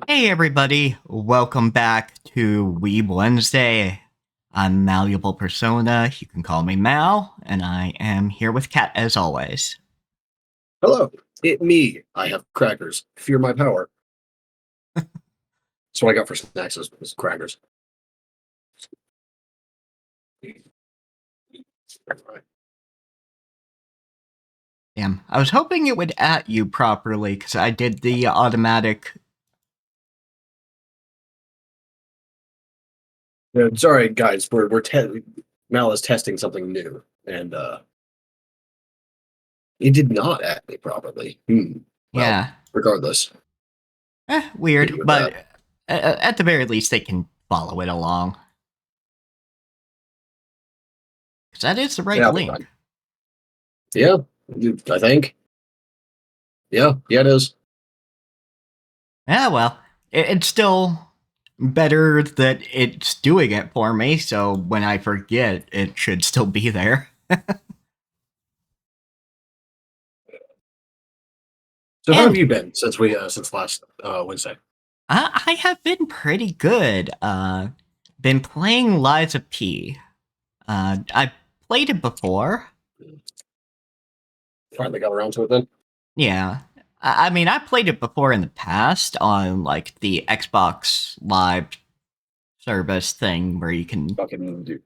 Hey everybody, welcome back to Weeb Wednesday. I'm Malleable Persona, you can call me Mal, and I am here with Kat as always. Hello, it me. I have crackers. Fear my power. That's what I got for snacks is crackers. Damn, I was hoping it would at you properly, because I did the automatic... Sorry, guys. Mal is testing something new, and it did not at me properly. Well, Yeah, regardless, weird, dealing with but that. at the very least they can follow it along. Because that is the right Yeah, I'll be fine. link. Yeah, I think. Yeah, it is. Yeah, well, it's still better that it's doing it for me, so when I forget, it should still be there. So how have And you been since last Wednesday? I have been pretty good. Been playing Lies of P. I played it before. Finally got around to it then. Yeah. I mean, I played it before in the past on, like, the Xbox Live service thing where you can... Fucking do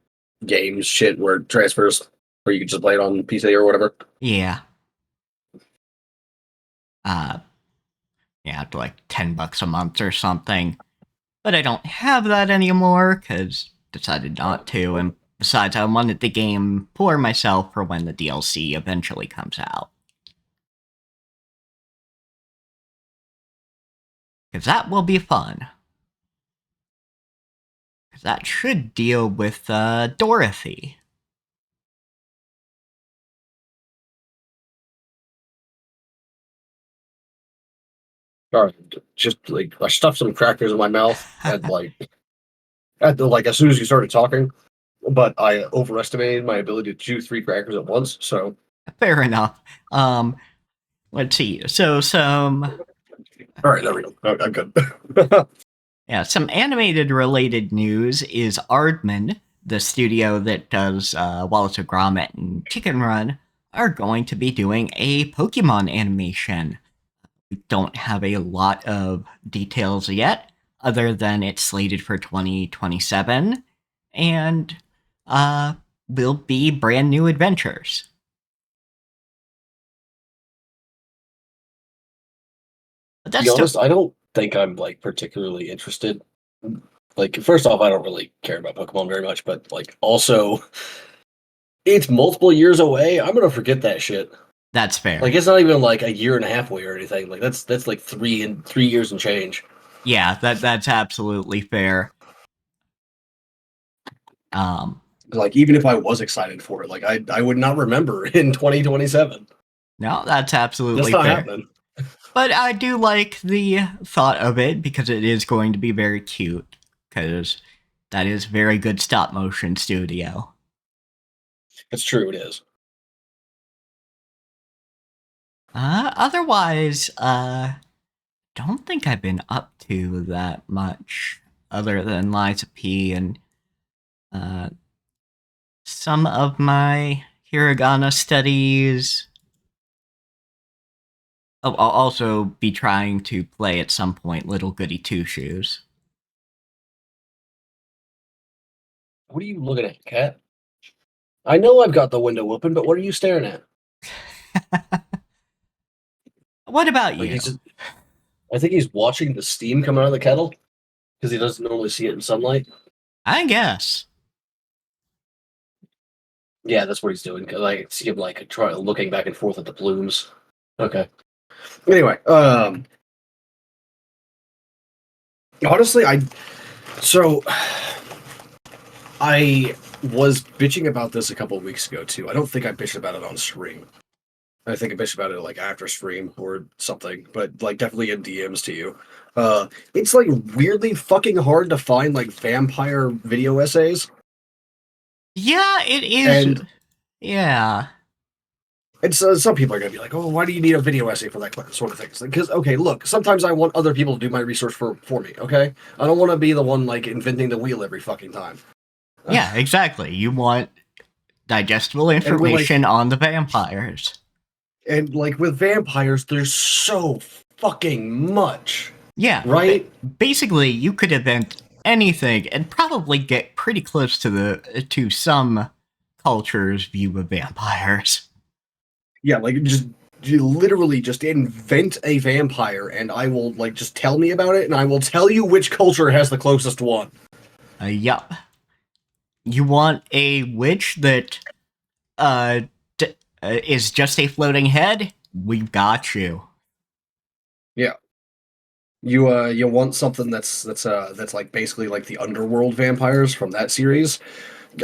games shit where it transfers, where you can just play it on PC or whatever. Yeah. Uh, yeah, it's like $10 a month or something. But I don't have that anymore, because decided not to, and besides, I wanted the game for myself for when the DLC eventually comes out. Because that will be fun. Because that should deal with Dorothy. Sorry, just like I stuffed some crackers in my mouth at the as soon as you started talking, but I overestimated my ability to chew three crackers at once. So Fair enough. Let's see. So some... all right, there we go. I'm good. Yeah, some animated related news is Aardman, the studio that does Wallace and Gromit and Chicken Run, are going to be doing a Pokemon animation. We don't have a lot of details yet, other than it's slated for 2027, and will be brand new adventures. But To be that's still... honest, I don't think I'm like particularly interested. Like, first off, I don't really care about Pokemon very much, but like, also, it's multiple years away. I'm gonna forget that shit. That's Like, fair. it's not even like a year and a half away or anything. Like, that's like 3 years and change. Yeah, that's absolutely fair. Um, Like, even if I was excited for it, like I would not remember in 2027. no, that's That's absolutely not fair. happening. But I do like the thought of it because it is going to be very cute. Because that is very good stop motion studio. It's true, it is. Otherwise, don't think I've been up to that much other than Liza P and uh, some of my hiragana studies. Oh, I'll also be trying to play at some point Little Goody Two Shoes. What are you looking at, cat? I know I've got the window open, but what are you staring at? What about Like you? I think he's watching the steam come out of the kettle because he doesn't normally see it in sunlight. I guess. Yeah, that's what he's doing. Because I see him like try looking back and forth at the plumes. Okay. Anyway, honestly, so I was bitching about this a couple of weeks ago too. I don't think I bitched about it on stream. I think I bitched about it like after stream or something, but like definitely in DMs to you. It's like weirdly fucking hard to find like vampire video essays, Yeah, it is. and Yeah. And so some people are going to be like, "Oh, why do you need a video essay for that sort of thing?" Because okay, look, sometimes I want other people to do my research for me. Okay, I don't want to be the one like inventing the wheel every fucking time. Yeah, exactly. You want digestible And with information on the vampires. with vampires, there's so fucking much, Yeah, right? basically, you could invent anything and probably get pretty close to some cultures' view of vampires. Yeah, like just you literally just invent a vampire, and I will like just tell me about it, and I will tell you which culture has the closest one. Yup. You want a witch that uh, is just a floating head? We've got you. Yeah. You want something that's like basically like the underworld vampires from that series.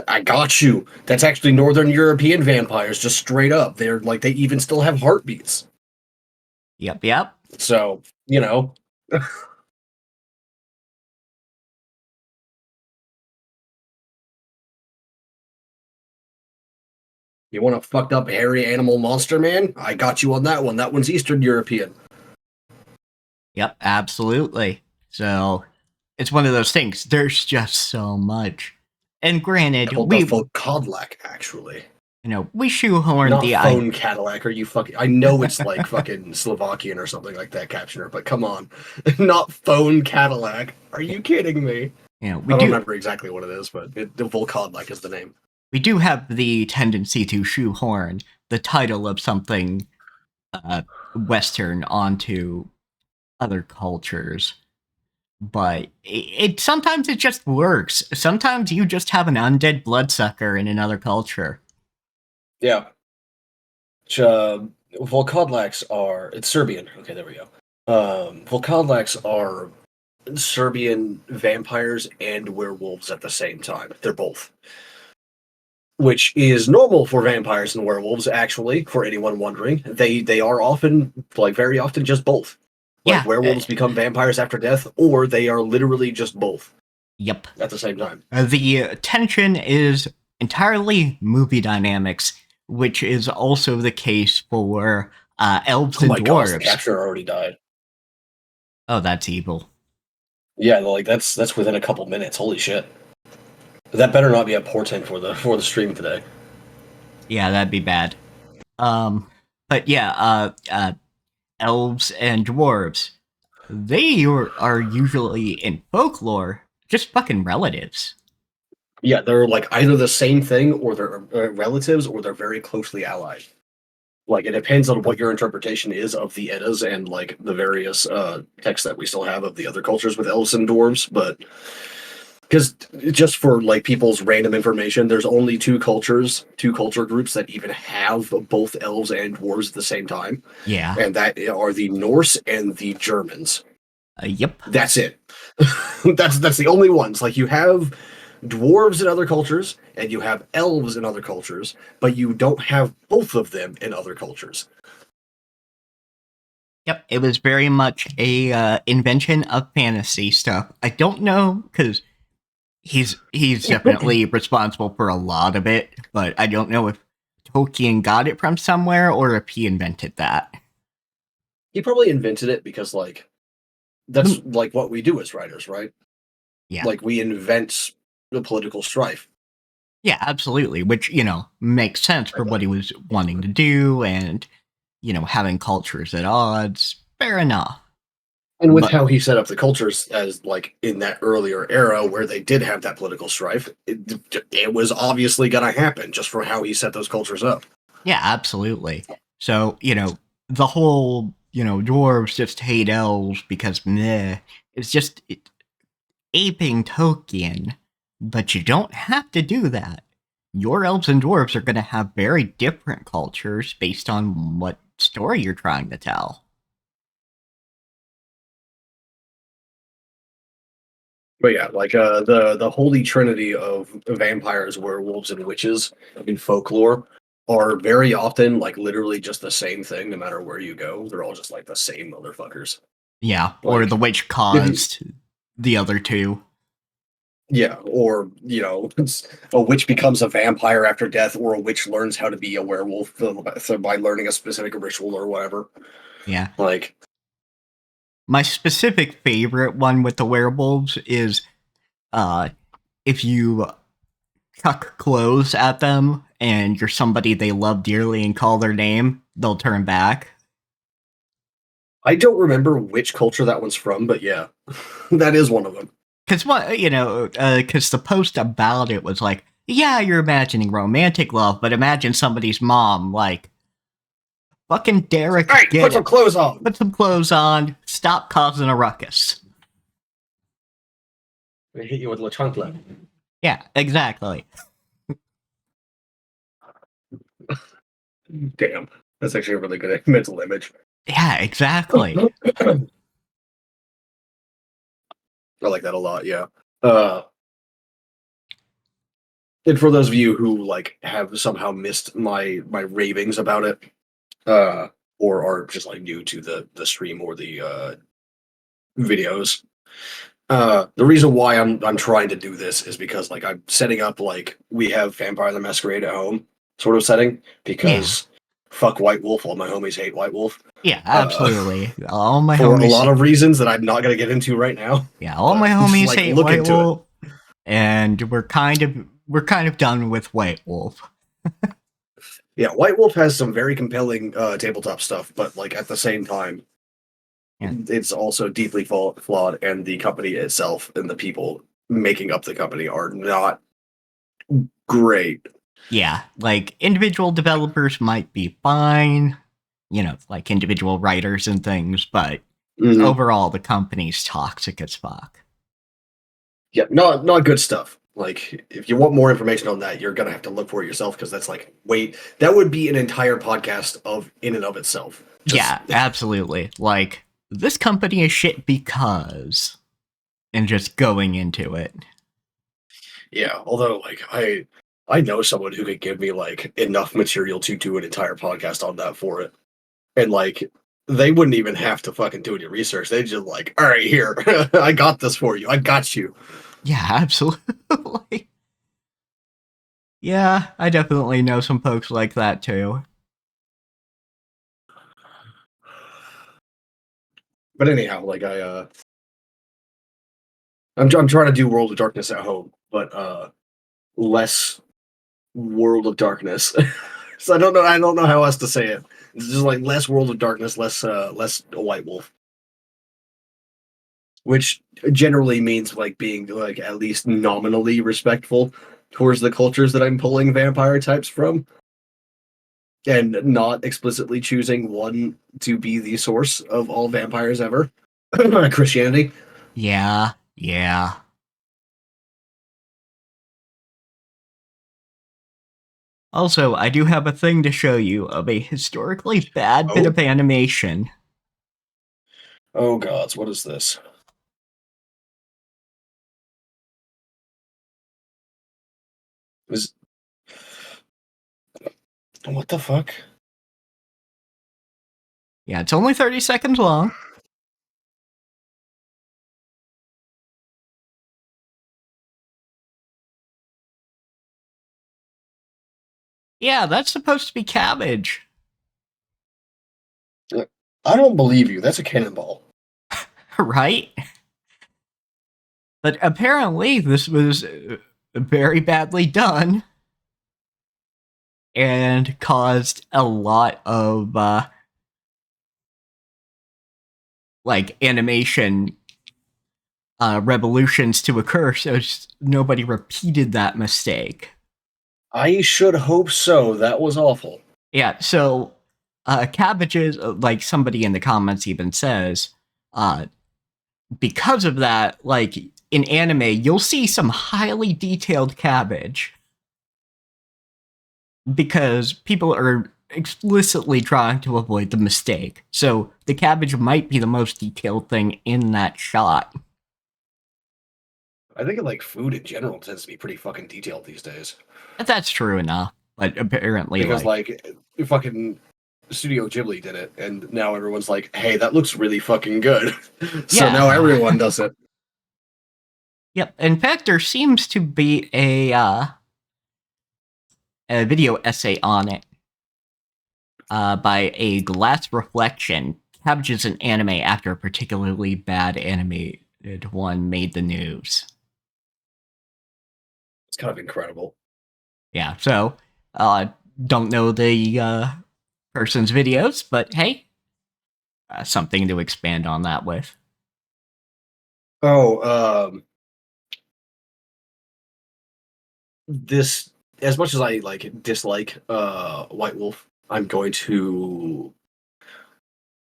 I got you. That's actually Northern European vampires, just straight up. They're like they even still have heartbeats. Yep, yep. So, you know. You want a fucked up hairy animal monster man? I got you on that one. That one's Eastern European. Yep, absolutely. So it's one of those things. There's just so much. And granted, Called the Volkodlak, actually. we shoehorned Not the phone Cadillac. Are you fucking? I know it's like fucking Slovakian or something like that, captioner. But come on, not phone Cadillac. Are you kidding me? we I don't do remember exactly what it is, but the Volkodlak is the name. we do have the tendency to shoehorn the title of something Western onto other cultures. But it sometimes it just works. Sometimes you just have an undead bloodsucker in another culture. Yeah. Volkodlaks are it's Serbian. Okay, there we go. Volkodlaks are Serbian vampires and werewolves at the same time. They're both. Which is normal for vampires and werewolves, actually, for anyone wondering. They are often, like very often, just both. Like Yeah. werewolves become vampires after death, or they are literally just both Yep. at the same time. The tension is entirely movie dynamics, which is also the case for elves Oh and my gosh, the dwarves. capture already died. Oh, that's evil. Yeah, like that's within a couple minutes. Holy shit. That better not be a portent for the stream today. Yeah, that'd be bad. But yeah, elves and dwarves, they are usually in folklore just fucking relatives. Yeah, they're like either the same thing or they're relatives or they're very closely allied. Like it depends on what your interpretation is of the Eddas and like the various texts that we still have of the other cultures with elves and dwarves, but because just for like people's random information, there's only two culture groups that even have both elves and dwarves at the same time, Yeah. and that are the Norse and the Germans. Yep. That's it. That's the only ones. Like you have dwarves in other cultures and you have elves in other cultures, but you don't have both of them in other cultures. Yep. It was very much a invention of fantasy stuff. I don't know because he's definitely responsible for a lot of it, but I don't know if Tolkien got it from somewhere or if he invented that. He probably invented it because like that's like what we do as writers, right? Yeah. Like we invent the political strife. Yeah, absolutely. Which, makes sense for what he was wanting to do and, having cultures at odds. Fair enough. And with But how he set up the cultures as like in that earlier era where they did have that political strife, it was obviously going to happen just for how he set those cultures up. yeah, absolutely. So, the whole, dwarves just hate elves because meh, it's just aping Tolkien. But you don't have to do that. Your elves and dwarves are going to have very different cultures based on what story you're trying to tell. But yeah, like the holy trinity of vampires, werewolves, and witches in folklore are very often like literally just the same thing no matter where you go. They're all just like the same motherfuckers. Yeah, or the Like witch if you caused the other two. Yeah, or a witch becomes a vampire after death, or a witch learns how to be a werewolf by learning a specific ritual or whatever. Yeah. Like, My specific favorite one with the werewolves is uh, if you chuck clothes at them and you're somebody they love dearly and call their name, they'll turn back. I don't remember which culture that one's from, but yeah, that is one of them. Because because the post about it was like, yeah, you're imagining romantic love, but imagine somebody's mom, like, fucking Derek, All right, get put some it. clothes on. Put some clothes on. Stop causing a ruckus. I hit you with La Chancla. Yeah, exactly. Damn, that's actually a really good mental image. Yeah, exactly. I like that a lot. Yeah. Uh, and for those of you who like have somehow missed my ravings about it, uh, or are just like new to the stream or the videos, the reason why I'm trying to do this is because like I'm setting up like we have Vampire the Masquerade at home sort of setting Yeah. because fuck White Wolf, all my homies hate White Wolf. Yeah, Uh, absolutely. All my for a lot homies. of reasons that I'm not gonna get into right now. Yeah, all But my just homies like hate look White into it. Wolf, and we're kind of done with White Wolf. Yeah, White Wolf has some very compelling tabletop stuff, but like at the same time, Yeah. it's also deeply flawed, and the company itself and the people making up the company are not great. Yeah, like individual developers might be fine, like individual writers and things, but Mm-hmm. overall the company's toxic as fuck. Yeah, not good stuff. Like, if you want more information on that, you're gonna have to look for it yourself because that's like, wait, that would be an entire podcast of in and of itself. Just Yeah, absolutely. Like, this company is shit because, and just going into it. yeah. Although, like, I know someone who could give me like enough material to do an entire podcast on that for it, and like they wouldn't even have to fucking do any research. They just like, all right, here, I got this for you. I got you. Yeah, absolutely. Yeah, I definitely know some folks like that too. But anyhow, like I'm trying to do World of Darkness at home, but less World of Darkness. So I don't know how else to say it. It's just like less World of Darkness, less White Wolf, which generally means like being like at least nominally respectful towards the cultures that I'm pulling vampire types from, and not explicitly choosing one to be the source of all vampires ever. Christianity. Yeah, yeah. Also, I do have a thing to show you of a historically bad bit Oh, of animation. oh gods, what is this? Is what the fuck? Yeah, it's only 30 seconds long. Yeah, that's supposed to be cabbage. I don't believe you. That's a cannonball. Right? But apparently, this was very badly done and caused a lot of like animation revolutions to occur, so nobody repeated that mistake. I should hope so. That was awful. Yeah, so cabbages, like somebody in the comments even says, uh, because of that, like in anime, you'll see some highly detailed cabbage because people are explicitly trying to avoid the mistake. So the cabbage might be the most detailed thing in that shot. I think like food in general tends to be pretty fucking detailed these days. That's true enough, but apparently, Because like fucking Studio Ghibli did it, and now everyone's like, "Hey, that looks really fucking good." So now yeah, everyone does it. Yep. In fact, there seems to be a video essay on it by a Glass Reflection. Cabbages an anime after a particularly bad animated one made the news. It's kind of incredible. Yeah, so uh, don't know the person's videos, but hey, something to expand on that with. Oh, this as much as I like dislike White Wolf, I'm going to,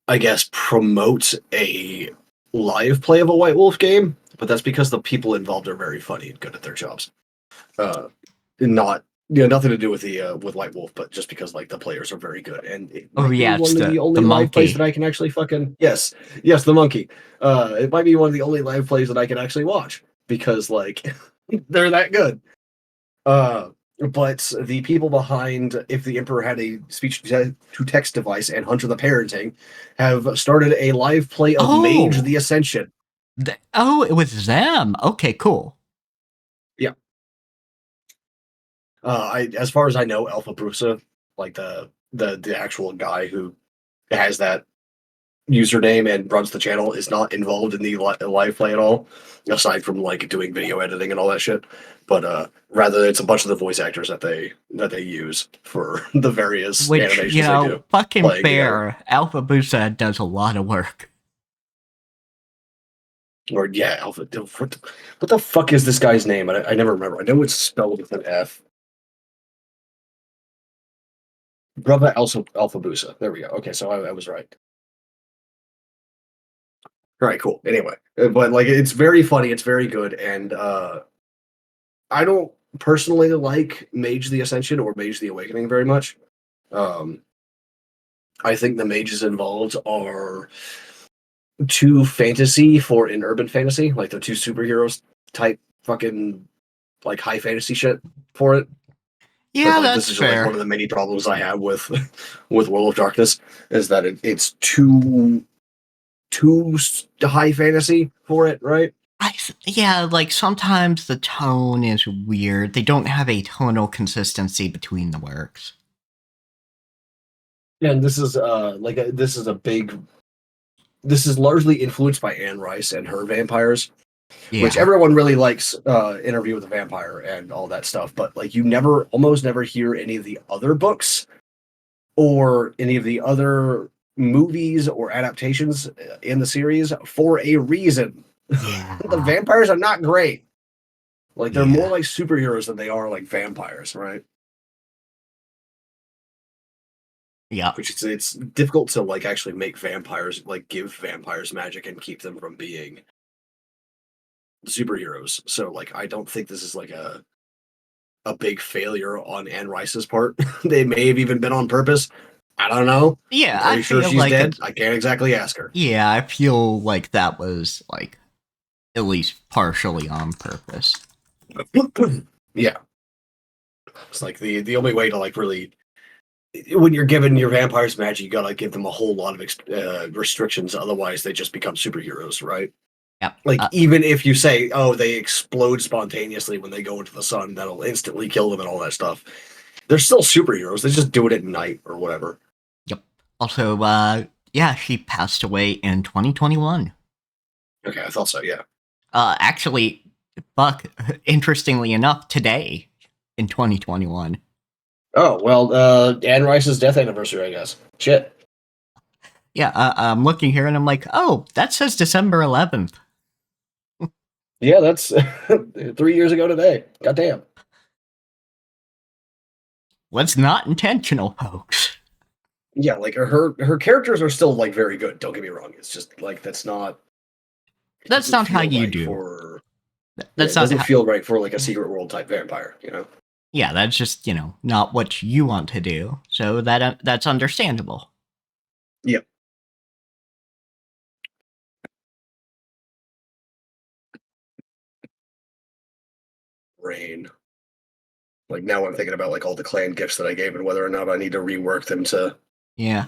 I guess, promote a live play of a White Wolf game, but that's because the people involved are very funny and good at their jobs. Uh, not nothing to do with the with White Wolf, but just because like the players are very good, and it Oh might be yeah, it's one of the the only live plays that monkey. I can actually fucking yes the monkey. It might be one of the only live plays that I can actually watch because like they're that good. Uh, but the people behind If the Emperor Had a Speech to Text Device and Hunter the Parenting have started a live play of Mage Oh, the Ascension. it was them. Okay, cool. Yeah. As far as I know, Alpha Brusa, like the actual guy who has that username and runs the channel, is not involved in the live play at all, aside from like doing video editing and all that shit. But rather, it's a bunch of the voice actors that they use for the various Which, animations they do, fucking playing together. fair. Alpha Busa does a lot of work. Or yeah, Alpha. What the fuck is this guy's name? I never remember. I know it's spelled with an F. Brother Alpha Busa. There we go. Okay, so I was right. All right, cool. Anyway, but like it's very funny. It's very good, and I don't personally like Mage the Ascension or Mage the Awakening very much. Um, I think the mages involved are too fantasy for an urban fantasy. Like they're too superheroes type fucking like high fantasy shit for it. And Yeah, like this that's is just like one fair. of the many problems I have with with World of Darkness is that it's too high fantasy for it, right? Yeah, like sometimes the tone is weird. They don't have a tonal consistency between the works. And this is this is a big, this is largely influenced by Anne Rice and her vampires, which Yeah. everyone really likes, Interview with a Vampire and all that stuff, but like you never almost never hear any of the other books or any of the other movies or adaptations in the series for a reason. The Yeah. vampires are not great. Like they're more Yeah. like superheroes than they are like vampires, right? Yeah. Which it's difficult to like actually make vampires, like give vampires magic and keep them from being superheroes. So like I don't think this is like a big failure on Anne Rice's part. They may have even been on purpose. I don't know. I'm Yeah, I pretty sure feel she's like dead. it's I can't exactly ask her. yeah, I feel like that was like at least partially on purpose. Yeah, it's like the only way to like really, when you're giving your vampires magic, you gotta give them a whole lot of restrictions. Otherwise, they just become superheroes, right? Yep. Like even if you say, oh, they explode spontaneously when they go into the sun, that'll instantly kill them and all that stuff. They're still superheroes. They just do it at night or whatever. Yep. Also, yeah, she passed away in 2021. Okay, I thought so. Yeah. Actually, fuck. Interestingly enough, today in 2021. Oh well, Anne Rice's death anniversary, I guess. Shit. Yeah, I'm looking here and I'm like, oh, that says December 11th. Yeah, that's 3 years ago today. Goddamn. What's not intentional, folks. Yeah, like her characters are still like very good. Don't get me wrong. It's just like that's not. It That's doesn't not how feel you right do. for. Yeah, That's it not doesn't how. feel right for like a secret world type vampire. You know. Yeah, that's just not what you want to do. So that's understandable. Yep. Rain. Like now I'm thinking about like all the clan gifts that I gave and whether or not I need to rework them Yeah,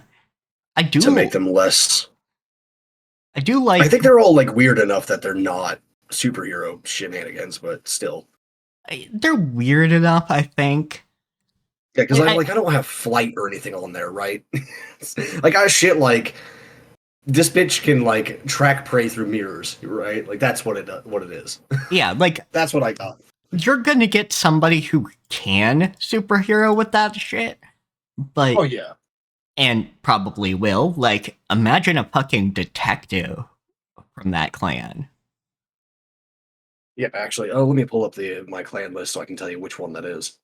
I to make do. them less. I do I like. think they're all like weird enough that they're not. superhero shenanigans, but still. They're weird enough, I think. Yeah, because I don't have flight or anything on there, right? Like I shit like this bitch can like track prey through mirrors, right? Like that's what it is. Yeah, like That's what I got. you're gonna get somebody who can superhero with that shit, but Oh yeah. and probably will. Like, imagine a fucking detective from that clan. Yeah, actually. Oh, let me pull up my clan list so I can tell you which one that is.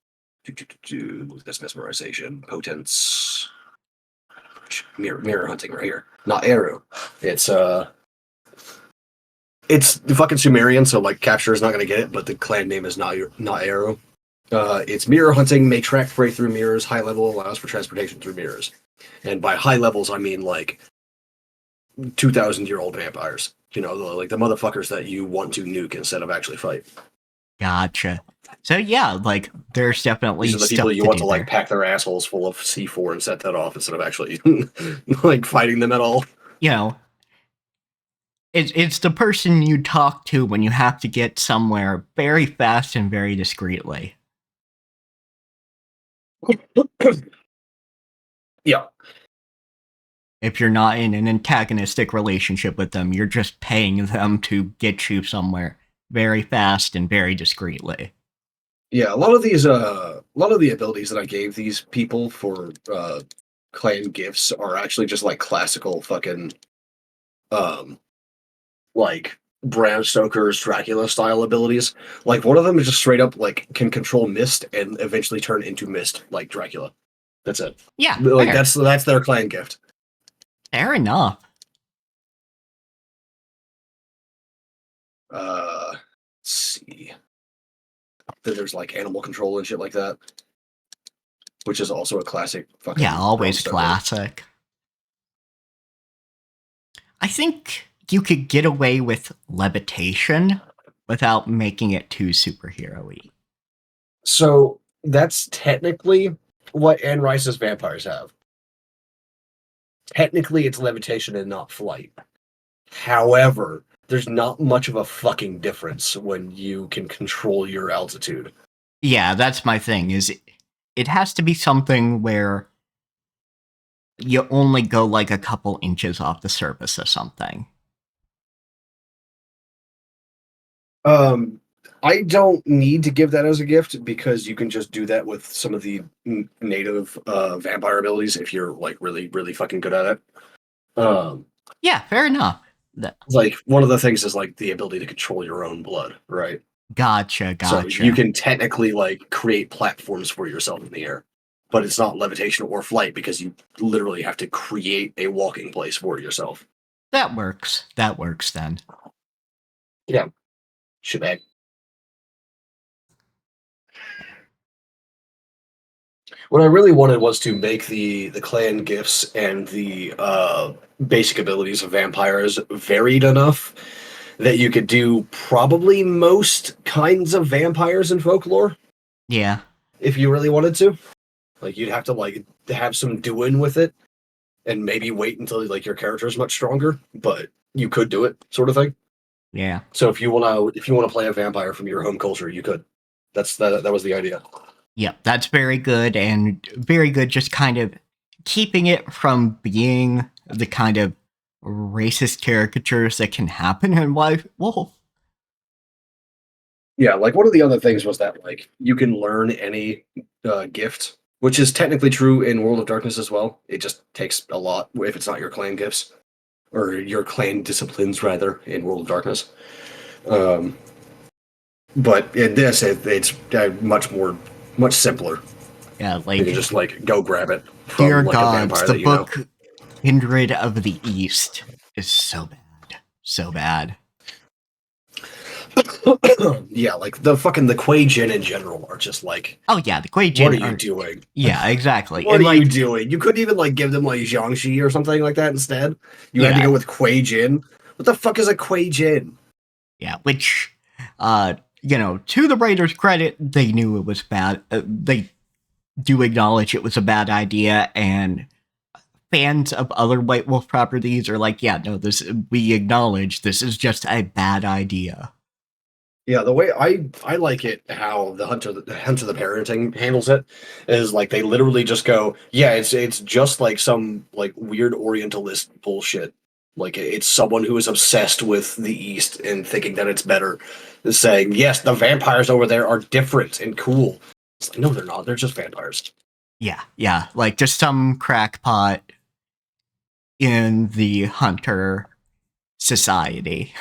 That's mesmerization, potence, mirror hunting right here. Not arrow. It's the fucking Sumerian, so like capture is not gonna get it, but the clan name is not arrow. It's mirror hunting, may track prey through mirrors. High level allows for transportation through mirrors, and by high levels I mean like 2,000-year-old vampires. You know, like the motherfuckers that you want to nuke instead of actually fight. Gotcha. So yeah, like there's definitely These are the stuff people you to want do to like there. pack their assholes full of C4 and set that off instead of actually like fighting them at all. You know, it's the person you talk to when you have to get somewhere very fast and very discreetly. Yeah, If you're not in an antagonistic relationship with them, you're just paying them to get you somewhere very fast and very discreetly. yeah. A lot of the abilities that I gave these people for clan gifts are actually just like classical fucking um like Bram Stoker's Dracula style abilities. Like one of them is just straight up like can control mist and eventually turn into mist like Dracula. That's it. Yeah, Like fair. that's their clan gift. Fair enough. Let's see. Then there's like animal control and shit like that, which is also a classic Yeah, fucking Bram always Stoker. classic. I think you could get away with levitation without making it too superhero-y. So that's technically what Anne Rice's vampires have. Technically, it's levitation and not flight. However, there's not much of a fucking difference when you can control your altitude. Yeah, that's my thing, is it has to be something where you only go like a couple inches off the surface of something. Um, I don't need to give that as a gift because you can just do that with some of the native vampire abilities if you're like really, really fucking good at it. Um, Yeah, fair enough. like one of the things is like the ability to control your own blood, right? Gotcha, So you gotcha. can technically like create platforms for yourself in the air, but it's not levitation or flight because you literally have to create a walking place for yourself. That works. That works then. Yeah, shebang. What I really wanted was to make the clan gifts and the basic abilities of vampires varied enough that you could do probably most kinds of vampires in folklore Yeah. if you really wanted to. Like you'd have to like have some doing with it and maybe wait until like your character is much stronger, but you could do it, sort of thing. Yeah. So if you wanna play a vampire from your home culture, you could. That was the idea. Yep, that's very good, and very good just kind of keeping it from being the kind of racist caricatures that can happen in White Wolf. Yeah, like one of the other things was that like you can learn any gift, which is technically true in World of Darkness as well. It just takes a lot if it's not your clan gifts or your clan disciplines rather in World of Darkness. Um, but in this, it's much simpler. Yeah, You can like, just like go grab it dear from like a gods, vampire the that you know. book Kindred of the East is so bad. So bad. Yeah, like the Kuei Jin in general are just like, Oh yeah, the Kuei what Jin are you are. doing? Yeah, exactly. What And are you like, doing? You couldn't even like give them like Jiangxi or something like that instead. You had to yeah, go with Kuei Jin. What the fuck is a Kuei Jin? yeah, which, to the writer's credit, they knew it was bad. They do acknowledge it was a bad idea, and fans of other White Wolf properties are like, yeah, no, this we acknowledge this is just a bad idea. Yeah, the way I like it how the parenting handles it is like they literally just go, yeah, it's just like some like weird Orientalist bullshit. Like it's someone who is obsessed with the East and thinking that it's better, saying yes, the vampires over there are different and cool. It's like, no, they're not. They're just vampires. Yeah, yeah, like just some crackpot in the hunter society.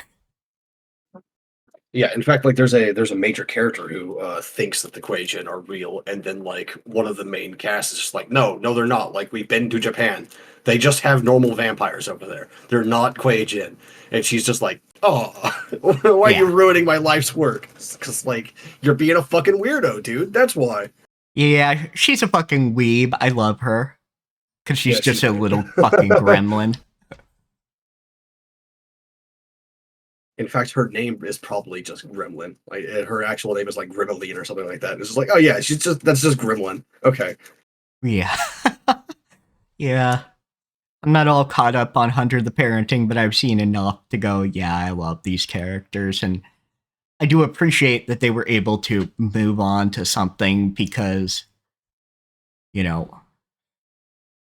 Yeah, in fact, like there's a major character who thinks that the Kuei-jin are real, and then like one of the main cast is just like, no, they're not. Like we've been to Japan, they just have normal vampires over there. They're not Kuei-jin, and she's just like, oh, why are you Yeah, ruining my life's work? Because like you're being a fucking weirdo, dude. That's why. yeah, she's a fucking weeb. I love her because she's Yeah, just she's a weird. little fucking gremlin. In fact, her name is probably just Gremlin. Like her actual name is like Gremlin or something like that. It's just like, oh yeah, she's just that's just Gremlin. Okay. Yeah, yeah. I'm not all caught up on Hunter the Parenting, but I've seen enough to go, yeah, I love these characters. And I do appreciate that they were able to move on to something because, you know,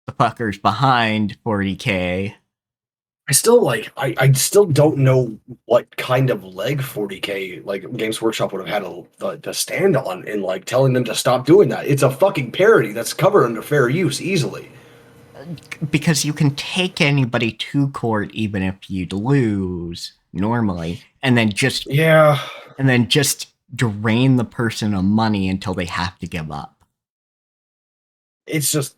the fuckers behind 40K. I still I still don't know what kind of leg 40K like Games Workshop would have had to stand on in like telling them to stop doing that. It's a fucking parody that's covered under fair use easily. Because you can take anybody to court even if you'd lose normally, Yeah, and then just drain the person of money until they have to give up. it's just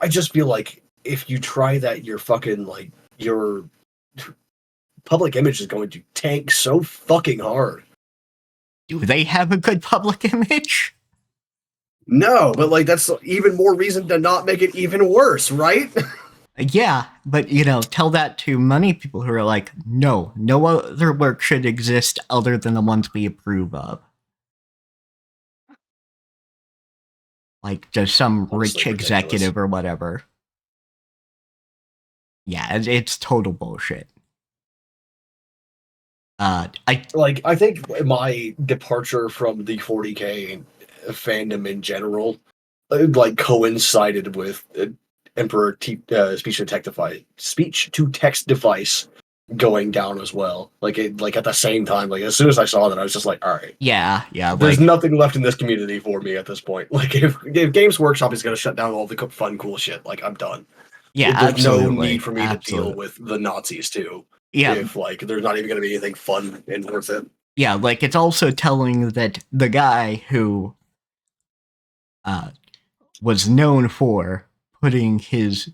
I just feel like if you try that, your fucking like your public image is going to tank so fucking hard. Do they have a good public image? No, but like that's even more reason to not make it even worse, right? Yeah, but tell that to money people who are like, no, no other work should exist other than the ones we approve of. Like just some Honestly, rich ridiculous. executive or whatever. Yeah, it's total bullshit. I Like I think my departure from the 40K fandom in general like coincided with Emperor speech to text device going down as well. Like it like at the same time. Like as soon as I saw that, I was just like, all right, yeah, there's like nothing left in this community for me at this point. Like if Games Workshop is going to shut down all the fun cool shit, like I'm done. yeah, There's no need absolutely, for me to deal absolutely. with the Nazis too. Yeah, If like there's not even going to be anything fun and worth it. yeah, like it's also telling that the guy who uh was known for putting his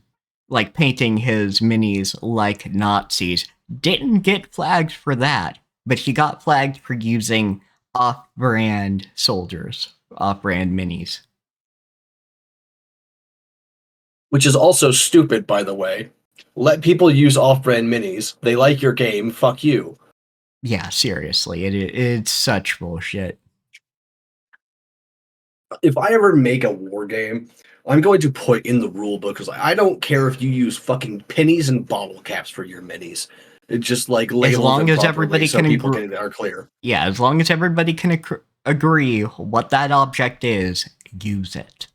painting his minis like Nazis didn't get flagged for that, but he got flagged for using off-brand soldiers, off-brand minis. Which is also stupid, by the way. Let people use off-brand minis. They like your game. Fuck you. Yeah, seriously, it's such bullshit. If I ever make a war game, I'm going to put in the rule book because I don't care if you use fucking pennies and bottle caps for your minis. It just like As label long them as properly everybody so can people agree, can are clear. yeah, as long as everybody can agree what that object is, use it.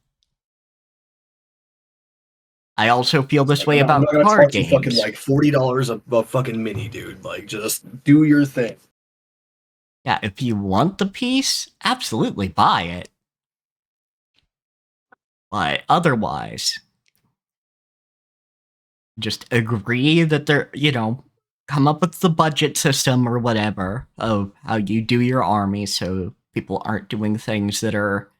I also feel It's this like way I'm not about gonna card charge you fucking games. like $40 a fucking mini, dude. Like just do your thing. Yeah, if you want the piece, absolutely buy it. But otherwise, just agree that come up with the budget system or whatever of how you do your army so people aren't doing things that are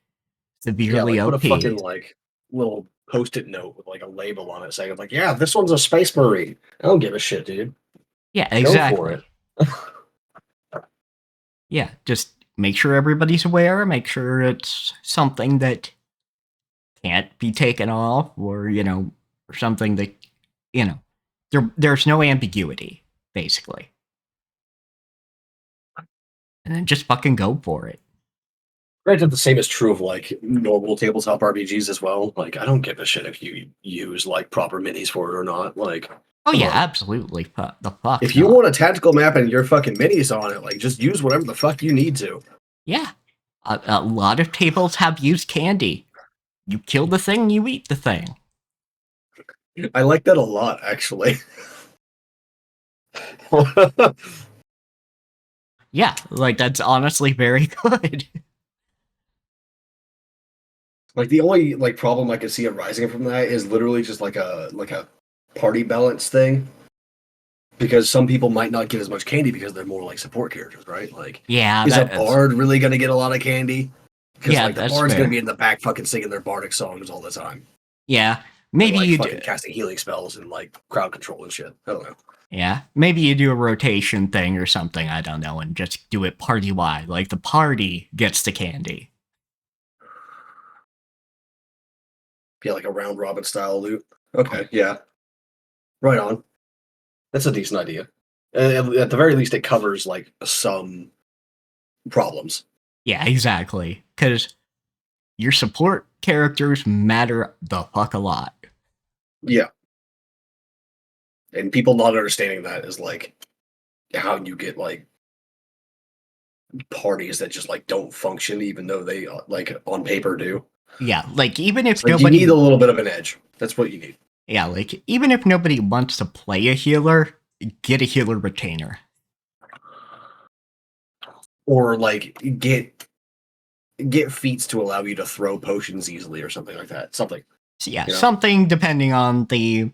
Yeah, severely like put a OP. fucking like little post-it note with like a label on it saying like, yeah, this one's a space marine. I don't give a shit, dude. Yeah, Go for it. exactly. Yeah, just make sure everybody's aware, make sure it's something that can't be taken off or something that, you know, there's no ambiguity, basically. And then just fucking go for it. Granted, the same is true of like normal tabletop RPGs as well. Like, I don't give a shit if you use like proper minis for it or not. Like, Oh Come yeah, on. absolutely. The fuck If you not. want a tactical map and your fucking minis on it, like just use whatever the fuck you need to. Yeah, a lot of tables have used candy. You kill the thing, you eat the thing. I like that a lot, actually. Yeah, like that's honestly very good. Like the only like problem I could see arising from that is literally just like a party balance thing. Because some people might not get as much candy because they're more like support characters, right? Like, Yeah, is a that's bard really gonna get a lot of candy? Because yeah, like the that's bard's gonna fair. be in the back fucking singing their bardic songs all the time. Yeah, And maybe like you do. fucking casting healing spells and like crowd control and shit. I don't know. Yeah, maybe you do a rotation thing or something. I don't know, and just do it party wide. Like the party gets the candy. Yeah, like a round robin style loot. Okay, yeah. Right on. That's a decent idea. At the very least, it covers like some problems. Yeah, exactly. Because your support characters matter the fuck a lot. Yeah. And people not understanding that is like how you get like parties that just like don't function even though they like on paper do. Yeah, like even It's if like you need a nobody, little bit of an edge. That's what you need. yeah, like even if nobody wants to play a healer, get a healer retainer. Or like get feats to allow you to throw potions easily or something like that. Something, So yeah, you know. something depending on the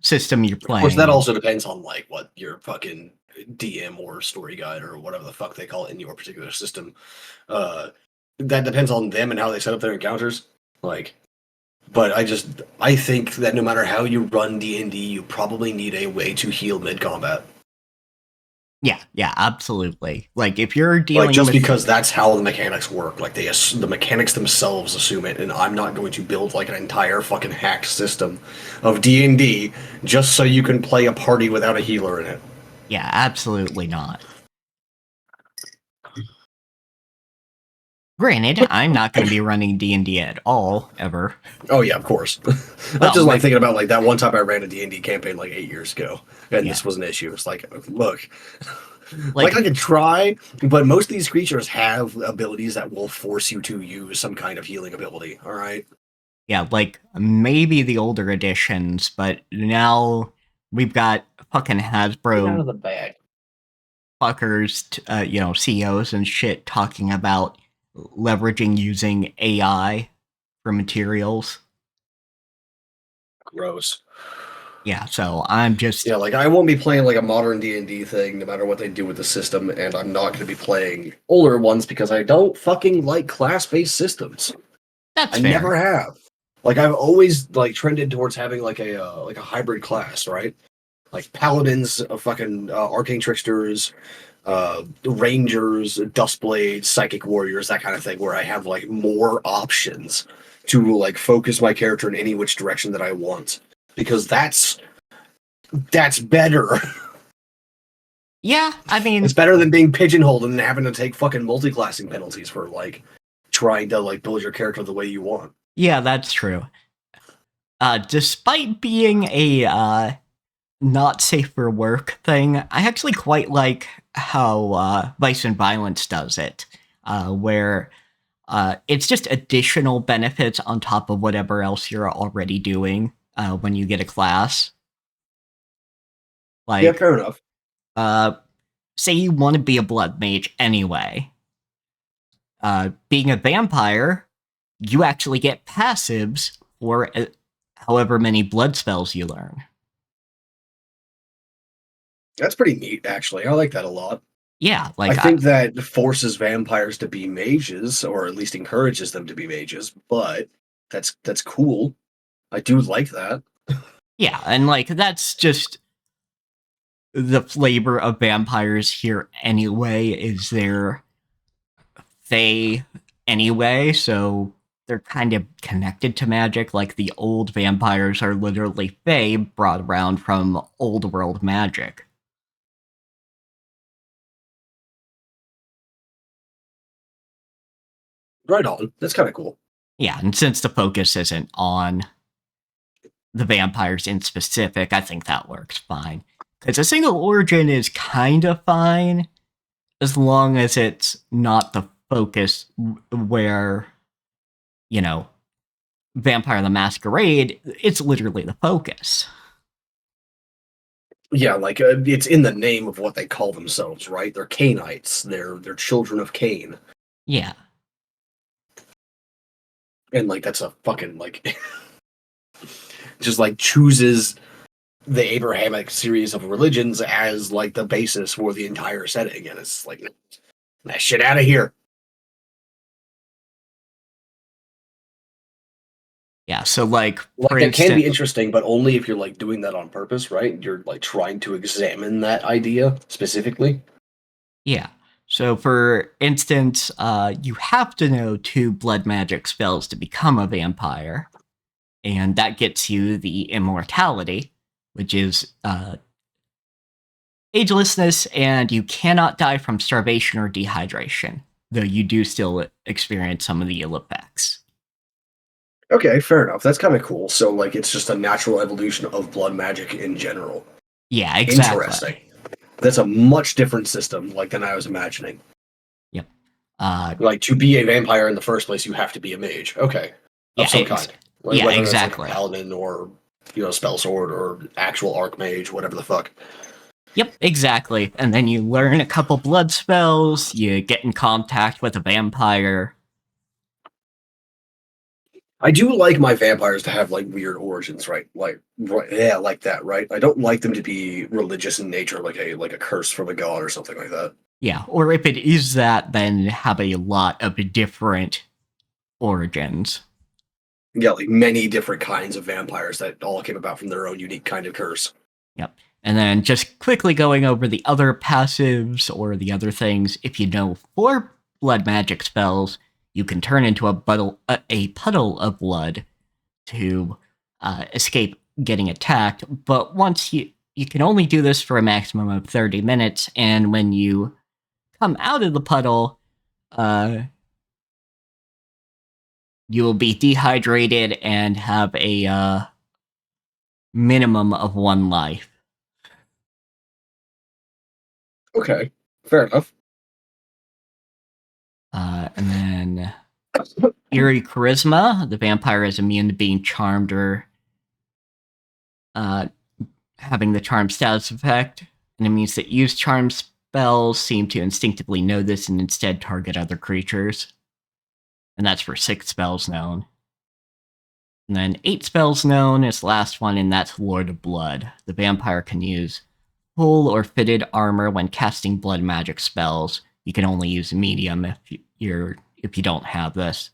system you're Of course, playing that in. also depends on like what your fucking DM or story guide or whatever the fuck they call it in your particular system. Uh, that depends on them and how they set up their encounters. Like, but I think that no matter how you run D&D, you probably need a way to heal mid combat. Yeah, yeah, absolutely. Like if you're Like dealing just with, because that's how the mechanics work. Like the mechanics themselves assume it, and I'm not going to build like an entire fucking hacked system of D&D just so you can play a party without a healer in it. yeah, absolutely not. Granted, I'm not going to be running D&D at all ever. Oh yeah, of course. I'm Well, just like thinking about like that one time I ran a D&D campaign like 8 years ago, and yeah, this was an issue. It's like, look, like like I could try, but most of these creatures have abilities that will force you to use some kind of healing ability. All right. yeah, like maybe the older editions, but now we've got fucking Get out Hasbro of the bag. fuckers, CEOs and shit talking about leveraging using AI for materials. Gross. Yeah, so I'm just Yeah, like I won't be playing like a modern D&D thing no matter what they do with the system, and I'm not going to be playing older ones because I don't fucking like class-based systems. that's I never fair. have. Like I've always like trended towards having like a hybrid class, right? Like paladins, fucking arcane tricksters, rangers, dustblades, psychic warriors, that kind of thing, where I have like more options to like focus my character in any which direction that I want, because that's better. Yeah, I It's mean, better than being pigeonholed and having to take fucking multi-classing penalties for like trying to like build your character the way you want. yeah, that's true. Despite being a not safe for work thing, I actually quite like how Vice and Violence does it, where it's just additional benefits on top of whatever else you're already doing when you get a class. Yeah, Like, fair enough. uh, say you want to be a blood mage anyway. Being a vampire, you actually get passives for however many blood spells you learn. That's pretty neat, actually. I like that a lot. Yeah, I like think that forces vampires to be mages, or at least encourages them to be mages. But that's cool. I do like that. yeah, and like that's just the flavor of vampires here anyway. Is they're they anyway, so they're kind of connected to magic. Like the old vampires are literally fae brought around from old world magic. Right on. That's kind of cool. Yeah, and since the focus isn't on the vampires in specific, I think that works fine. Because a single origin is kind of fine as long as it's not the focus where, you know, Vampire the Masquerade, it's literally the focus. Yeah, like it's in the name of what they call themselves, right? They're Cainites. They're children of Cain, Yeah. and like that's a fucking like just like chooses the Abrahamic series of religions as like the basis for the entire setting, and it's like that shit out of here. Yeah, so like for Like that can be instance, interesting, but only if you're like doing that on purpose, right? You're like trying to examine that idea specifically. yeah. So for instance, you have to know 2 blood magic spells to become a vampire, and that gets you the immortality, which is agelessness, and you cannot die from starvation or dehydration, though you do still experience some of the ill effects. Okay, fair enough. That's kind of cool. So like it's just a natural evolution of blood magic in general. Yeah, Interesting. exactly. That's a much different system, like than I was imagining. Yep. Like to be a vampire in the first place, you have to be a mage. Okay, of Yeah, some kind, like yeah, whether that's like a exactly. paladin or spell sword or actual archmage, whatever the fuck. Yep, exactly. And then you learn a couple blood spells, you get in contact with a vampire. I do like my vampires to have like weird origins, right? Right, yeah, like that, right? I don't like them to be religious in nature, like a curse from a god or something like that. Yeah, or if it is that, then have a lot of different origins. Yeah, like many different kinds of vampires that all came about from their own unique kind of curse. Yep. And then just quickly going over the other passives or the other things, if you know 4 blood magic spells, you can turn into a puddle of blood to escape getting attacked. But once you can only do this for a maximum of 30 minutes, and when you come out of the puddle, uh, you will be dehydrated and have a minimum of 1 life. Okay, fair enough. And then Eerie Charisma. The vampire is immune to being charmed or uh, having the charm status effect. Enemies that use charm spells seem to instinctively know this and instead target other creatures. And that's for 6 spells known. And then 8 spells known is the last one, and that's Lord of Blood. The vampire can use full or fitted armor when casting blood magic spells. You can only use medium if you don't have this.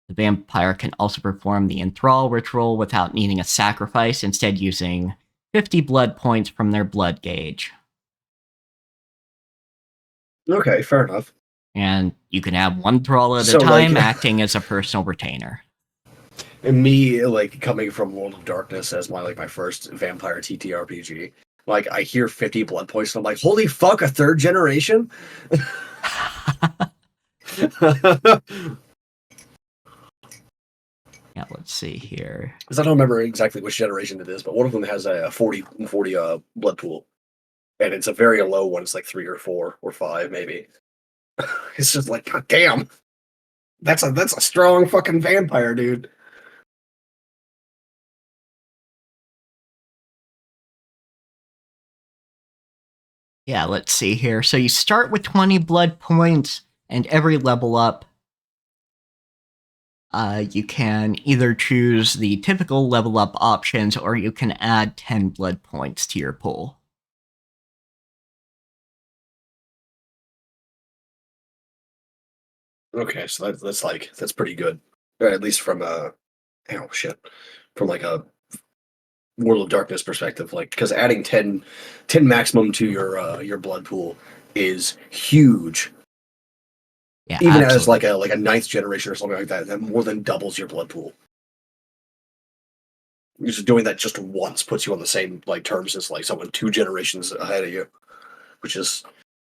The vampire can also perform the enthrall ritual without needing a sacrifice, instead using 50 blood points from their blood gauge. Okay, fair enough. And you can have 1 thrall at a So like, time, acting as a personal retainer. and me like coming from World of Darkness as my first vampire TTRPG, like I hear 50 blood points and I'm like, holy fuck, a third generation. Yeah, let's see here. Because I don't remember exactly which generation it is, but one of them has a 40 blood pool, and it's a very low one. It's like 3 or 4 or 5 maybe. It's just like, god damn, that's a strong fucking vampire, dude. Yeah, let's see here. So you start with 20 blood points, and every level up, you can either choose the typical level up options, or you can add 10 blood points to your pool. Okay, so that's pretty good, or at least from a oh shit, from like a World of Darkness perspective, like because adding 10 maximum to your blood pool is huge. Yeah, Even as absolutely. like a ninth generation or something like that, that more than doubles your blood pool. Just doing that just once puts you on the same like terms as like someone 2 generations ahead of you, which is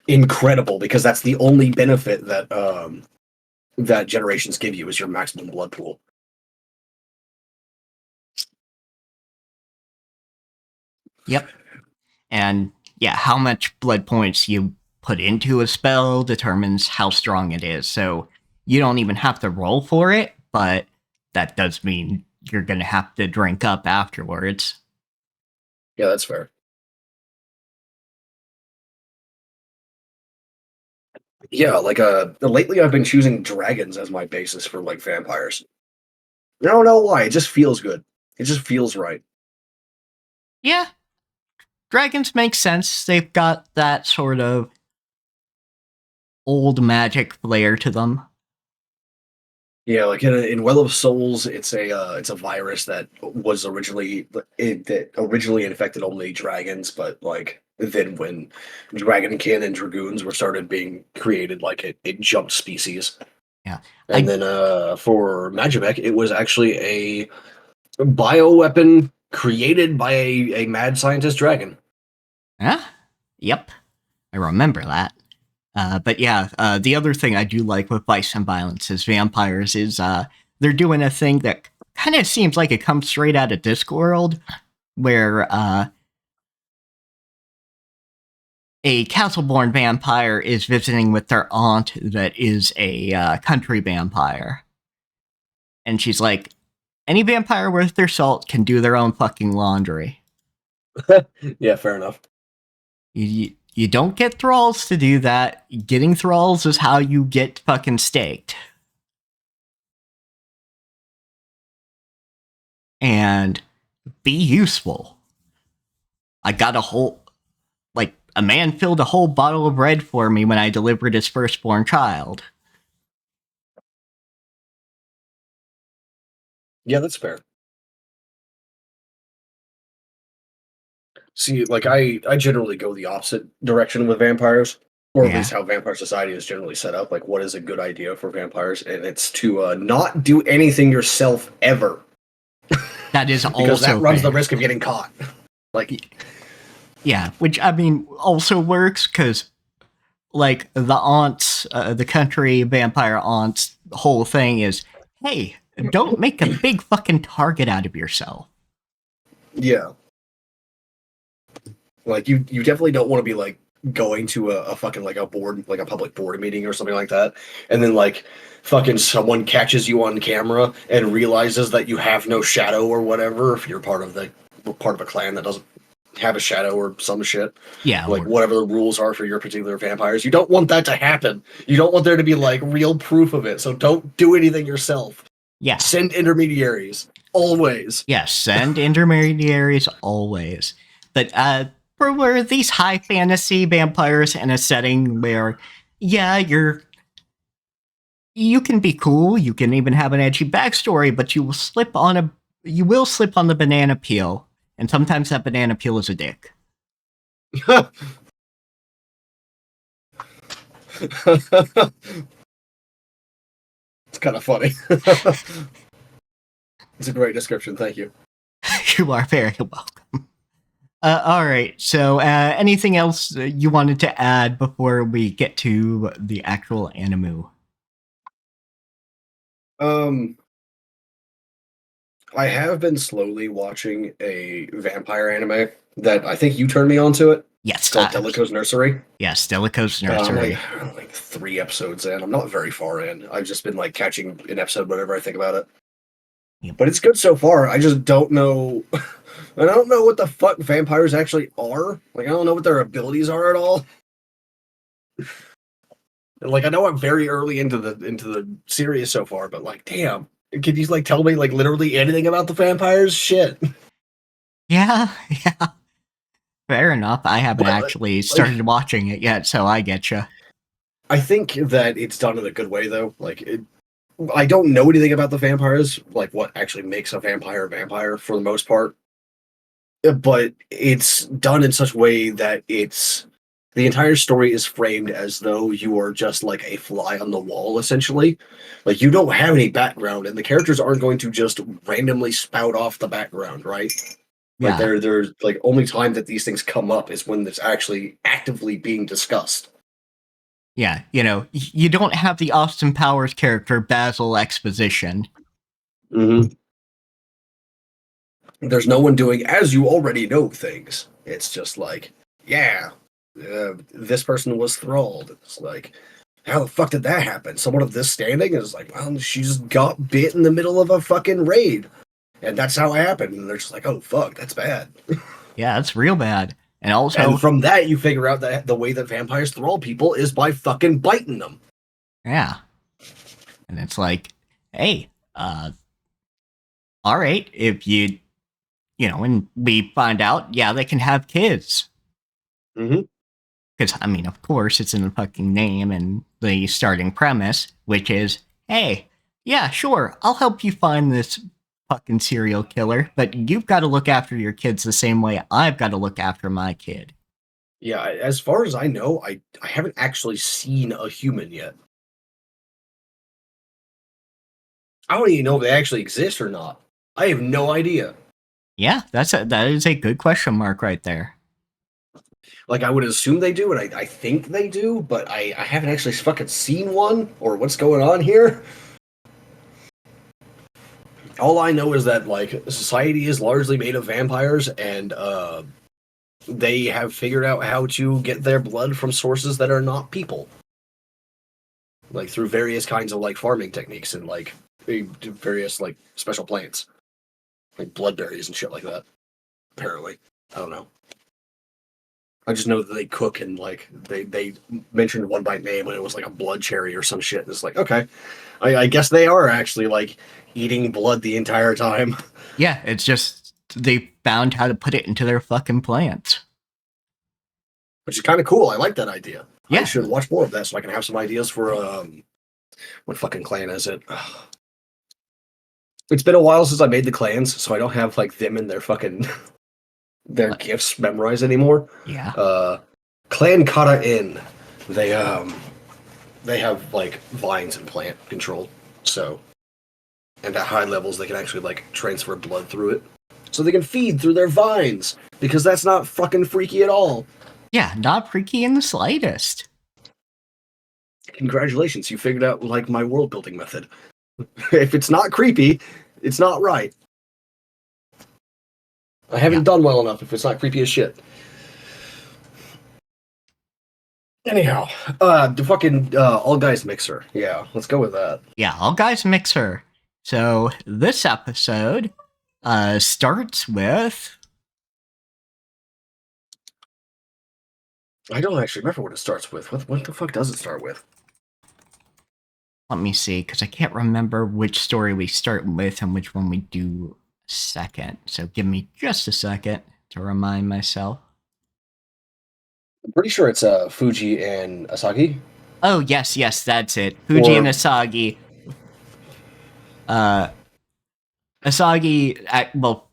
incredible because that's the only benefit that generations give you is your maximum blood pool. Yep. And yeah, how much blood points you put into a spell determines how strong it is. So you don't even have to roll for it, but that does mean you're going to have to drink up afterwards. Yeah, that's fair. Yeah, like lately I've been choosing dragons as my basis for like vampires. I don't know why. It just feels good. It just feels right. Yeah, dragons make sense. They've got that sort of old magic flair to them. Yeah, like in Well of Souls, it's a virus that was originally that originally infected only dragons, but like then when dragonkin and dragoons were started being created, like it jumped species. Yeah. And I then for Magimek, it was actually a bioweapon created by a mad scientist dragon. yeah. Yep. I remember that. But yeah, the other thing I do like with Vice and Violence is vampires is they're doing a thing that kind of seems like it comes straight out of Discworld, where a castle-born vampire is visiting with their aunt that is a country vampire, and she's like, "Any vampire worth their salt can do their own fucking laundry. Yeah, fair enough. You don't get thralls to do that. Getting thralls is how you get fucking staked." And be useful. I got a whole, like, a man filled a whole bottle of bread for me when I delivered his firstborn child. Yeah, that's fair. See, like I generally go the opposite direction with vampires, or at Yeah, least how vampire society is generally set up. Like, what is a good idea for vampires? And it's to not do anything yourself ever, that is because that also runs the fair. risk of getting caught. Like, Yeah, which I mean also works because, like, the aunt's, the country vampire aunt's whole thing is, hey, don't make a big fucking target out of yourself. yeah, like you definitely don't want to be like going to a fucking like a board like a public board meeting or something like that, and then like fucking someone catches you on camera and realizes that you have no shadow or whatever if you're part of a clan that doesn't have a shadow or some shit, Yeah, like or whatever the rules are for your particular vampires. You don't want that to happen. You don't want there to be like real proof of it. So don't do anything yourself. yeah, Send intermediaries always. yes, send intermediaries always. But for these high fantasy vampires in a setting where, yeah, you can be cool, you can even have an edgy backstory, but you will slip on the banana peel, and sometimes that banana peel is a dick. It's kind of funny. It's a great description. Thank you. You are very welcome. All right. So, anything else you wanted to add before we get to the actual animu? Um, I have been slowly watching a vampire anime that I think you turned me on to it. It's Yes. called Delico's Nursery. Yes. Delico's I'm Nursery. like 3 episodes in. I'm not very far in. I've just been like catching an episode whenever I think about it. Yep. But it's good so far. I just don't know. I don't know what the fuck vampires actually are. Like, I don't know what their abilities are at all. And like, I know I'm very early into the series so far, but like, damn, can you like tell me like literally anything about the vampires? Shit. Yeah. Yeah. Fair enough. I haven't What actually like started watching it yet, so I get you. I think that it's done in a good way though. I don't know anything about the vampires, like what actually makes a vampire for the most part. But it's done in such a way that it's the entire story is framed as though you are just like a fly on the wall, essentially. Like you don't have any background, and the characters aren't going to just randomly spout off the background, right? Like Yeah. there's like only time that these things come up is when it's actually actively being discussed. Yeah. You don't have the Austin Powers character Basil exposition. Mm-hmm. There's no one doing as you already know things. It's just like, yeah, this person was thralled. It's like, how the fuck did that happen? Someone of this standing is like, well, she just got bit in the middle of a fucking raid. And that's how it happened. And they're just like, oh, fuck, that's bad. Yeah, that's real bad. And And also, from that, you figure out that the way that vampires thrall people is by fucking biting them. yeah. And it's like, hey, all right, if and we find out, yeah, they can have kids. Mm-hmm. Because, I mean, of course, it's in the fucking name and the starting premise, which is, hey, yeah, sure, I'll help you find this fucking serial killer, but you've got to look after your kids the same way I've got to look after my kid. Yeah, as far as I know, I haven't actually seen a human yet. I don't even know if they actually exist or not. I have no idea. Yeah, that is a good question mark right there. Like, I would assume they do, and I think they do, but I haven't actually fucking seen one, or what's going on here. All I know is that, like, society is largely made of vampires, and they have figured out how to get their blood from sources that are not people. Like, through various kinds of, like, farming techniques and, like, various, like, special plants. Like, bloodberries and shit like that. Apparently. I don't know. I just know that they cook and like they mentioned one by name and it was like a blood cherry or some shit. And it's like, okay, I guess they are actually like eating blood the entire time. Yeah, it's just they found how to put it into their fucking plants. Which is kind of cool. I like that idea. I Yeah, should watch more of that so I can have some ideas for what fucking clan is it? It's been a while since I made the clans, so I don't have like them and their fucking their gifts memorized anymore. yeah. Clan Kata Inn. They they have like vines and plant control. So and at high levels they can actually like transfer blood through it. So they can feed through their vines. Because that's not fucking freaky at all. Yeah, not freaky in the slightest. Congratulations, you figured out like my world building method. If it's not creepy, it's not right. I haven't done well enough if it's not creepy as shit. Anyhow, the fucking all guys mixer. Yeah, let's go with that. Yeah, all guys mixer. So this episode starts with I don't actually remember what it starts with. What the fuck does it start with? let me see, because I can't remember which story we start with and which one we do second. So give me just a second to remind myself. I'm pretty sure it's Fuji and Asagi. Oh, yes, that's it. Fuji and Asagi. Well,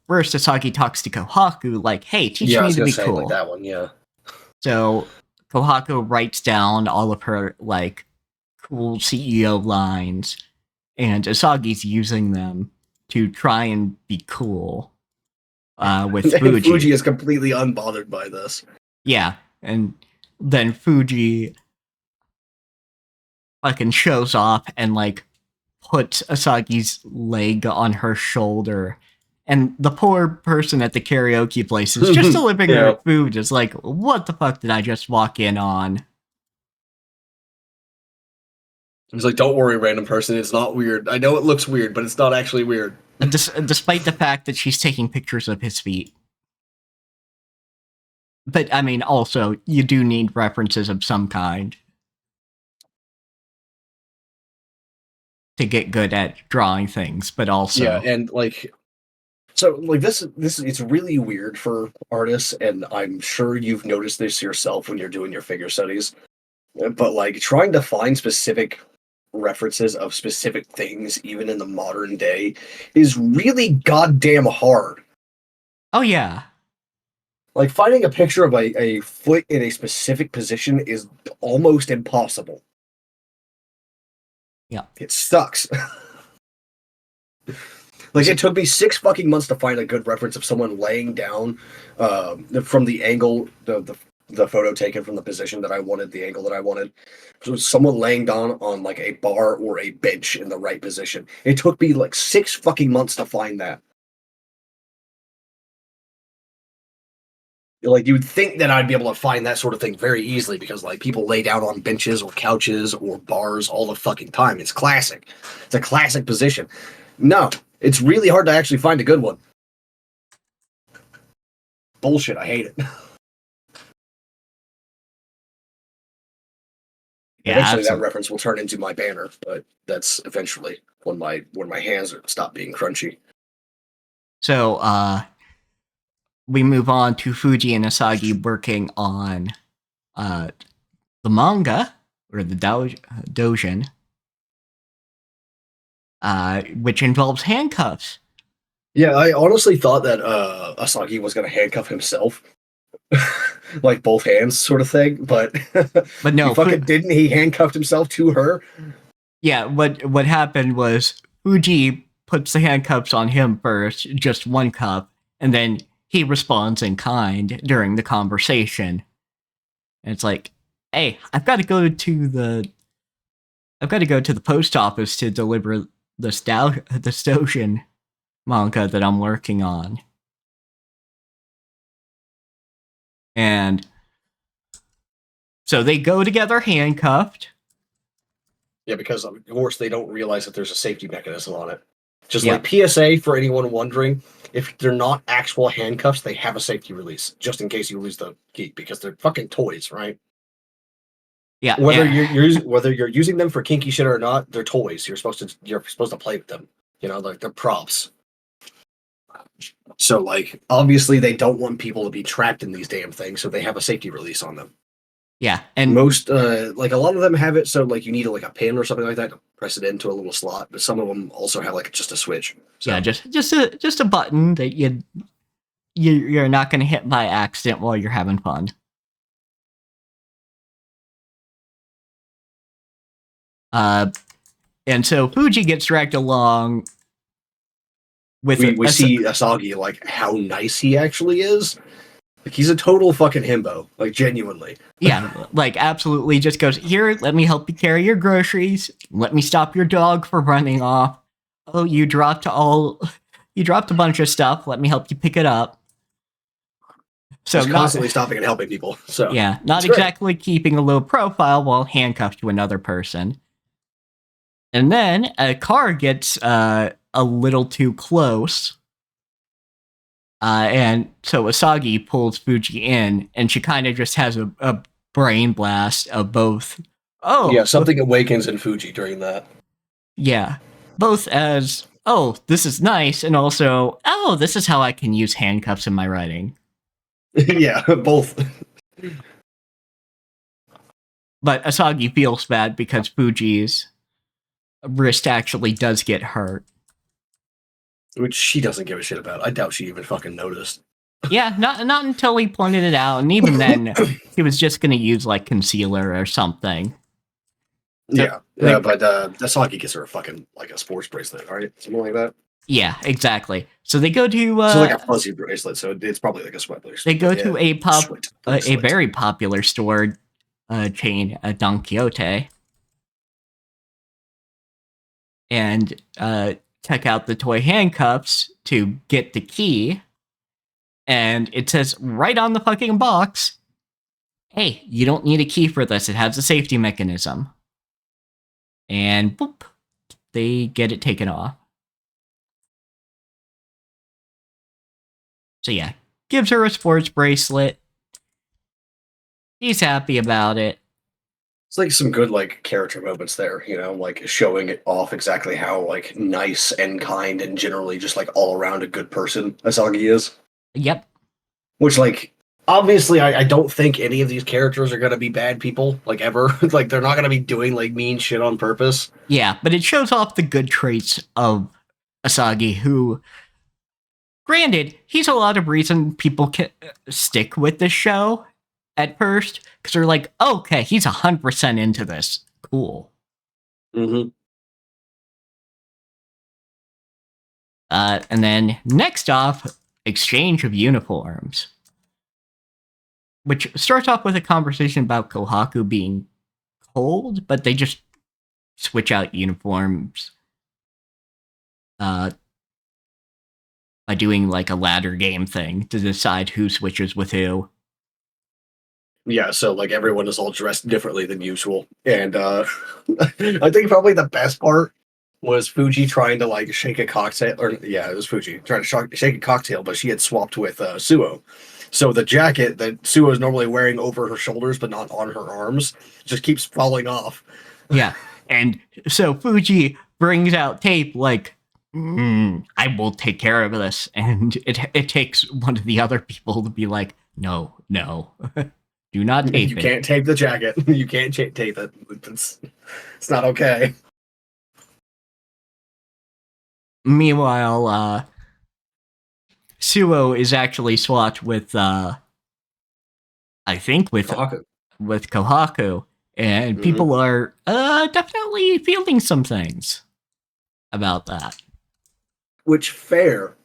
first Asagi talks to Kohaku, like, hey, teach me to be cool. Like that one, yeah. So Kohaku writes down all of her, like, cool CEO lines, and Asagi's using them to try and be cool with Fuji. Fuji is completely unbothered by this. Yeah, and then Fuji fucking shows off and, like, puts Asagi's leg on her shoulder. And the poor person at the karaoke place is just delivering her food. It's like, what the fuck did I just walk in on? He's like, don't worry, random person. It's not weird. I know it looks weird, but it's not actually weird. Despite the fact that she's taking pictures of his feet. But, I mean, also, you do need references of some kind to get good at drawing things, but also... Yeah, and, like... So, like, this it's really weird for artists, and I'm sure you've noticed this yourself when you're doing your figure studies. But, like, trying to find specific references of specific things, even in the modern day, is really goddamn hard. Oh, yeah. Like, finding a picture of a foot in a specific position is almost impossible. Yeah. It sucks. Like, it took me 6 fucking months to find a good reference of someone laying down from the angle, the photo taken from the position that I wanted, the angle that I wanted. So it was someone laying down on, like, a bar or a bench in the right position. It took me, like, 6 fucking months to find that. Like you would think that I'd be able to find that sort of thing very easily because like people lay down on benches or couches or bars all the fucking time. It's classic. It's a classic position. No, it's really hard to actually find a good one. Bullshit. I hate it. Yeah, Eventually, that absolutely. reference will turn into my banner, but that's eventually when my hands stop being crunchy. So, we move on to Fuji and Asagi working on uh, the manga, or the dojin, which involves handcuffs. Yeah, I honestly thought that Asagi was going to handcuff himself, like both hands, sort of thing. But But he no, fucking didn't. He handcuffed himself to her. yeah, what happened was Fuji puts the handcuffs on him first, just one cuff, and then he responds in kind during the conversation. And it's like, hey, I've got to go to the post office to deliver the Stojin manga that I'm working on. And so they go together handcuffed. Yeah, because of course they don't realize that there's a safety mechanism on it. Just Yep. like PSA for anyone wondering, if they're not actual handcuffs, they have a safety release just in case you lose the key because they're fucking toys, right? Yeah. Whether Yeah. whether you're using them for kinky shit or not, they're toys. You're supposed to play with them. You know, like they're props. So like obviously they don't want people to be trapped in these damn things, so they have a safety release on them. Yeah. And Most like a lot of them have it so like you need like a pin or something like that to press it into a little slot, but some of them also have like just a switch. So yeah, just a button that you're not going to hit by accident while you're having fun. Uh, and so Fuji gets dragged along with we see Asagi like how nice he actually is. Like he's a total fucking himbo, like genuinely. yeah, like absolutely just goes, here, let me help you carry your groceries. Let me stop your dog from running off. Oh, you dropped a bunch of stuff. Let me help you pick it up. So Just not constantly stopping and helping people. So yeah, not it's great. exactly keeping a low profile while handcuffed to another person. And then a car gets a little too close. And so Asagi pulls Fuji in, and she kind of just has a brain blast of both. Yeah, Oh, something awakens in Fuji during that. yeah. Both as, oh, this is nice, and also, oh, this is how I can use handcuffs in my writing. Yeah, both. But Asagi feels bad because Fuji's wrist actually does get hurt. Which she doesn't give a shit about. I doubt she even fucking noticed. Yeah, not until he pointed it out, and even then, he was just going to use like concealer or something. So, Yeah, like, but that's how gets her a fucking like a sports bracelet, right? Something like that. yeah, exactly. So they go to So like a fuzzy bracelet, so it's probably like a sweat they bracelet. go But to yeah, a sweat a bracelet. very popular store chain, Don Quixote, and check out the toy handcuffs to get the key. And it says right on the fucking box, "Hey, you don't need a key for this. It has a safety mechanism." And boop, they get it taken off. So yeah, gives her a sports bracelet. He's happy about it. It's like some good like character moments there, you know, like showing it off exactly how like nice and kind and generally just like all around a good person Asagi is. Yep. Which like obviously I don't think any of these characters are gonna be bad people, like ever. Like they're not gonna be doing like mean shit on purpose. Yeah, but it shows off the good traits of Asagi, who, granted, he's a lot of reason people can stick with this show at first, because they're like, okay, he's 100% into this. Cool. Mm-hmm. And then next off, exchange of uniforms, which starts off with a conversation about Kohaku being cold, but they just switch out uniforms. Uh, by doing like a ladder game thing to decide who switches with who. Yeah, so like everyone is all dressed differently than usual. And I think probably the best part was Fuji trying to like shake a cocktail, or yeah, it was Fuji trying to shake a cocktail, but she had swapped with Suo. So the jacket that Suo is normally wearing over her shoulders but not on her arms just keeps falling off. Yeah. And so Fuji brings out tape like, I will take care of this. And it takes one of the other people to be like, no, do not tape You it. can't tape the jacket. You can't tape it. It's not okay. Meanwhile, Suo is actually swapped with, I think, Kohaku. with Kohaku. And Mm-hmm. people are definitely feeling some things about that. Which fair.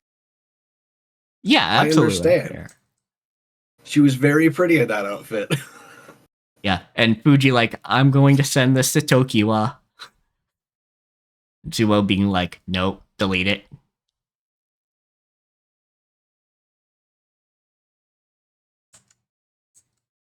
Yeah, absolutely. I understand. Fair. She was very pretty in that outfit. Yeah, and Fuji like, I'm going to send this to Tokiwa. Zuo being like, nope, delete it.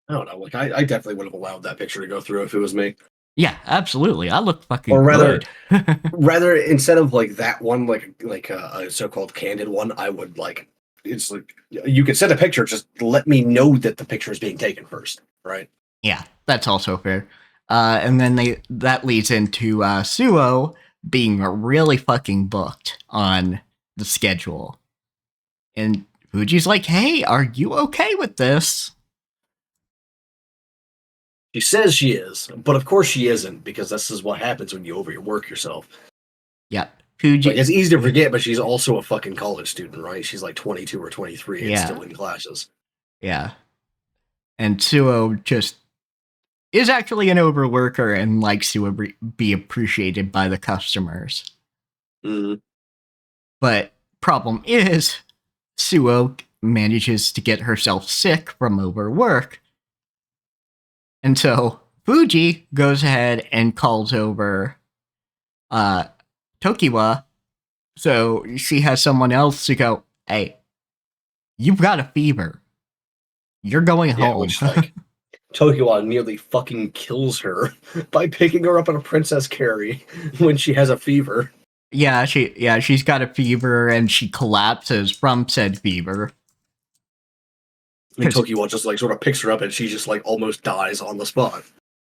I don't know. Like I definitely would have allowed that picture to go through if it was me. Yeah, absolutely. I look fucking Or rather, good. rather instead of like that one, like a so-called candid one, I would like. It's like you could send a picture. Just let me know that the picture is being taken first, right? Yeah, that's also fair. And then that leads into Suo being really fucking booked on the schedule. And Fuji's like, hey, are you okay with this? She says she is, but of course she isn't, because this is what happens when you overwork yourself. Yeah, Fuji. Like it's easy to forget, but she's also a fucking college student, right? She's like 22 or 23 and Yeah. still in classes. Yeah. And Suo just is actually an overworker and likes to be appreciated by the customers. Mm-hmm. But problem is, Suo manages to get herself sick from overwork. And so Fuji goes ahead and calls over Tokiwa. So she has someone else to go, hey, you've got a fever. You're going home. Which like Tokiwa nearly fucking kills her by picking her up in a princess carry when she has a fever. She's got a fever and she collapses from said fever. And Tokiwa just like sort of picks her up and she just like almost dies on the spot.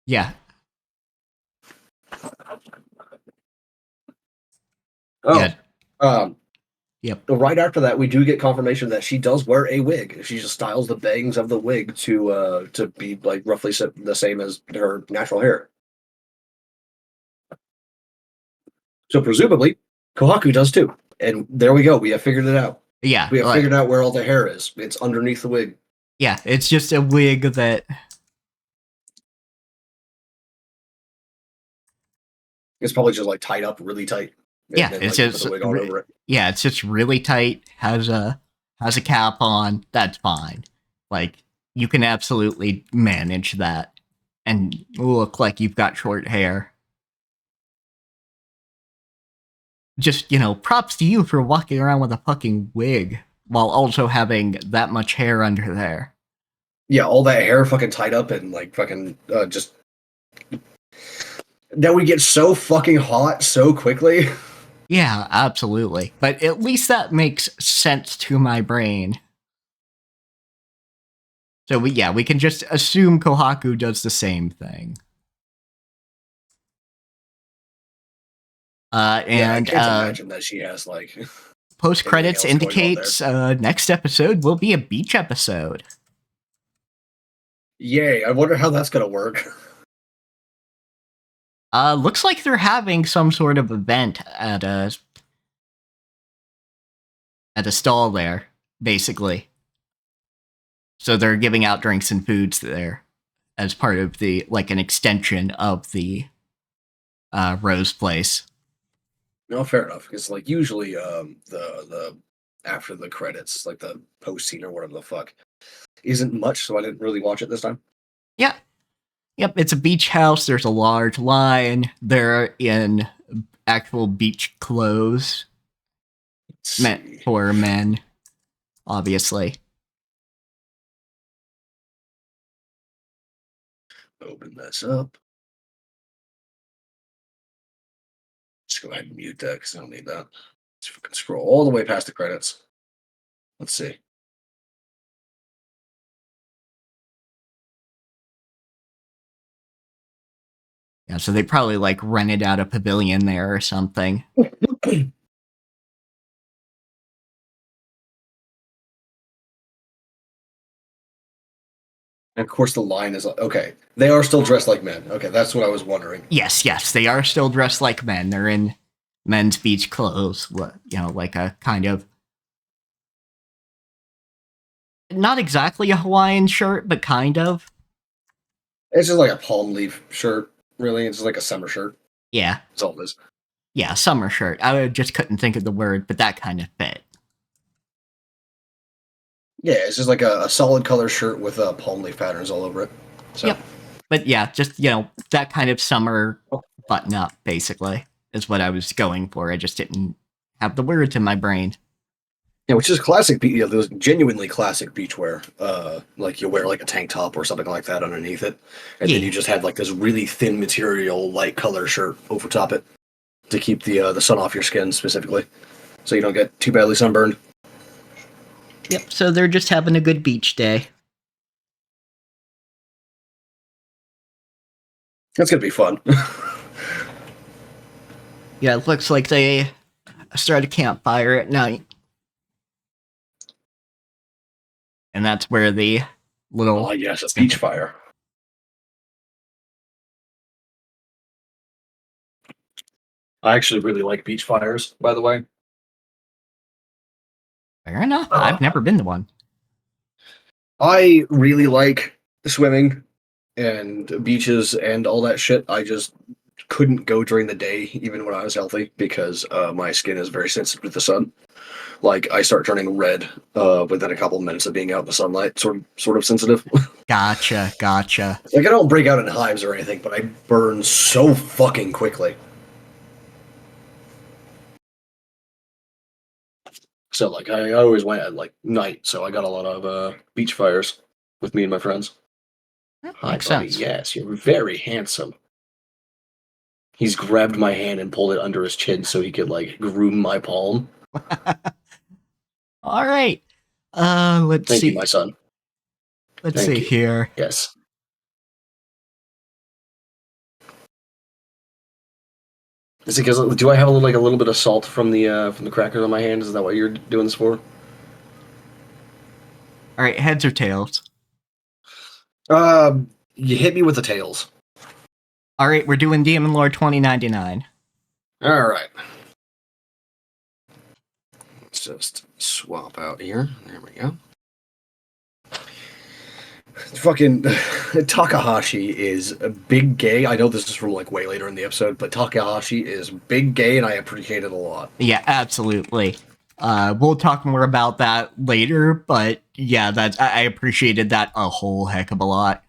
Yeah. Oh. Yeah. Yep. Right after that, we do get confirmation that she does wear a wig. She just styles the bangs of the wig to be like roughly the same as her natural hair. So presumably, Kohaku does too. And there we go. We have figured it out. Yeah. We have figured out where all the hair is. It's underneath the wig. Yeah, it's just a wig that... It's probably just like tied up really tight. Yeah, it's just the wig all over it. Yeah, it's just really tight. Has a cap on. That's fine. Like you can absolutely manage that and look like you've got short hair. Just props to you for walking around with a fucking wig while also having that much hair under there. Yeah, all that hair fucking tied up and like fucking just. That would get so fucking hot so quickly. Yeah, absolutely. But at least that makes sense to my brain. So we can just assume Kohaku does the same thing. I can't imagine that she has like. Post credits indicates next episode will be a beach episode. Yay! I wonder how that's gonna work. Looks like they're having some sort of event at a stall there, basically. So they're giving out drinks and foods there as part of the an extension of the Rose Place. No, fair enough. Because like usually, the after the credits, like the post scene or whatever the fuck, isn't much. So I didn't really watch it this time. Yeah. Yep, it's a beach house. There's a large line. They're in actual beach clothes. Let's meant see. for men, obviously. Open this up. Just go ahead and mute that because I don't need that. So we can scroll all the way past the credits. Let's see. Yeah, so they probably like rented out a pavilion there or something. And of course, the line is okay. They are still dressed like men. Okay, that's what I was wondering. Yes, they are still dressed like men. They're in men's beach clothes. Like a kind of not exactly a Hawaiian shirt, but kind of. It's just like a palm leaf shirt, really. It's just like a summer shirt. Yeah, That's all it is. yeah, summer shirt. I just couldn't think of the word, but that kind of fit. Yeah, it's just like a solid color shirt with palm leaf patterns all over it. So. Yep. But yeah, just that kind of summer button up, basically, is what I was going for. I just didn't have the words in my brain. Yeah, which is classic. Those genuinely classic beachwear. Like you wear like a tank top or something like that underneath it, and then Yeah. you just have like this really thin material, light color shirt over top it to keep the sun off your skin specifically, so you don't get too badly sunburned. Yep. So they're just having a good beach day. That's gonna be fun. Yeah, it looks like they start a campfire at night. And that's where the little. Oh yes, a beach fire. I actually really like beach fires, by the way. Fair enough. I've never been to one. I really like swimming and beaches and all that shit. I just couldn't go during the day, even when I was healthy, because my skin is very sensitive to the sun. Like I start turning red within a couple minutes of being out in the sunlight. Sort of sensitive. Gotcha. Like I don't break out in hives or anything, but I burn so fucking quickly. So like I always went at like night, so I got a lot of beach fires with me and my friends. That Hi, makes buddy. sense. Yes, you're very handsome. He's grabbed my hand and pulled it under his chin so he could like groom my palm. All right. Let's Thank you, see. my son. Let's Thank see you. here. Yes. Is it because do I have like a little bit of salt from the crackers on my hand? Is that what you're doing this for? All right, heads or tails? You hit me with the tails. All right, we're doing Demon Lord 2099. All right. Let's just swap out here. There we go. Fucking Takahashi is a big gay. I know this is from like way later in the episode, but Takahashi is big gay, and I appreciate it a lot. Yeah, absolutely. We'll talk more about that later, but yeah, I appreciated that a whole heck of a lot.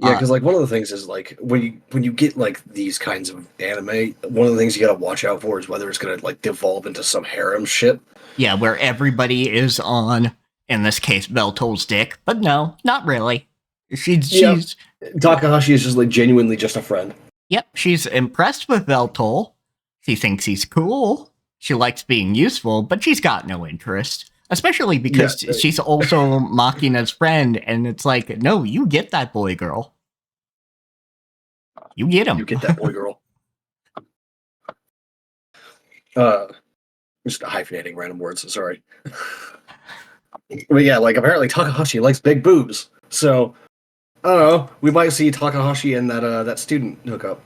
Yeah, because like one of the things is like when you get like these kinds of anime, one of the things you gotta watch out for is whether it's gonna like devolve into some harem shit. Yeah, where everybody is on, in this case, Veltol's dick, but no, not really. She's Takahashi is just like genuinely just a friend. Yep, she's impressed with Veltol. She thinks he's cool. She likes being useful, but she's got no interest. Especially because she's also Makina's friend, and it's like, no, you get that boy, girl. You get him. You get that boy, girl. Just hyphenating random words. Sorry. But yeah, like apparently Takahashi likes big boobs, so I don't know. We might see Takahashi and that student hook up.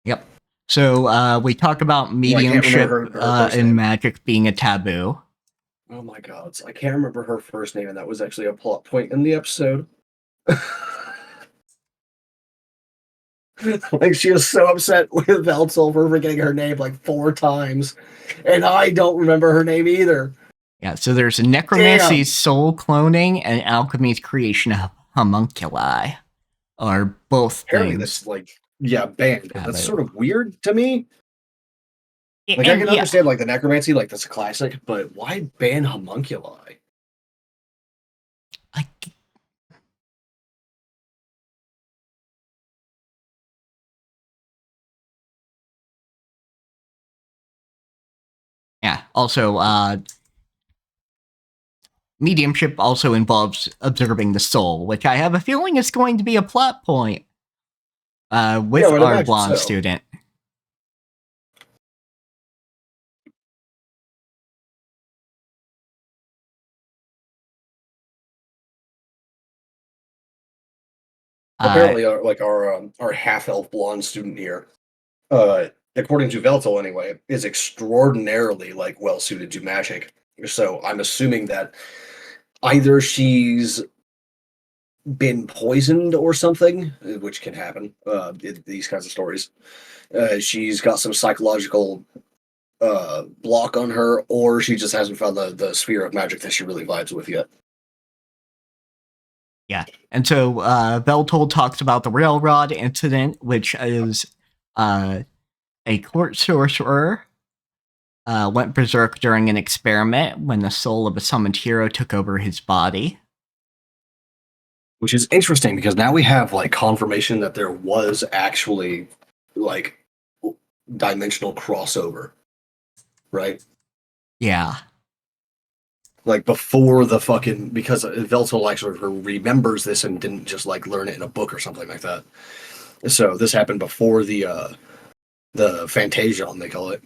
Yep. So we talked about mediumship her and magic being a taboo. Oh my god, I can't remember her first name, and that was actually a plot point in the episode. Like she was so upset with Veltol for forgetting her name like 4 times, and I don't remember her name either. Yeah, so there's necromancy's soul cloning and alchemy's creation of homunculi, are both Apparently, things. that's like banned. That's sort of weird to me. Like I And can yeah, understand like the necromancy, like that's a classic, but why ban homunculi? I, yeah. Also, mediumship also involves observing the soul, which I have a feeling is going to be a plot point Yeah, with I'd our imagine blonde so. student. Uh, Apparently, our half elf blonde student here, according to Veltel anyway, is extraordinarily like well suited to magic. So I'm assuming that either she's been poisoned or something, which can happen. In these kinds of stories, she's got some psychological block on her, or she just hasn't found the sphere of magic that she really vibes with yet. yeah. And so Beltold talks about the railroad incident, which is a court sorcerer went berserk during an experiment when the soul of a summoned hero took over his body. Which is interesting because now we have like confirmation that there was actually like dimensional crossover, right? Yeah. Like before the fucking because Veltal actually remembers this and didn't just like learn it in a book or something like that. So this happened before the Fantasion they call it.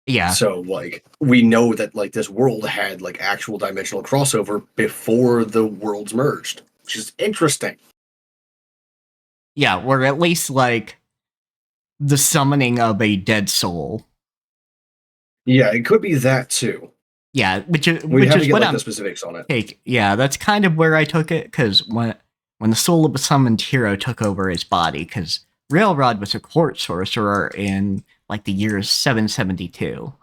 Yeah. So like we know that like this world had like actual dimensional crossover before the worlds merged, which is interesting. Yeah, or at least like the summoning of a dead soul. Yeah, it could be that too. Yeah, which is We have to get what like the I'm specifics on it. take. Yeah, that's kind of where I took it because when the soul of a summoned hero took over his body, because Railrod was a court sorcerer in like the year 772,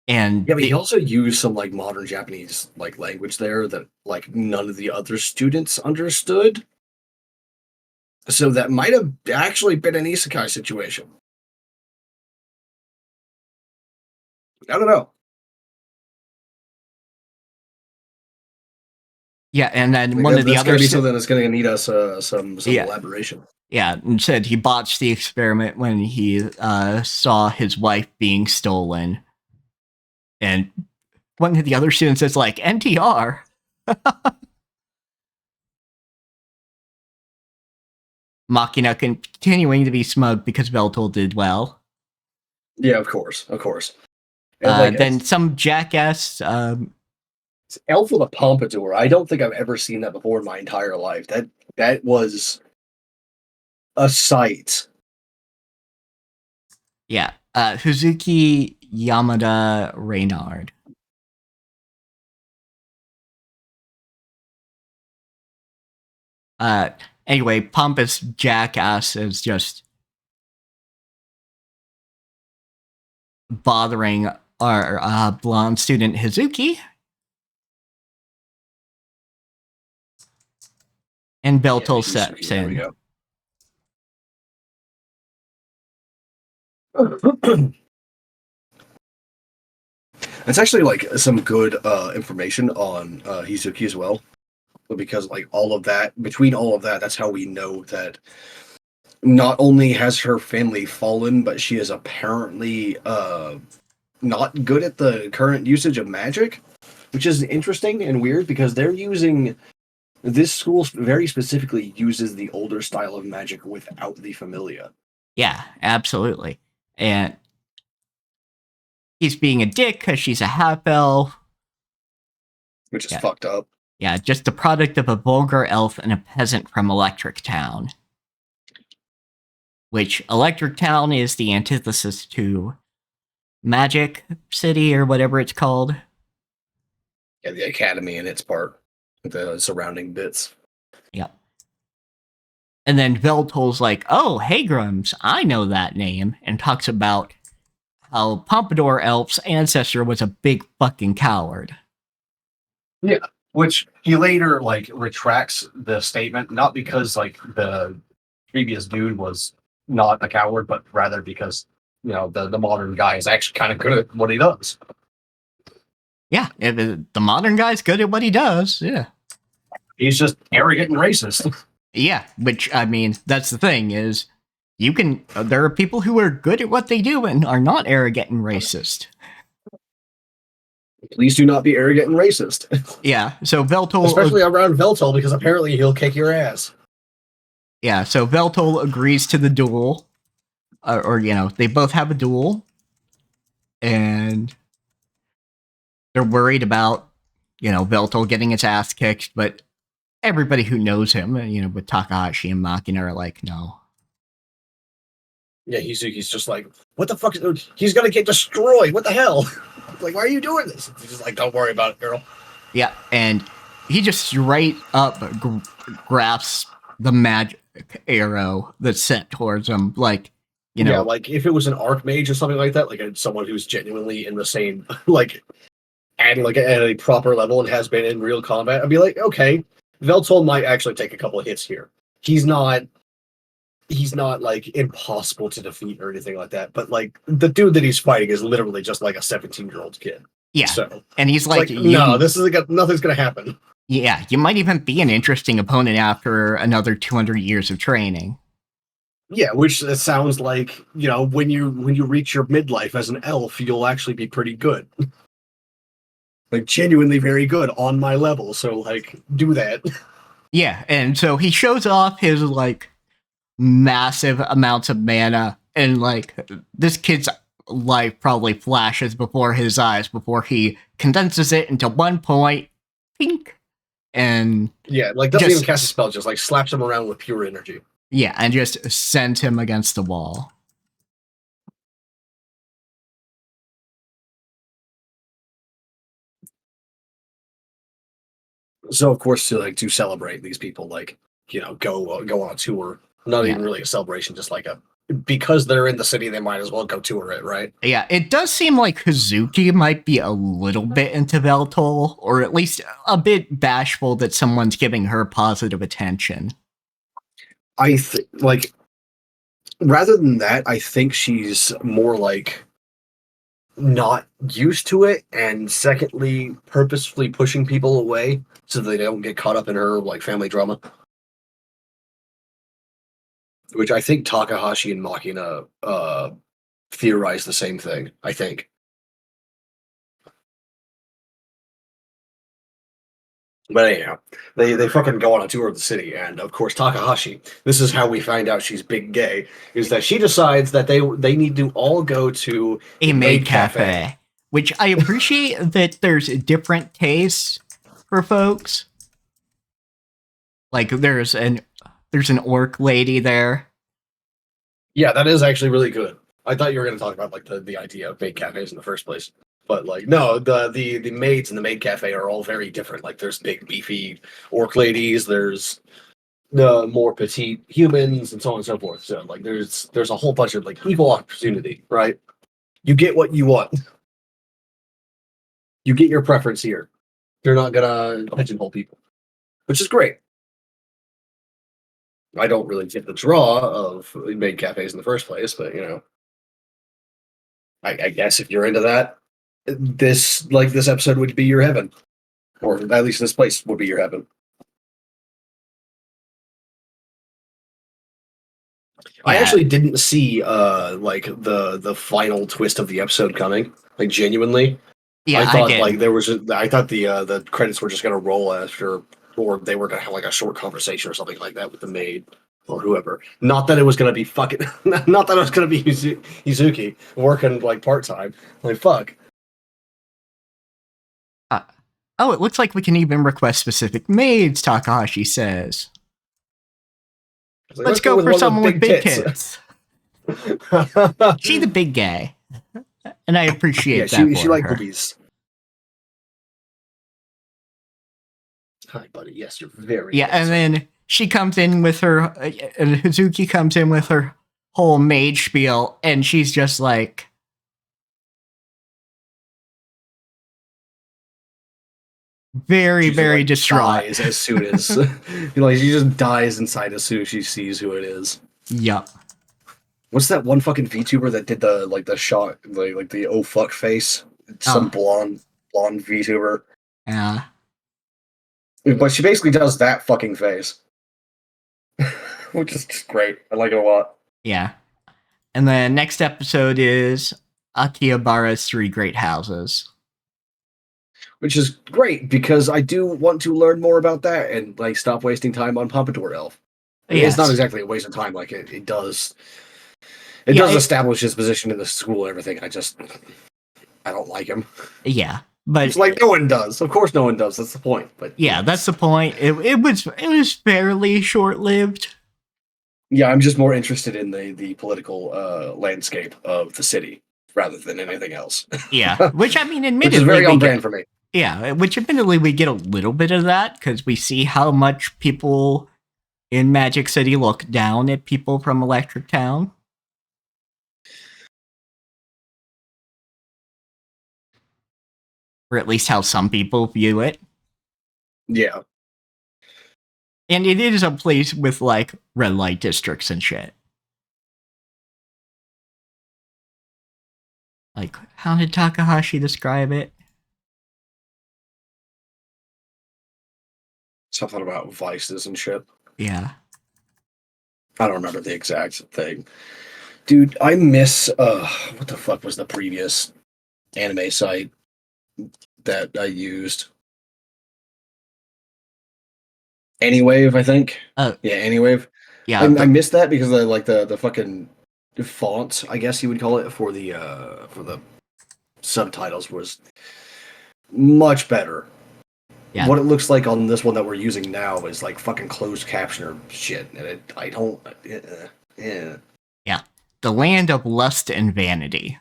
and Yeah, but he also used some like modern Japanese like language there that like none of the other students understood. So that might have actually been an isekai situation. I don't know. yeah, and then Like one of the that's going other to be something that's going to need us some yeah. elaboration. Yeah, and said he botched the experiment when he saw his wife being stolen. And one of the other students is like, NTR. Machina continuing to be smug because Veltol did well. Yeah, of course, of course. And like Then some jackass. Elf with a Pompadour. I don't think I've ever seen that before in my entire life. That was a sight. Yeah, Hazuki Yamada Reynard. Uh, anyway, pompous jackass is just bothering our blonde student Hazuki. And Yeah, Beltol Yusuke, steps there we in. go. It's actually like some good information on Hizuki as well, because like all of that, between all of that, that's how we know that not only has her family fallen, but she is apparently not good at the current usage of magic, which is interesting and weird because they're using this school very specifically uses the older style of magic without the familia. Yeah, absolutely. And he's being a dick because she's a half elf. Which is Yeah, fucked up. yeah, just the product of a vulgar elf and a peasant from Electric Town. Which Electric Town is the antithesis to Magic City or whatever it's called. Yeah, the academy and its part, the surrounding bits. Yeah. And then Veltol's like, oh, hey, Grums, I know that name, and talks about how Pompadour Elf's ancestor was a big fucking coward. Yeah, which he later like retracts the statement, not because like the previous dude was not a coward, but rather because the modern guy is actually kind of good at what he does. Yeah, the modern guy's good at what he does. Yeah. He's just arrogant and racist. Yeah, which, I mean, that's the thing is, there are people who are good at what they do and are not arrogant and racist. Please do not be arrogant and racist. Yeah, so Veltol... Especially around Veltol, because apparently he'll kick your ass. Yeah, so Veltol agrees to the duel. Or, they both have a duel. And they're worried about, Veltol getting his ass kicked, but everybody who knows him, with Takahashi and Makina are like, no. Yeah, he's just like, what the fuck? He's gonna get destroyed. What the hell? Like, why are you doing this? He's just like, don't worry about it, girl. Yeah, and he just straight up grasps the magic arrow that's sent towards him. Like, Yeah, like if it was an archmage or something like that, like someone who's genuinely in the same, like, and like at a proper level and has been in real combat, I'd be like, okay, Veltol might actually take a couple of hits here. He's not like impossible to defeat or anything like that. But like the dude that he's fighting is literally just like a 17-year-old kid. Yeah, so and he's like, no, nothing's gonna happen. Yeah, you might even be an interesting opponent after another 200 years of training. Yeah, which sounds like, when you reach your midlife as an elf, you'll actually be pretty good. Like, genuinely very good on my level, so, like, do that. Yeah, and so he shows off his, like, massive amounts of mana, and, like, this kid's life probably flashes before his eyes before he condenses it into one point, pink, and... Yeah, like, doesn't even cast a spell, just, like, slaps him around with pure energy. Yeah, and just sends him against the wall. So, of course, to celebrate these people, like, go on a tour. Not even really a celebration, just like because they're in the city, they might as well go tour it, right? Yeah, it does seem like Hazuki might be a little bit into Veltol, or at least a bit bashful that someone's giving her positive attention. I think, like, rather than that, I think she's more like not used to it, and secondly, purposefully pushing people away so they don't get caught up in her like family drama. Which I think Takahashi and Makina theorize the same thing, I think. But anyhow, they fucking go on a tour of the city, and of course Takahashi, this is how we find out she's big gay, is that she decides that they need to all go to a maid cafe. Which I appreciate that there's different tastes for folks. Like there's an orc lady there. Yeah, that is actually really good. I thought you were going to talk about like the idea of maid cafes in the first place, but like no, the maids in the maid cafe are all very different. Like there's big beefy orc ladies, there's the more petite humans, and so on and so forth. So like there's a whole bunch of like equal opportunity, right? You get what you want. You get your preference here. They're not gonna pigeonhole people, which is great. I don't really get the draw of maid cafes in the first place, but I guess if you're into that, this episode would be your heaven, or at least this place would be your heaven. Yeah. I actually didn't see like the final twist of the episode coming. Like genuinely, yeah, I thought like I thought the credits were just gonna roll after, or they were gonna have like a short conversation or something like that with the maid or whoever. Not that it was gonna be fucking. Not that it was gonna be Izuki working like part time. Like fuck. Oh, it looks like we can even request specific maids. Takahashi says. Let's go for someone with big tits. She's the big gay, and I appreciate that. She liked boobies. Hi, buddy. Yes, you're very. Yeah, and then she comes in with her, and Hazuki comes in with her whole maid spiel, and she's just like, very like, distraught. Dies as soon as like she just dies inside as soon as she sees who it is. Yup. What's that one fucking VTuber that did the shot like the oh fuck face? It's some Oh, blonde VTuber, yeah, but she basically does that fucking face, which is just great. I like it a lot. yeah. And the next episode is Akihabara's Three Great Houses. Which is great because I do want to learn more about that and like stop wasting time on Pompadour Elf. I mean, it's not Yes. exactly a waste of time. Like it does. It Yeah, does establish his position in the school and everything. I don't like him. yeah. But It's like no one does. Of course, no one does. That's the point. But yeah, that's the point. It was fairly short lived. yeah, I'm just more interested in the political landscape of the city rather than anything else. Yeah, which I mean, Which is admittedly, very we on get brand for me. yeah, which admittedly we get a little bit of that because we see how much people in Magic City look down at people from Electric Town. Or at least how some people view it. Yeah. And it is a place with like red light districts and shit. Like, how did Takahashi describe it? Something about vices and shit. Yeah. I don't remember the exact thing. Dude, I miss what the fuck was the previous anime site that I used? Anywave, I think. Oh, Yeah, Anywave. yeah. I missed that because I like the fucking font, I guess you would call it, for the subtitles was much better. Yeah. What it looks like on this one that we're using now is like fucking closed caption or shit, and I don't. Yeah. Yeah. The land of lust and vanity.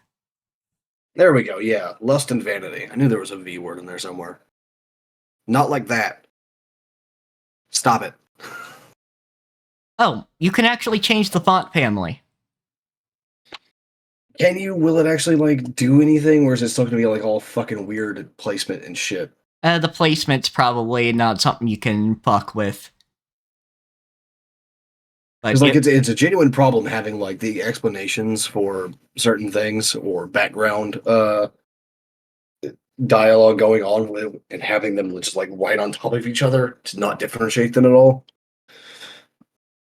There we go. Yeah, lust and vanity. I knew there was a V word in there somewhere. Not like that. Stop it. Oh, you can actually change the font family. Can you? Will it actually like do anything, or is it still gonna be like all fucking weird placement and shit? The placement's probably not something you can fuck with. But Because like it's a genuine problem having like the explanations for certain things or background dialogue going on with and having them just like right on top of each other to not differentiate them at all.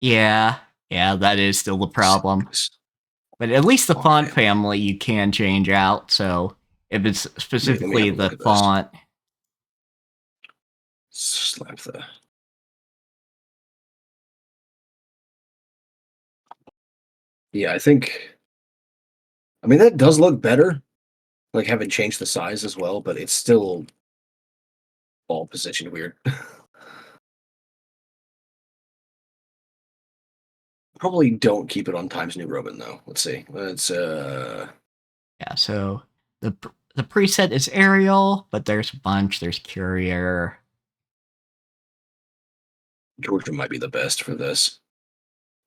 yeah, that is still the problem. But at least the font family you can change out. So if it's specifically the font, Slap the. Yeah, I think. I mean, that does look better. Like having changed the size as well, but it's still all positioned weird. Probably don't keep it on Times New Roman though. Let's see. Let's yeah. So the preset is Arial, but there's a bunch. There's Courier. Georgia might be the best for this.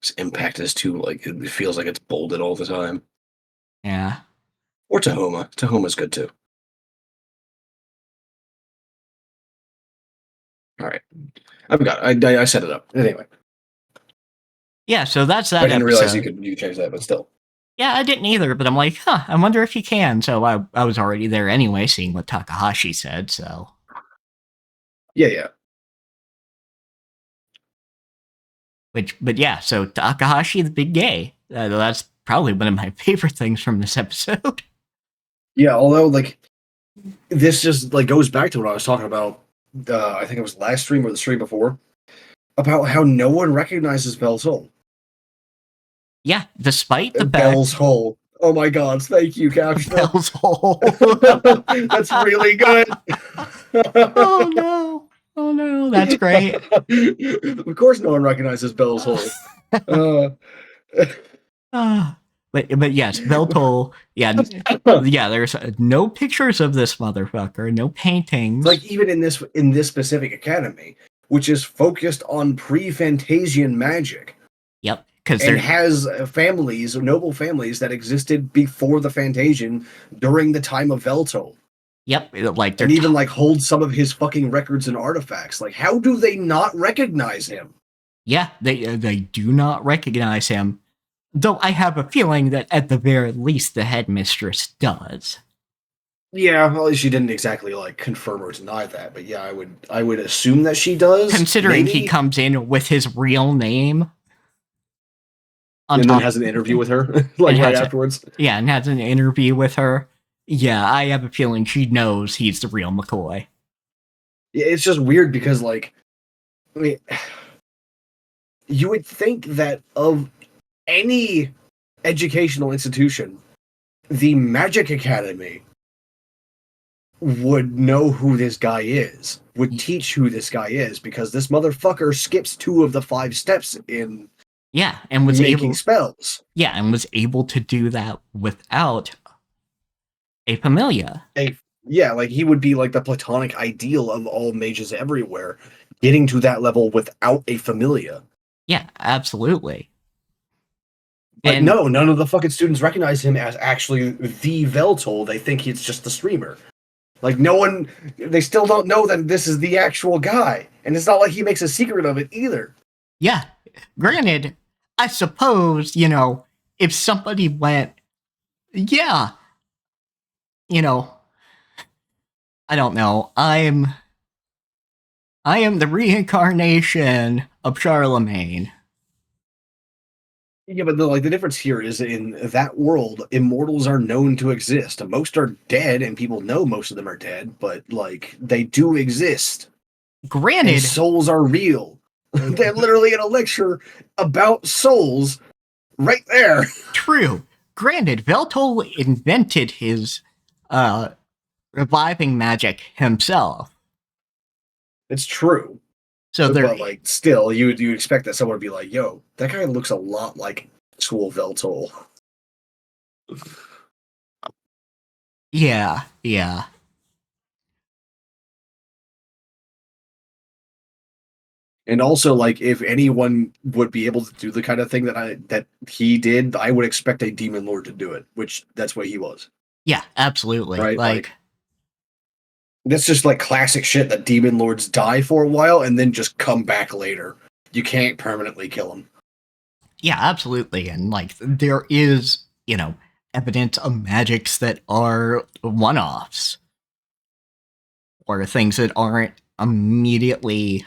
This impact is too like it feels like it's bolded all the time. Yeah. Or Tahoma. Tahoma's good too. All right, I've got. I set it up anyway. Yeah. So that's that. I didn't episode. realize you could change that, but still. Yeah, I didn't either, but I'm like, I wonder if you can. So I was already there anyway, seeing what Takahashi said. So Yeah. but yeah. So Takahashi the big gay. That's probably one of my favorite things from this episode. Yeah, although like this just like goes back to what I was talking about. I think it was last stream or the stream before about how no one recognizes Bell's Hole. Yeah, despite the Bell's Hole. Oh my God! Thank you, Captain. Bell's Hole. That's really good. Oh no, that's great. Of course, no one recognizes Bell's Hole. But yes, Beltol. Yeah, There's no pictures of this motherfucker, no paintings. Like even in this specific academy, which is focused on pre-Fantasian magic. Yep, because it has families, noble families that existed before the Fantasian during the time of Veltol. Yep, like and even like hold some of his fucking records and artifacts. Like, how do they not recognize him? Yeah, they do not recognize him. Though I have a feeling that at the very least the headmistress does. Yeah, well, she didn't exactly like confirm or deny that, but yeah, I would assume that she does. Considering he Maybe, comes in with his real name on and then top has an interview with her and like right has a afterwards. yeah, and has an interview with her. Yeah, I have a feeling she knows he's the real McCoy. Yeah, it's just weird because like I mean, you would think that of any educational institution, the Magic Academy would know who this guy is, would teach who this guy is, because this motherfucker skips 2 of the 5 steps in Yeah, and was making able spells. to do that without a familia. Yeah, like he would be like the platonic ideal of all mages everywhere, getting to that level without a familia. Yeah, absolutely. But And no, none of the fucking students recognize him as actually the Veltol. They think he's just the streamer. Like no one, they still don't know that this is the actual guy, and it's not like he makes a secret of it either. yeah, granted, I suppose, if somebody went, yeah, you know, I don't know, I am the reincarnation of Charlemagne. Yeah, but the difference here is in that world, immortals are known to exist. Most are dead, and people know most of them are dead, but like they do exist, and Granted, souls are real. They're literally in a lecture about souls right there. true. Granted, Veltol invented his uh, reviving magic himself. It's true, So there, but like still, you expect that someone would be like, "Yo, that guy looks a lot like School Veltol." yeah, yeah. And also, like, if anyone would be able to do the kind of thing that he did, I would expect a demon lord to do it, which that's what he was, Yeah, absolutely. right? Like, Like, that's just like classic shit that demon lords die for a while and then just come back later. You can't permanently kill them. yeah, absolutely. And like, there is, evidence of magics that are one offs or things that aren't immediately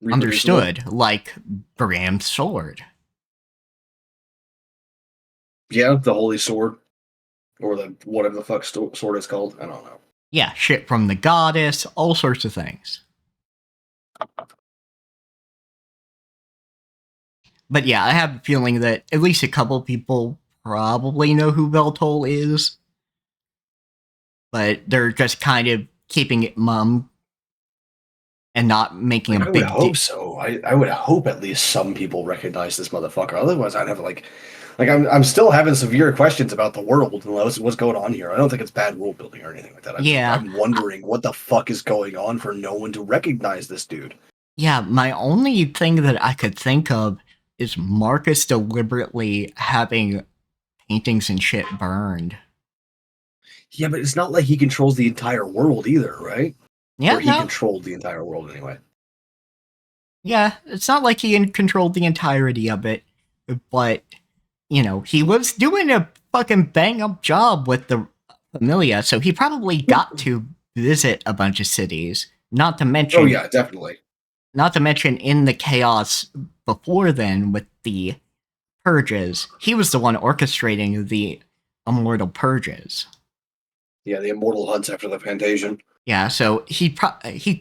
Reproducible. understood, like Graham's sword. Yeah, the holy sword or the whatever the fuck sword is called. I don't know. Yeah, shit from the goddess, all sorts of things. But yeah, I have a feeling that at least a couple people probably know who Veltol is, but they're just kind of keeping it mum and not making a Like, I would big hope deal. so. I would hope at least some people recognize this motherfucker. Otherwise, I'd have like I'm still having severe questions about the world and what's going on here. I don't think it's bad world building or anything like that. Yeah, I'm wondering what the fuck is going on for no one to recognize this dude. yeah. My only thing that I could think of is Marcus deliberately having paintings and shit burned. Yeah, but it's not like he controls the entire world either, right? Yeah, Or he no, controlled the entire world anyway. yeah. It's not like he controlled the entirety of it, but he was doing a fucking bang up job with the Familia, so he probably got to visit a bunch of cities. Oh yeah, definitely. Not to mention in the chaos before then with the purges, he was the one orchestrating the immortal purges. Yeah, the immortal hunts after the Fantasian. Yeah, so he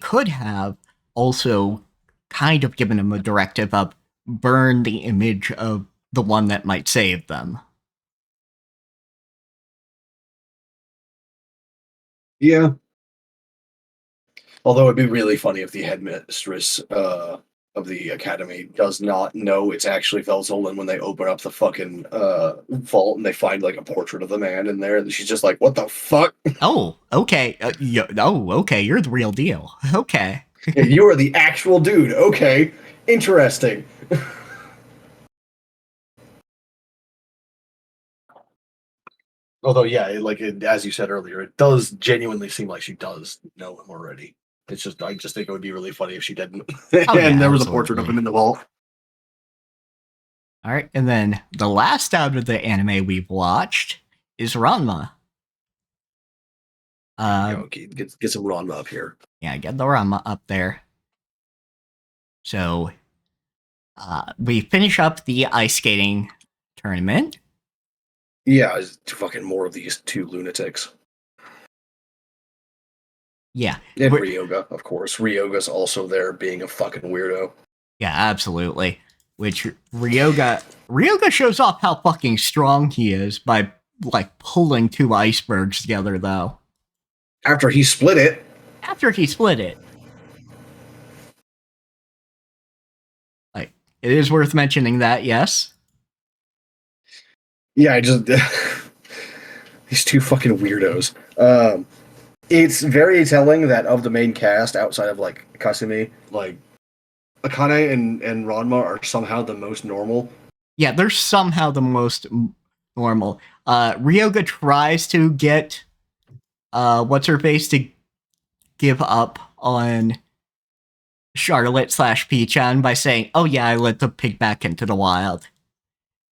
could have also kind of given him a directive of burn the image of the one that might save them. Yeah. Although it'd be really funny if the headmistress of the academy does not know it's actually Velzolan when they open up the fucking vault and they find like a portrait of the man in there, and she's just like, "What the fuck? Oh, okay. Okay. You're the real deal. Okay. You are the actual dude. Okay, interesting." Although, yeah, as you said earlier, it does genuinely seem like she does know him already. It's just, I just think it would be really funny if she didn't, Oh yeah, and there was a portrait of absolutely. him in the vault. All right, and then the last out of the anime we've watched is Ranma. Get some Ranma up here. Yeah, get the Ranma up there. So we finish up the ice skating tournament. Yeah, it's fucking more of these two lunatics. Yeah. And Ryoga, of course. Ryoga's also there being a fucking weirdo. Yeah, absolutely. Which Ryoga shows off how fucking strong he is by like pulling two icebergs together though. After he split it. Like, it is worth mentioning that, yes. Yeah, I just these two fucking weirdos. It's very telling that of the main cast, outside of like Kasumi, like Akane and Ranma are somehow the most normal. Yeah, they're somehow the most normal. Ryoga tries to get what's her face to give up on Charlotte / Pichan by saying, "Oh yeah, I let the pig back into the wild,"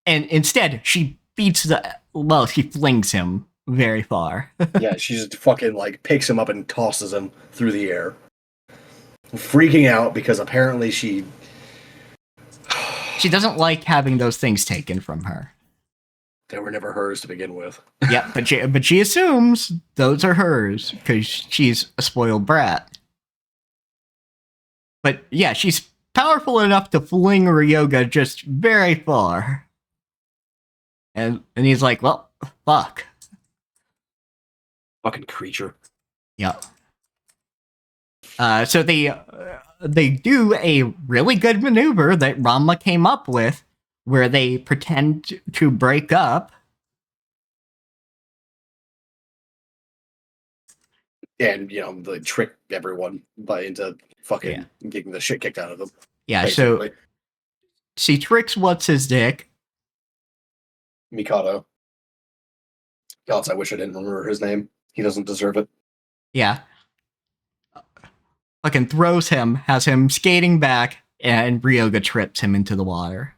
and instead she she flings him very far. Yeah, she just fucking like picks him up and tosses him through the air, freaking out because apparently she doesn't like having those things taken from her. They were never hers to begin with. Yeah, but she assumes those are hers because she's a spoiled brat. But yeah, she's powerful enough to fling Ryoga just very far. And he's like, well, fuck. Fucking creature. Yep. So they do a really good maneuver that Ranma came up with, where they pretend to break up. And, they trick everyone into fucking getting the shit kicked out of them. Yeah, basically. So she tricks what's-his-dick. Mikado. God, I wish I didn't remember his name. He doesn't deserve it. Yeah. Fucking throws him, has him skating back, and Ryoga trips him into the water.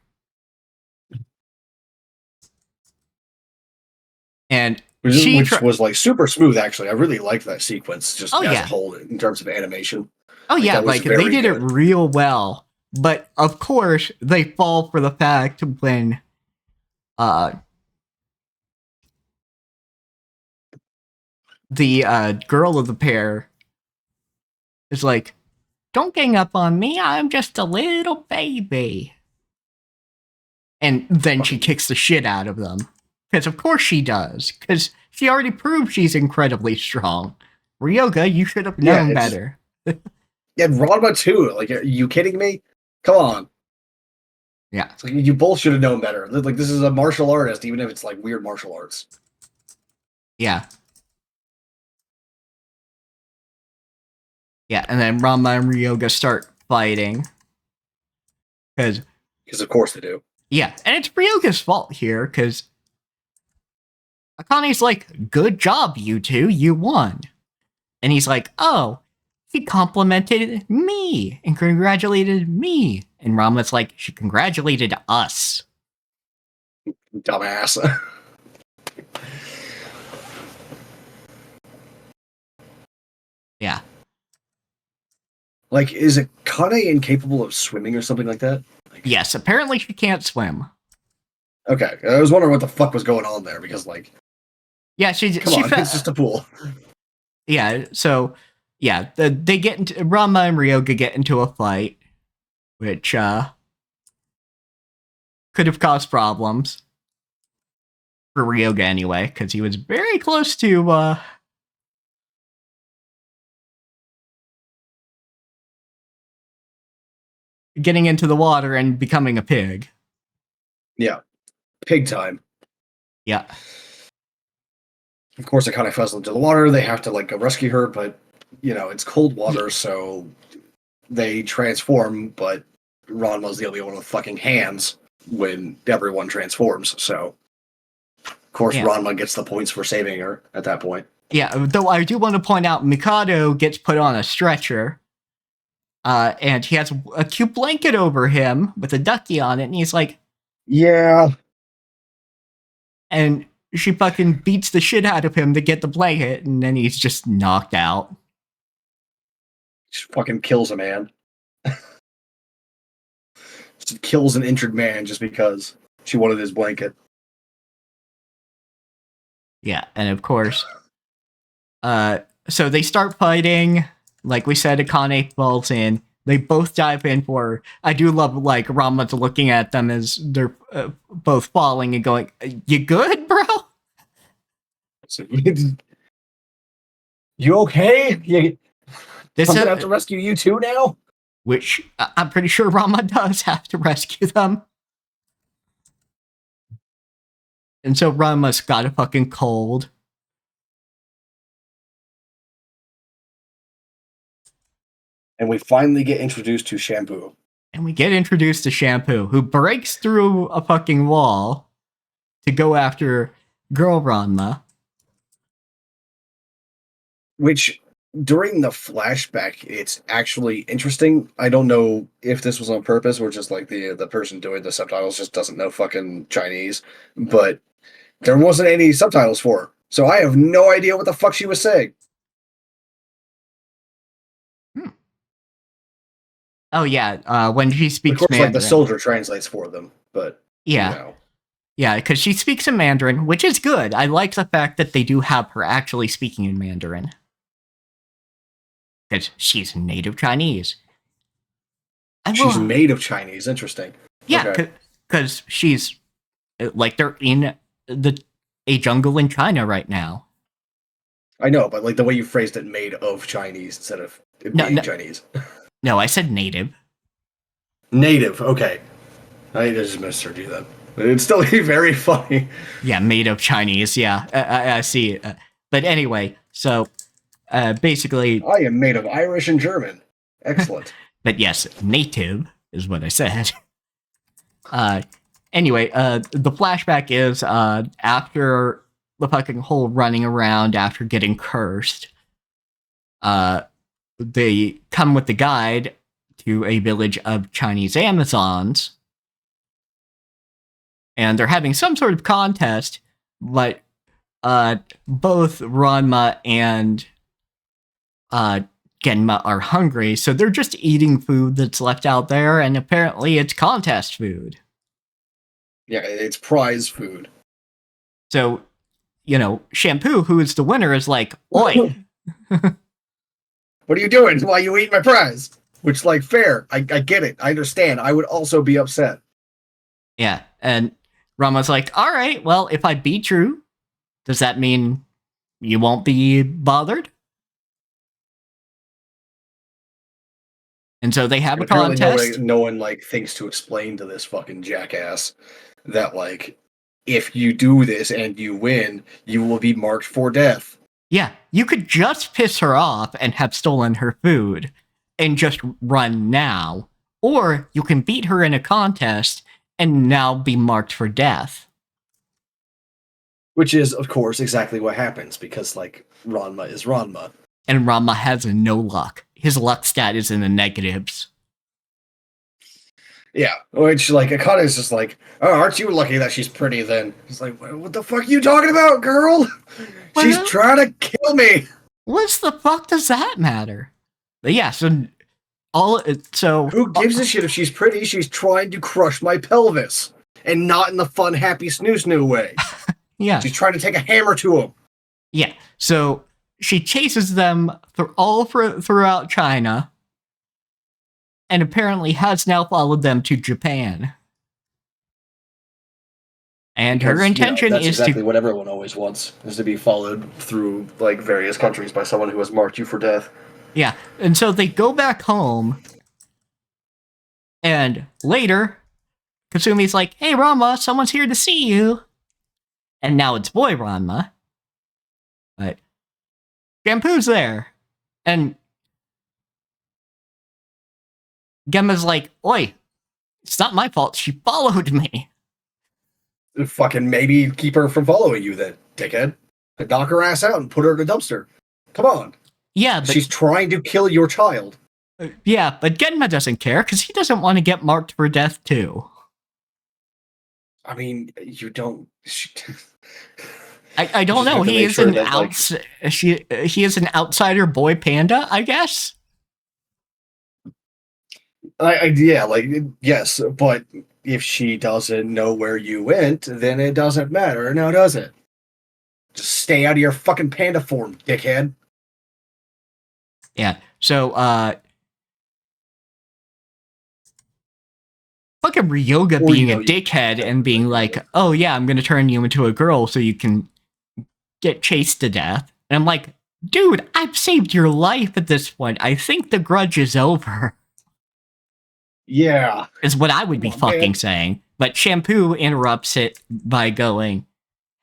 And which was like super smooth, actually. I really liked that sequence, just as a whole, in terms of animation. Oh yeah, like they did it real well. But of course, they fall for the fact when the girl of the pair is like, "Don't gang up on me, I'm just a little baby." And then she kicks the shit out of them. Because of course she does. Because she already proved she's incredibly strong. Ryoga, you should have known better. Yeah, Ranma too. Like, are you kidding me? Come on. Yeah. It's like, you both should have known better. Like, this is a martial artist, even if it's like weird martial arts. Yeah. Yeah, and then Ranma and Ryoga start fighting. Because of course they do. Yeah, and it's Ryoga's fault here, because Akane's like, "Good job, you two, you won." And he's like, "Oh, he complimented me and congratulated me." And Ranma's like, "She congratulated us." Dumbass. Yeah. Like, is Akane incapable of swimming or something like that? Yes, apparently she can't swim. Okay, I was wondering what the fuck was going on there, because, like... Yeah, it's just a pool. Yeah, so... Yeah, they get into... Ranma and Ryoga get into a fight, which, could have caused problems. For Ryoga, anyway, because he was very close to, getting into the water and becoming a pig. Yeah. Pig time. Yeah. Of course, it kind of falls into the water. They have to, like, go rescue her, but, it's cold water, so they transform, but Ranma's the only one with fucking hands when everyone transforms, so... Of course, Ranma gets the points for saving her at that point. Yeah, though I do want to point out, Mikado gets put on a stretcher, and he has a cute blanket over him with a ducky on it, and he's like, Yeah. And she fucking beats the shit out of him to get the blanket, and then he's just knocked out. She fucking kills a man. She kills an injured man just because she wanted his blanket. Yeah, and of course, so they start fighting. Like we said, Akane falls in. They both dive in for her. I do love, like, Rama's looking at them as they're both falling and going, "You good, bro?" So, you okay? This I'm gonna have to rescue you too now? which I'm pretty sure Rama does have to rescue them. And so Rama's got a fucking cold. And we finally get introduced to Shampoo. And we get introduced to Shampoo, who breaks through a fucking wall to go after Girl Ranma. Which, during the flashback, it's actually interesting. I don't know if this was on purpose or just like the person doing the subtitles just doesn't know fucking Chinese, but there wasn't any subtitles for her. So I have no idea what the fuck she was saying. Oh yeah, when she speaks Of course, Mandarin. like the soldier translates for them, but yeah, you know. yeah, because she speaks in Mandarin, which is good. I like the fact that they do have her actually speaking in Mandarin, because she's native Chinese. She's made of Chinese. Interesting. Yeah, because she's like they're in a jungle in China right now. I know, but like the way you phrased it, made of Chinese instead of it being Chinese. No, I said native. Native. Okay, I just misheard you then. It'd still be very funny. Yeah, made of Chinese. Yeah, I see. But anyway, so basically, I am made of Irish and German. Excellent. But yes, native is what I said. Anyway, the flashback is after the fucking whole running around after getting cursed. They come with the guide to a village of Chinese Amazons, and they're having some sort of contest, but both Ranma and Genma are hungry, so they're just eating food that's left out there, and apparently it's contest food. Yeah, it's prize food. So, Shampoo, who is the winner, is like, "Oi, what are you doing? Why you eating my prize?" Which, like, fair. I get it. I understand. I would also be upset. Yeah, and Rama's like, "All right, well, if I beat you, does that mean you won't be bothered?" And so they have a contest. No one like thinks to explain to this fucking jackass that, like, if you do this and you win, you will be marked for death. Yeah, you could just piss her off and have stolen her food and just run now. Or you can beat her in a contest and now be marked for death. Which is, of course, exactly what happens because, like, Ranma is Ranma. And Ranma has no luck. His luck stat is in the negatives. Yeah, which, like, Akane is just like, "Oh, aren't you lucky that she's pretty then?" He's like, "What the fuck are you talking about, girl? She's trying to kill me." What the fuck does that matter? But yeah, so who gives a shit if she's pretty? She's trying to crush my pelvis, and not in the fun, happy snoo way. Yeah, she's trying to take a hammer to him. Yeah, so she chases them throughout China, and apparently has now followed them to Japan. And her intention that's is exactly what everyone always wants, is to be followed through, like, various countries by someone who has marked you for death. Yeah, and so they go back home, and later, Kasumi's like, "Hey, Ranma, someone's here to see you." And now it's boy Ranma. But Shampoo's there, and Gemma's like, "Oi, it's not my fault. She followed me." Fucking maybe keep her from following you then, dickhead. Knock her ass out and put her in a dumpster. Come on. Yeah, but she's trying to kill your child. Yeah, but Genma doesn't care because he doesn't want to get marked for death too. I mean, you don't. I You don't just know. have to He make is sure an that like he is an outsider boy panda, I guess. yeah, like yes, but if she doesn't know where you went, then it doesn't matter, now does it? Just stay out of your fucking panda form, dickhead. Yeah. So fucking Ryoga Or being a you dickhead don't and do it, being rather. like, "Oh yeah, I'm gonna turn you into a girl so you can get chased to death." And I'm like, "Dude, I've saved your life at this point. I think the grudge is over." Yeah, Is what I would come be on, man. fucking saying. But Shampoo interrupts it by going,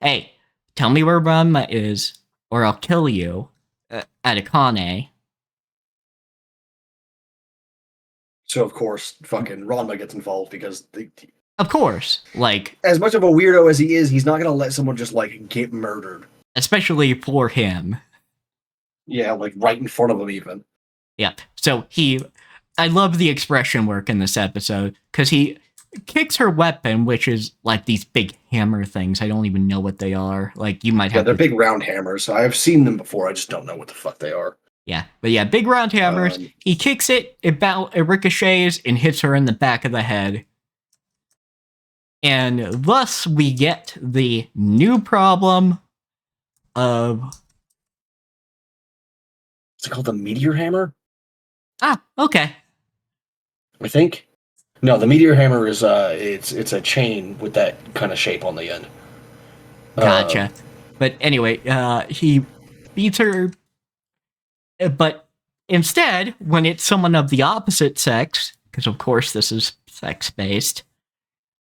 "Hey, tell me where Ranma is, or I'll kill you." At Akane. So of course, fucking Ranma gets involved because Of course, like, as much of a weirdo as he is, he's not gonna let someone just like get murdered. especially for him. Yeah, like right in front of him, even. Yeah. So I love the expression work in this episode because he kicks her weapon, which is like these big hammer things. I don't even know what they are. Like, you might Yeah, have they're to. big round hammers. I have seen them before. I just don't know what the fuck they are. Yeah. But yeah, big round hammers. Um, He kicks it, it ricochets and hits her in the back of the head. And thus we get the new problem of. is it called the meteor hammer? Ah, okay. I think. No, the meteor hammer is it's a chain with that kind of shape on the end. Uh, Gotcha. But anyway, he beats her, but instead, when it's someone of the opposite sex, because of course this is sex based,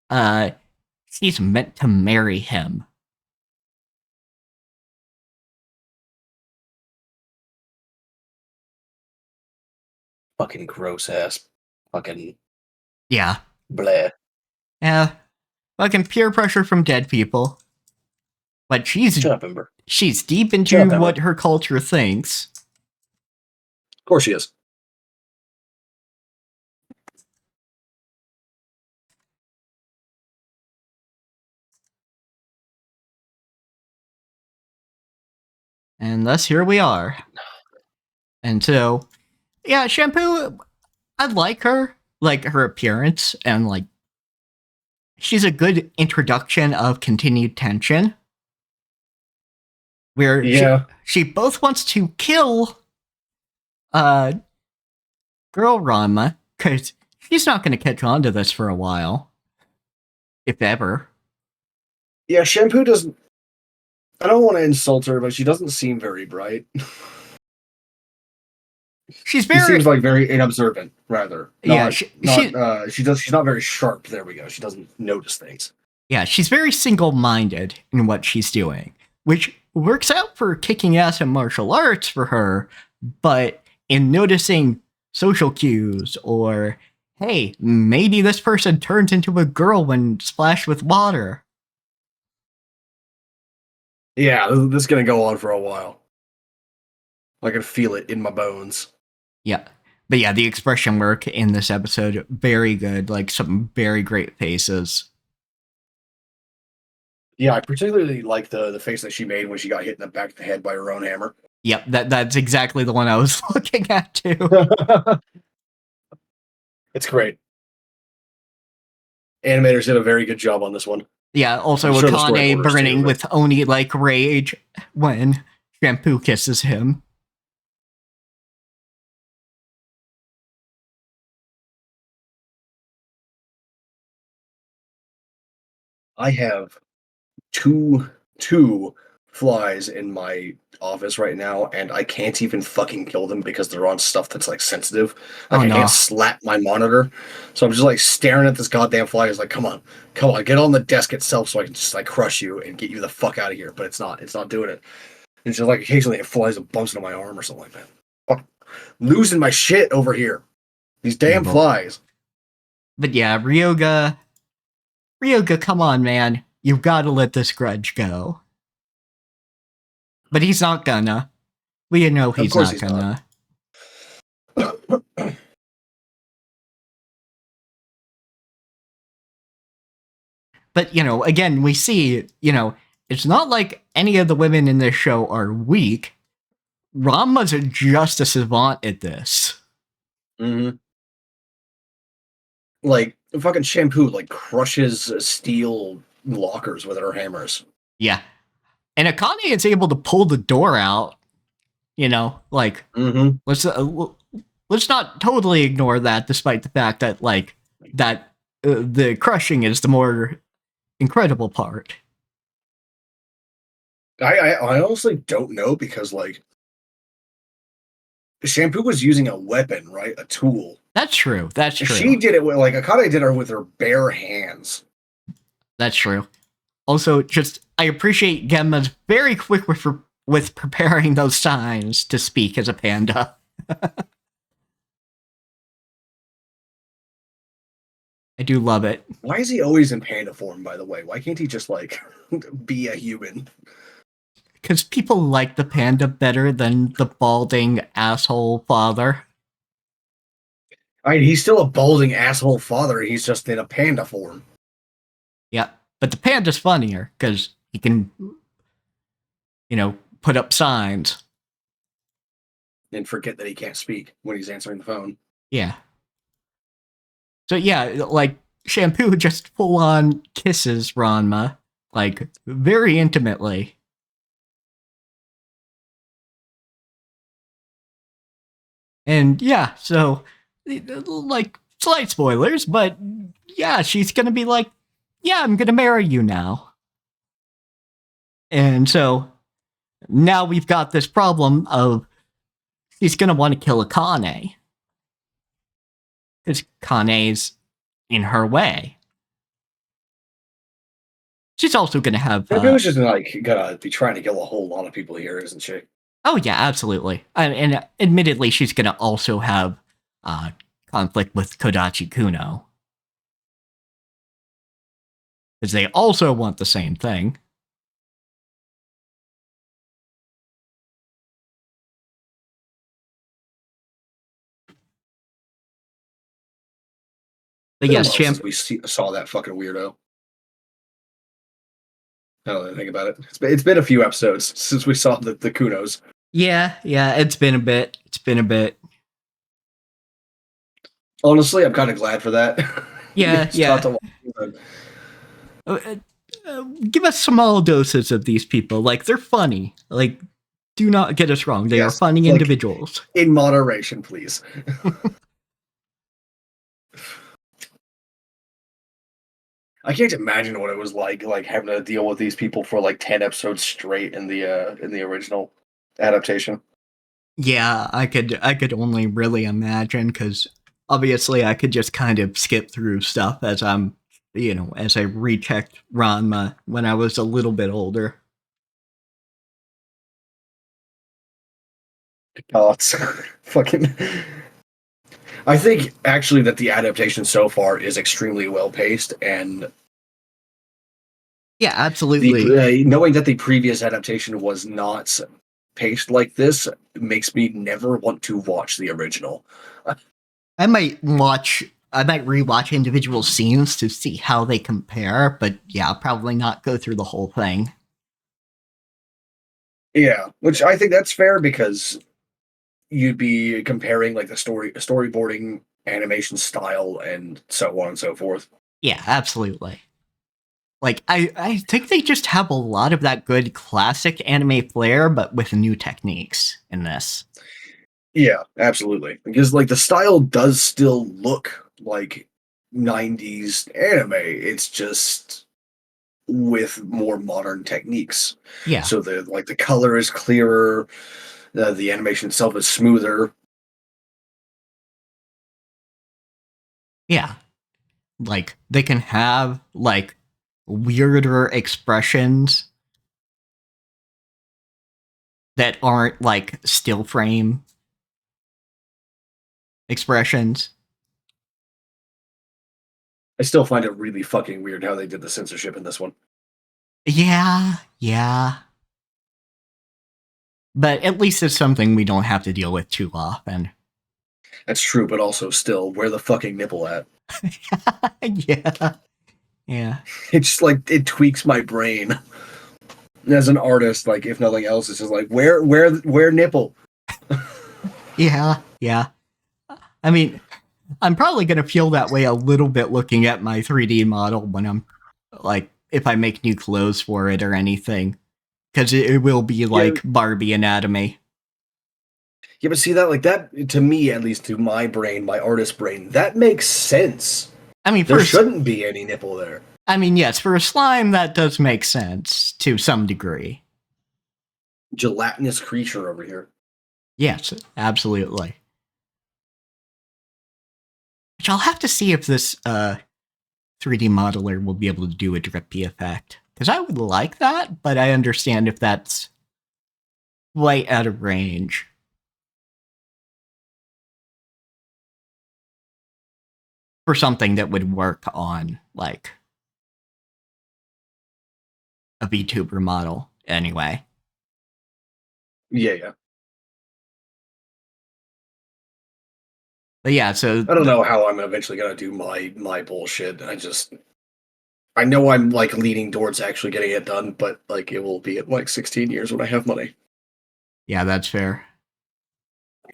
uh, she's meant to marry him. fucking gross ass. Fucking Yeah. bleh. Yeah. Fucking peer pressure from dead people. But Shut up, Ember. she's deep Shut into up, Ember. what her culture thinks. Of course she is. And thus here we are. And so, yeah, Shampoo, I like her. Like her appearance and like she's a good introduction of continued tension where Yeah. she both wants to kill uh girl Ranma because she's not going to catch on to this for a while, if ever. Yeah, Shampoo doesn't. I don't want to insult her, but she doesn't seem very bright. She's She very seems like very inobservant, rather. yeah She's not very sharp. There we go. She doesn't notice things. yeah she's very single-minded in what she's doing, which works out for kicking ass in martial arts for her, but in noticing social cues or hey, maybe this person turns into a girl when splashed with water. Yeah, this is gonna go on for a while. I can feel it in my bones. Yeah. But yeah, the expression work in this episode, very good. Like some very great faces. Yeah, I particularly like the face that she made when she got hit in the back of the head by her own hammer. Yep, that's exactly the one I was looking at too. It's great. Animators did a very good job on this one. Yeah, I'm also sure the Akane storyboarders burning too. with Oni like rage when Shampoo kisses him. I have two flies in my office right now, and I can't even fucking kill them because they're on stuff that's like sensitive. Like Oh I can't no. slap my monitor, so I'm just like staring at this goddamn fly. It's like, come on, get on the desk itself so I can just like crush you and get you the fuck out of here. But it's not doing it. It's just like occasionally it flies and bumps into my arm or something like that. Fuck, losing my shit over here. These damn Evil. flies. But yeah, Ryoga, come on, man. You've got to let this grudge go. But he's not gonna. We know Of he's course not he's not. gonna. But, again, we see, it's not like any of the women in this show are weak. Ranma's just a savant at this. Mm-hmm. Like, fucking Shampoo, like, crushes steel lockers with her hammers. Yeah. And Akane is able to pull the door out, like, Mm-hmm. let's not totally ignore that, despite the fact that, like, that the crushing is the more incredible part. I honestly don't know because, like, Shampoo was using a weapon, right? A tool. That's true. That's true. She did it with, like, Akane did her with her bare hands. That's true. Also, I appreciate Genma's very quick with preparing those signs to speak as a panda. I do love it. Why is he always in panda form, by the way? Why can't he just, like, be a human? Because people like the panda better than the balding asshole father. I mean, he's still a balding asshole father. He's just in a panda form. Yeah, but the panda's funnier because he can, put up signs. And forget that he can't speak when he's answering the phone. Yeah. So yeah, like, Shampoo just full on kisses Ranma, like, very intimately. And yeah, so, like, slight spoilers, but yeah, she's gonna be like, yeah, I'm gonna marry you now. And so now we've got this problem of she's gonna want to kill Akane. Because Kane's in her way. She's also gonna have. Shampoo's just, like, gonna be trying to kill a whole lot of people here, isn't she? Oh yeah, absolutely. And admittedly, she's gonna also have conflict with Kodachi Kuno. Because they also want the same thing. But yes, we saw that fucking weirdo. I don't know anything about it. It's been a few episodes since we saw the Kunos. Yeah, it's been a bit. Honestly, I'm kind of glad for that. Yeah. Give us small doses of these people. Like, they're funny. Like, do not get us wrong. They are funny individuals. In moderation, please. I can't imagine what it was like having to deal with these people for like 10 episodes straight in the original adaptation. Yeah, I could only really imagine, because obviously I could just kind of skip through stuff as as I rechecked Ranma when I was a little bit older. Oh, it's fucking. I think actually that the adaptation so far is extremely well paced, and yeah, absolutely. Knowing that the previous adaptation was not paced like this makes me never want to watch the original. I might rewatch individual scenes to see how they compare, but yeah, I'll probably not go through the whole thing. Yeah, which I think that's fair because you'd be comparing like the storyboarding, animation style, and so on and so forth. Yeah, absolutely. Like, I think they just have a lot of that good classic anime flair, but with new techniques in this. Yeah, absolutely. Because like the style does still look like 90s anime. It's just with more modern techniques. Yeah. So the color is clearer, the animation itself is smoother. Yeah. Like, they can have like weirder expressions that aren't like still frame expressions. I still find it really fucking weird how they did the censorship in this one. Yeah. But at least it's something we don't have to deal with too often. That's true, but also still, where the fucking nipple at? Yeah. Yeah. It's like it tweaks my brain as an artist. Like if nothing else, it's just like where nipple. Yeah. Yeah. I mean, I'm probably going to feel that way a little bit looking at my 3D model when I'm like, if I make new clothes for it or anything, because it will be Yeah, like Barbie anatomy. yeah, but see that like that to me, at least to my brain, my artist brain, that makes sense. I mean, There for shouldn't be any nipple there. I mean, yes, for a slime that does make sense to some degree. Gelatinous creature over here. Yes, absolutely. Which I'll have to see if this 3D modeler will be able to do a drippy effect. Because I would like that, but I understand if that's way out of range. For something that would work on, like, a VTuber model, anyway. Yeah, yeah. But yeah, so I don't know how I'm eventually gonna do my bullshit. I know I'm like leaning towards actually getting it done, but like it will be in like 16 years when I have money. yeah, that's fair.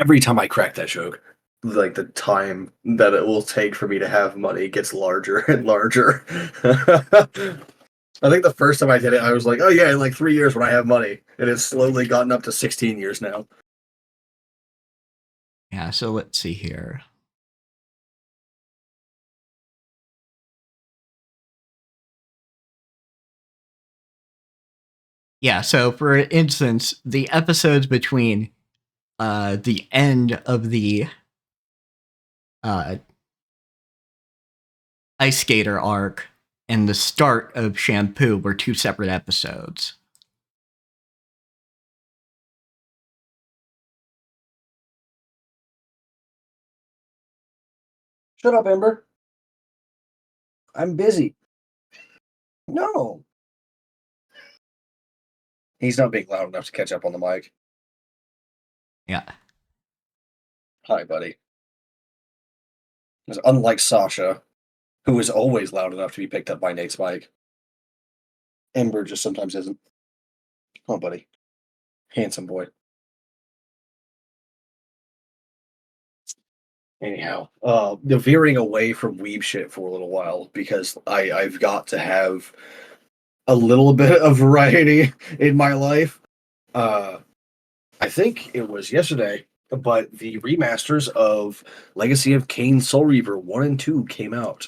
Every time I crack that joke, like the time that it will take for me to have money gets larger and larger. I think the first time I did it, I was like, "Oh yeah, in like 3 years when I have money," and it's slowly gotten up to 16 years now. Yeah, so let's see here. Yeah, so for instance, the episodes between the end of the uh, Ice Skater arc and the start of Shampoo were two separate episodes. Shut up, Ember. I'm busy. No, he's not being loud enough to catch up on the mic. Yeah. Hi, buddy. Because unlike Sasha, who is always loud enough to be picked up by Nate's mic, Ember just sometimes isn't. Oh, buddy. Handsome boy. Anyhow, the veering away from weeb shit for a little while because I've got to have a little bit of variety in my life. Uh, I think it was yesterday, but the remasters of Legacy of Kain Soul Reaver 1 and 2 came out.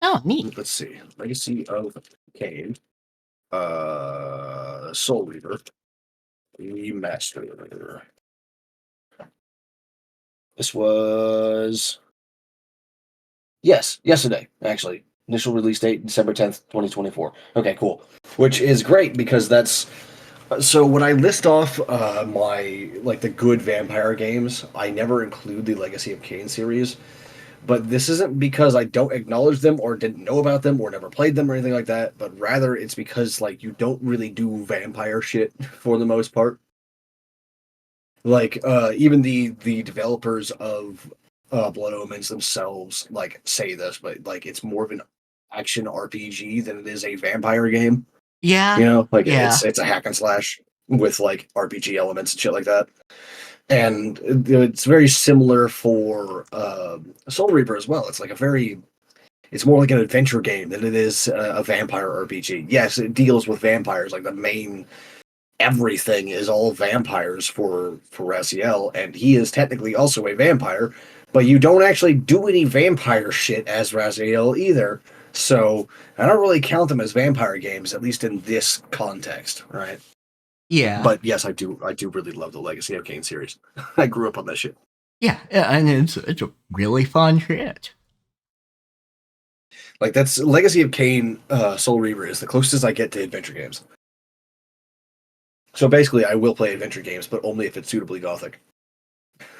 Oh, neat. Let's see. Legacy of Kain, Soul Reaver remaster. This was yes, yesterday, actually. Initial release date December 10th, 2024. Okay, cool. Which is great because that's so when I list off my like the good vampire games, I never include the Legacy of Kain series. But this isn't because I don't acknowledge them or didn't know about them or never played them or anything like that, but rather it's because like you don't really do vampire shit for the most part. Like even the developers of Blood Omens themselves like say this, but like it's more of an action RPG than it is a vampire game. Yeah. You know, like Yeah. it's a hack and slash with like RPG elements and shit like that. And it's very similar for Soul Reaper as well. It's like a very it's more like an adventure game than it is a vampire RPG. Yes, it deals with vampires. Like the main everything is all vampires for Raziel, and he is technically also a vampire, but you don't actually do any vampire shit as Raziel either. So I don't really count them as vampire games, at least in this context, right? Yeah. But yes, I do really love the Legacy of Kain series. I grew up on that shit. Yeah. And it's a really fun shit. Like that's Legacy of Kain, Soul Reaver is the closest I get to adventure games. So basically, I will play adventure games, but only if it's suitably gothic.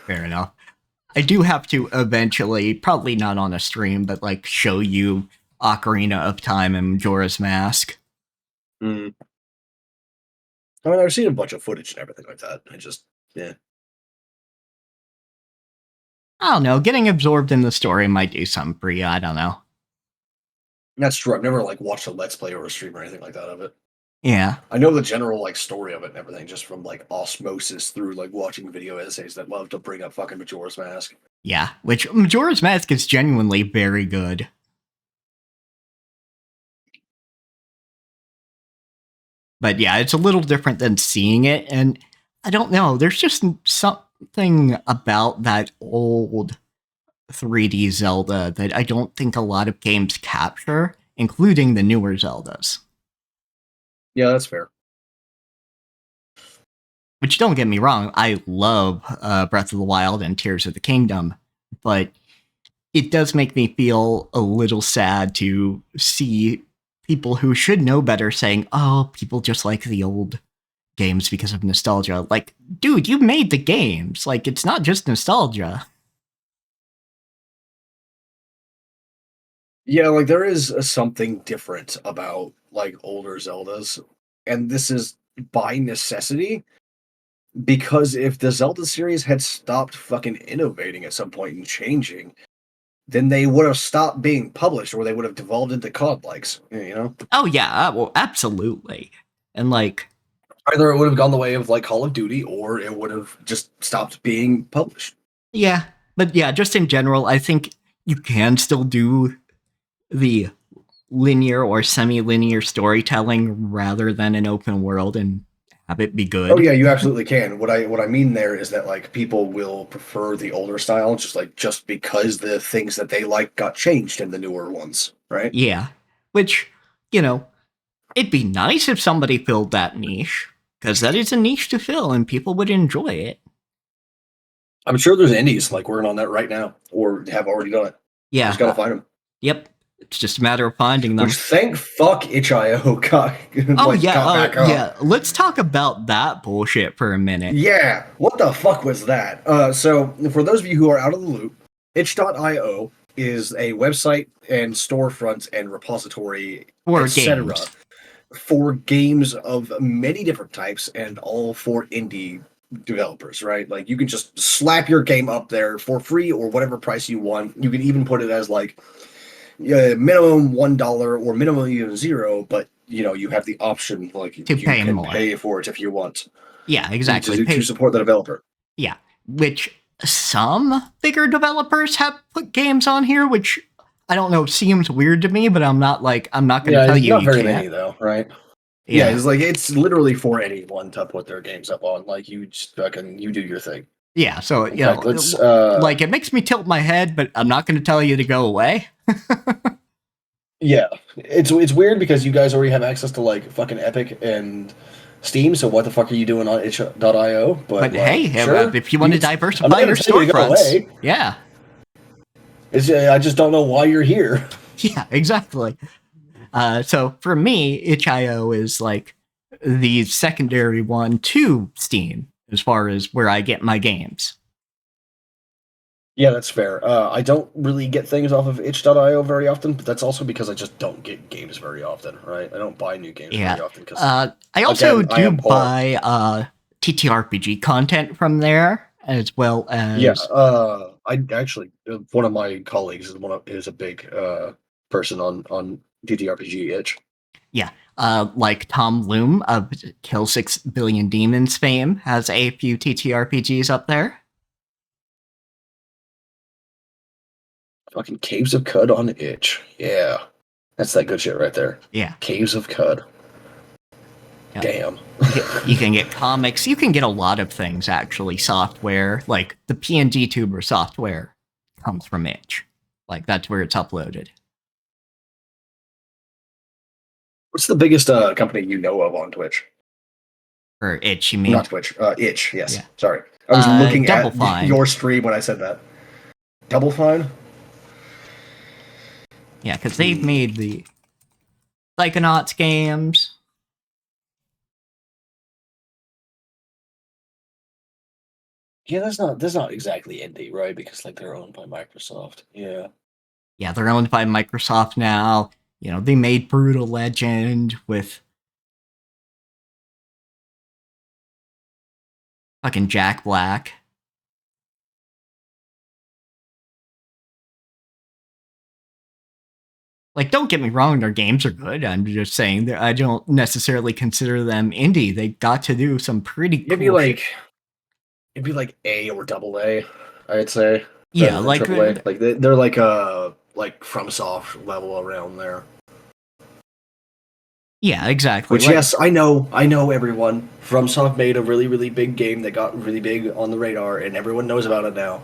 Fair enough. I do have to eventually, probably not on a stream, but like show you Ocarina of Time and Majora's Mask. Mm. I mean, I've seen a bunch of footage and everything like that. I just, yeah. I don't know. Getting absorbed in the story might do something for you. I don't know. That's true. I've never like watched a Let's Play or a stream or anything like that of it. Yeah, I know the general like story of it and everything just from like osmosis through like watching video essays that love to bring up fucking Majora's Mask. yeah. Which Majora's Mask is genuinely very good. But yeah, it's a little different than seeing it, and I don't know. There's just something about that old 3D Zelda that I don't think a lot of games capture, including the newer Zeldas. Yeah, that's fair. Which, don't get me wrong, I love Breath of the Wild and Tears of the Kingdom, but it does make me feel a little sad to see people who should know better saying, oh, people just like the old games because of nostalgia. Like, dude, you made the games. Like, it's not just nostalgia. Yeah, like there is something different about like older Zeldas, and this is by necessity because if the Zelda series had stopped fucking innovating at some point and changing, then they would have stopped being published or they would have devolved into COD likes, you know? Oh, yeah, well, absolutely. And, like, Either it would have gone the way of like Call of Duty or it would have just stopped being published. yeah. But yeah, just in general, I think you can still do the linear or semi-linear storytelling rather than an open world and have it be Oh good. yeah, you absolutely can. What I mean there is that like people will prefer the older style just because the things that they like got changed in the newer ones, right? Yeah. Which, you know, it'd be nice if somebody filled that niche, because that is a niche to fill and people would enjoy it. I'm sure there's indies like working on that right now or have already done it. Yeah. Just gotta find them. Yep. It's just a matter of finding Which them. thank fuck itch.io got Oh, like yeah. got back up. Yeah. Let's talk about that bullshit for a minute. Yeah, what the fuck was that? So for those of you who are out of the loop, itch.io is a website and storefront and repository, For etc. games. for games of many different types and all for indie developers, right? Like you can just slap your game up there for free or whatever price you want. You can even put it as like minimum $1 or minimum even zero, but you know you have the option like To you pay can more. pay for it if you want Yeah, exactly. to support the developer. Yeah, which some bigger developers have put games on here, which I don't know, seems weird to me, but I'm not going to tell you Not you very can't. many though, right? Yeah, Yeah. it's like it's literally for anyone to put their games up on. Like you just fucking you do your thing. Yeah, so, In fact, like, it makes me tilt my head, but I'm not going to tell you to go away. yeah, it's weird because you guys already have access to like fucking Epic and Steam. So what the fuck are you doing on itch.io? But Like, hey, sure, if you want to I'm diversify not your gonna tell you to go storefronts, away. yeah. I just don't know why you're here. Yeah, exactly. So for me, itch.io is like the secondary one to Steam as far as where I get my games. Yeah, that's fair. I don't really get things off of itch.io very often, but that's also because I just don't get games very often, right? I don't buy new games Yeah. very often because I also again, I do am poor. buy TTRPG content from there, as well as Yeah, I actually one of my colleagues is a big person on DTRPG itch. yeah, like Tom Loom of Kill 6 Billion Demons fame has a few TTRPGs up there. Fucking Caves of Cud on itch. Yeah, that's that good shit right there. Yeah. Caves of Cud. Yeah. Damn. You can get comics. You can get a lot of things, actually. Software, like the PNG Tuber software, comes from itch. Like, that's where it's uploaded. What's the biggest company you know of on Twitch? Or itch, you mean? Not Twitch. Itch. Yes. Yeah. Sorry, I was looking Double at Fine. your stream when I said that. Double Fine. Yeah, because they've made the Psychonauts games. Yeah, that's not exactly indie, right? Because like they're owned by Microsoft. Yeah. Yeah, they're owned by Microsoft now. You know, they made Brutal Legend with fucking Jack Black. Like, don't get me wrong, their games are good. I'm just saying that I don't necessarily consider them indie. They got to do some pretty It'd be cool shit. like it'd be like A or double A, I'd say, Yeah, rather than like triple A. Like they're like FromSoft level around there. yeah, exactly. Which Like yes, I know everyone. FromSoft made a really, really big game that got really big on the radar, and everyone knows about it now.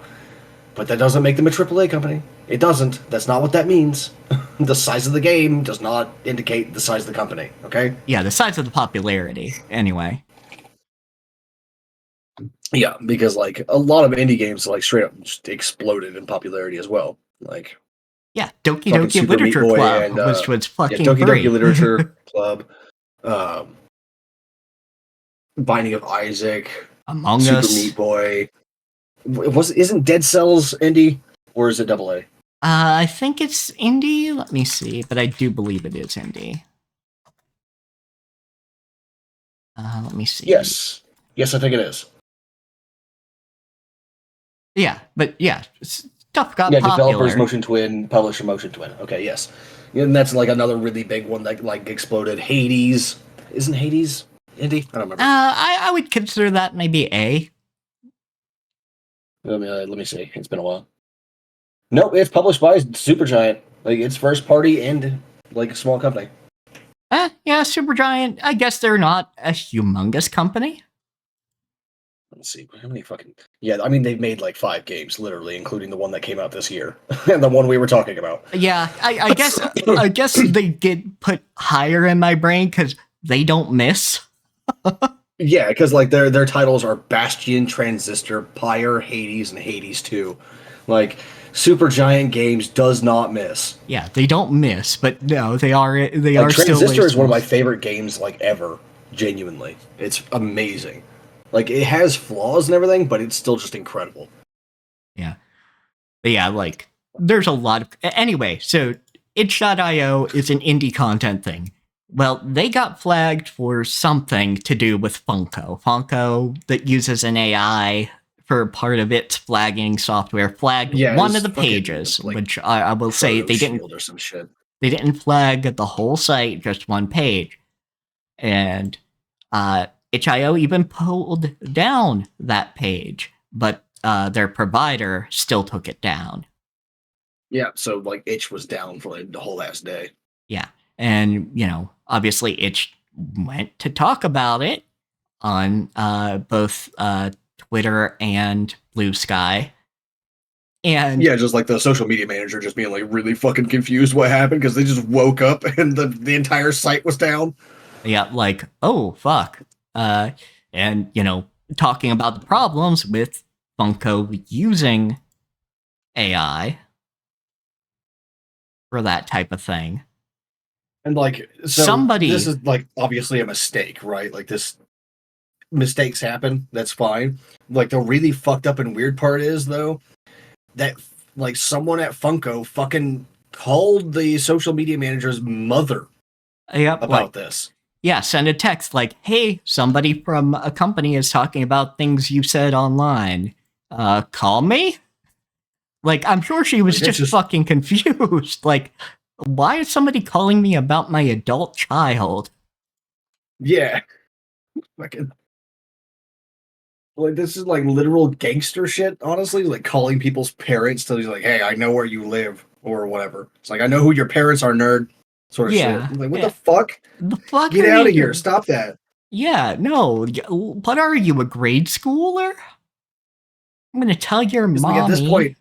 But that doesn't make them a AAA company. It doesn't. That's not what that means. The size of the game does not indicate the size of the company. Okay. yeah, the size of the popularity. Anyway, Yeah, because like a lot of indie games like straight up just exploded in popularity as well. Like yeah, Doki fucking Doki Super Meat Literature Boy Club, and which was yeah, fucking Doki Doki free. Literature Club, um, Binding of Isaac, Among Super Us. Meat Boy. Isn't Dead Cells indie or is it double A? I think it's indie. Let me see, but I do believe it is indie. Let me see. Yes, yes, I think it is. Yeah, but yeah, stuff got Yeah, developers popular. Motion Twin, publisher Motion Twin. Okay, yes, and that's like another really big one that like exploded. Hades, isn't Hades indie? I don't remember. I would consider that maybe A. Let me see. It's been a while. Nope, it's published by Supergiant. Like it's first party and like a small company. Yeah, Supergiant. I guess they're not a humongous company. Let's see how many fucking. Yeah, I mean they've made like 5 games, literally, including the one that came out this year and the one we were talking about. Yeah, I guess they get put higher in my brain because they don't miss. Yeah, because like their titles are Bastion, Transistor, Pyre, Hades, and Hades 2. Like Supergiant Games does not miss. Yeah, they don't miss, but no, they Like are still Transistor is one of my wasteful. favorite games like ever. Genuinely, it's amazing. Like it has flaws and everything, but it's still just incredible. Yeah, but yeah, like there's a lot of anyway. So itch.io is an indie content thing. Well, they got flagged for something to do with Funko. Funko that uses an AI for part of its flagging software flagged Yeah, one it's of the fucking pages, like which I will say Photo Shield or some shit. they didn't flag the whole site, just one page. And itch.io even pulled down that page, but their provider still took it down. Yeah, so like Itch was down for like the whole last day. Yeah. And, obviously Itch went to talk about it on both Twitter and Blue Sky. And Yeah, just like the social media manager just being like really fucking confused what happened because they just woke up and the entire site was down. yeah, like, oh, fuck. Uh, and, talking about the problems with Funko using AI for that type of thing. And like so this Somebody, is like obviously a mistake, right? Like this mistakes happen, that's fine. Like the really fucked up and weird part is though that like someone at Funko fucking called the social media manager's mother yep, like, about this. yeah, send a text like, hey, somebody from a company is talking about things you said online. Call me? Like, I'm sure she was Like that's just just fucking confused. Like, why is somebody calling me about my adult child? yeah. Fucking like this is like literal gangster shit, honestly. Like calling people's parents to be like, "Hey, I know where you live," or whatever. It's like I know who your parents are, nerd. Sort of shit. Yeah, I'm like, what the yeah. fuck? The fuck Get are out of here! you? Stop that! Yeah, no. What are you, a grade schooler? I'm gonna tell your It's like at this mommy.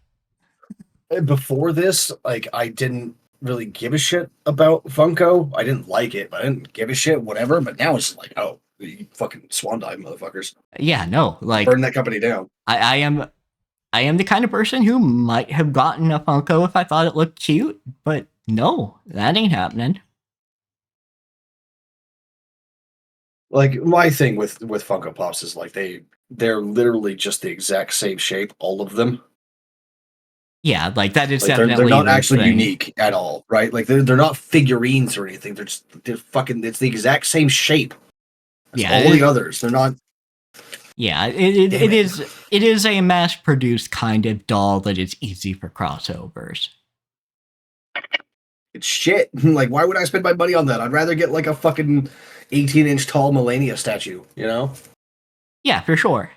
point, before this, like I didn't really give a shit about Funko. I didn't like it, but I didn't give a shit, whatever. But now it's like, oh, you fucking swan dive, motherfuckers! Yeah, no. Like, Burn that company down. I am I am the kind of person who might have gotten a Funko if I thought it looked cute, but no, that ain't happening. Like my thing with Funko Pops is like they're literally just the exact same shape, all of them. Yeah, like that is Like they're definitely not the actually thing. unique at all, right? Like they're not figurines or anything. They're fucking. It's the exact same shape as Yeah, all the others. They're not. yeah, it, Damn it it. is it is a mass-produced kind of doll that is easy for crossovers. It's shit. Like, why would I spend my money on that? I'd rather get like a fucking 18-inch tall Melania statue, you know? Yeah, for sure.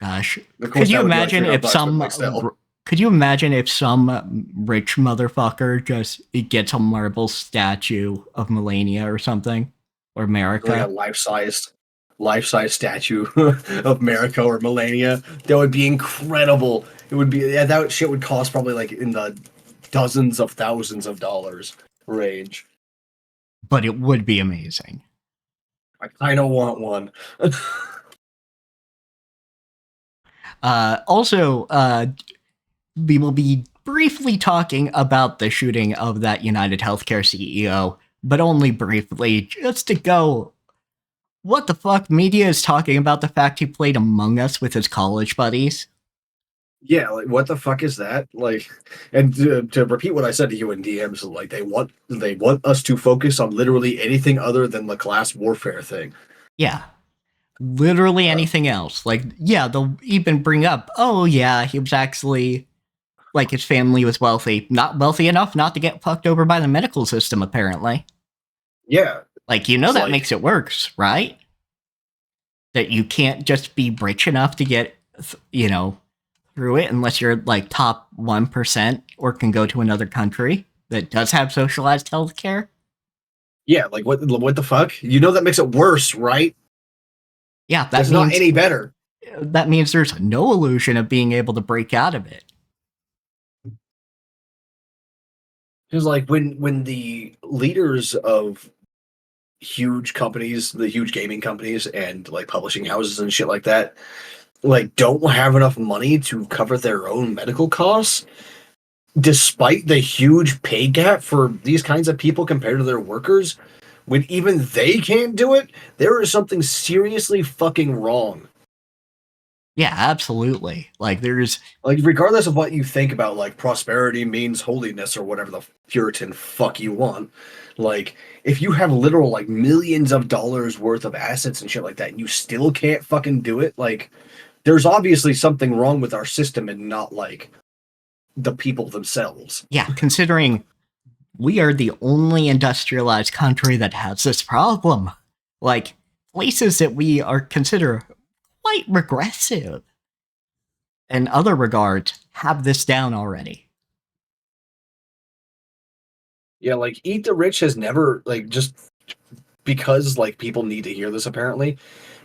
Gosh, Of course, that would be like $300, but like still. could you imagine if some rich motherfucker just gets a marble statue of Melania or something, or Like a America? life size statue of Mariko or Melania. That would be incredible. It would be, yeah, that shit would cost probably like in the dozens of thousands of dollars range. But it would be amazing. I kind of want one. Also, we will be briefly talking about the shooting of that United Healthcare CEO, but only briefly, just to go, what the fuck? Media is talking about the fact he played Among Us with his college buddies. Yeah, like what the fuck is that? Like, and to repeat what I said to you in DMs, like they want us to focus on literally anything other than the class warfare thing. Yeah, literally Uh, anything else. Like, yeah, they'll even bring up, oh yeah, he was actually, like, his family was wealthy. Not wealthy enough not to get fucked over by the medical system, apparently. yeah, Like, you know it's that like makes it worse, right? That you can't just be rich enough to get, through it unless you're, like, top 1% or can go to another country that does have socialized healthcare. yeah, like what the fuck? You know that makes it worse, right? Yeah, That's not any better. that means there's no illusion of being able to break out of it. Because like when the leaders of huge companies, the huge gaming companies and like publishing houses and shit like that, like don't have enough money to cover their own medical costs, despite the huge pay gap for these kinds of people compared to their workers, when even they can't do it, there is something seriously fucking wrong. Yeah, absolutely. Like, there's Like, regardless of what you think about like prosperity means holiness or whatever the Puritan fuck you want, like if you have literal like millions of dollars worth of assets and shit like that, and you still can't fucking do it, like there's obviously something wrong with our system and not like the people themselves. yeah, considering we are the only industrialized country that has this problem. Like, places that we are consider quite regressive in other regards have this down already. Yeah, like Eat the Rich has never like just because like people need to hear this apparently.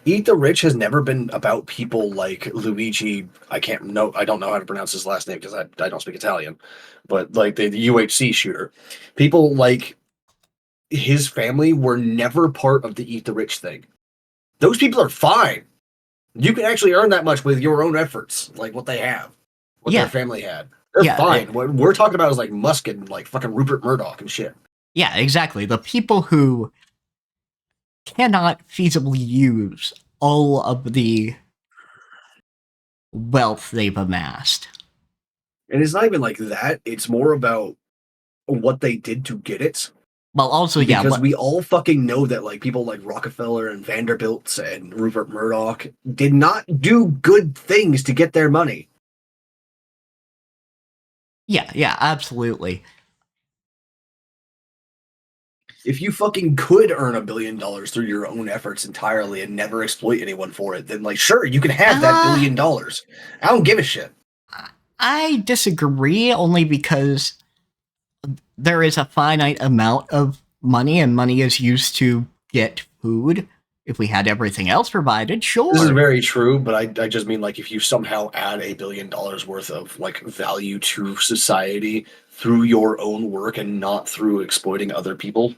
Eat the Rich has never been about people like Luigi. I don't know how to pronounce his last name because I don't speak Italian, but like the UHC shooter. People like his family were never part of the Eat the Rich thing. Those people are fine. You can actually earn that much with your own efforts, like what they have, what their Yeah, family had. They're yeah, fine. What we're talking about is like Musk and like fucking Rupert Murdoch and shit. yeah, exactly. The people who cannot feasibly use all of the wealth they've amassed. And it's not even like that. It's more about what they did to get it. Well, also, yeah, Because we all fucking know that like people like Rockefeller and Vanderbilt and Rupert Murdoch did not do good things to get their money. yeah, absolutely. If you fucking could earn $1 billion through your own efforts entirely and never exploit anyone for it, then like sure, you can have that $1 billion. I don't give a shit. I disagree only because there is a finite amount of money, and money is used to get food. If we had everything else provided, sure. This is very true, but I just mean like if you somehow add $1 billion worth of like value to society through your own work and not through exploiting other people,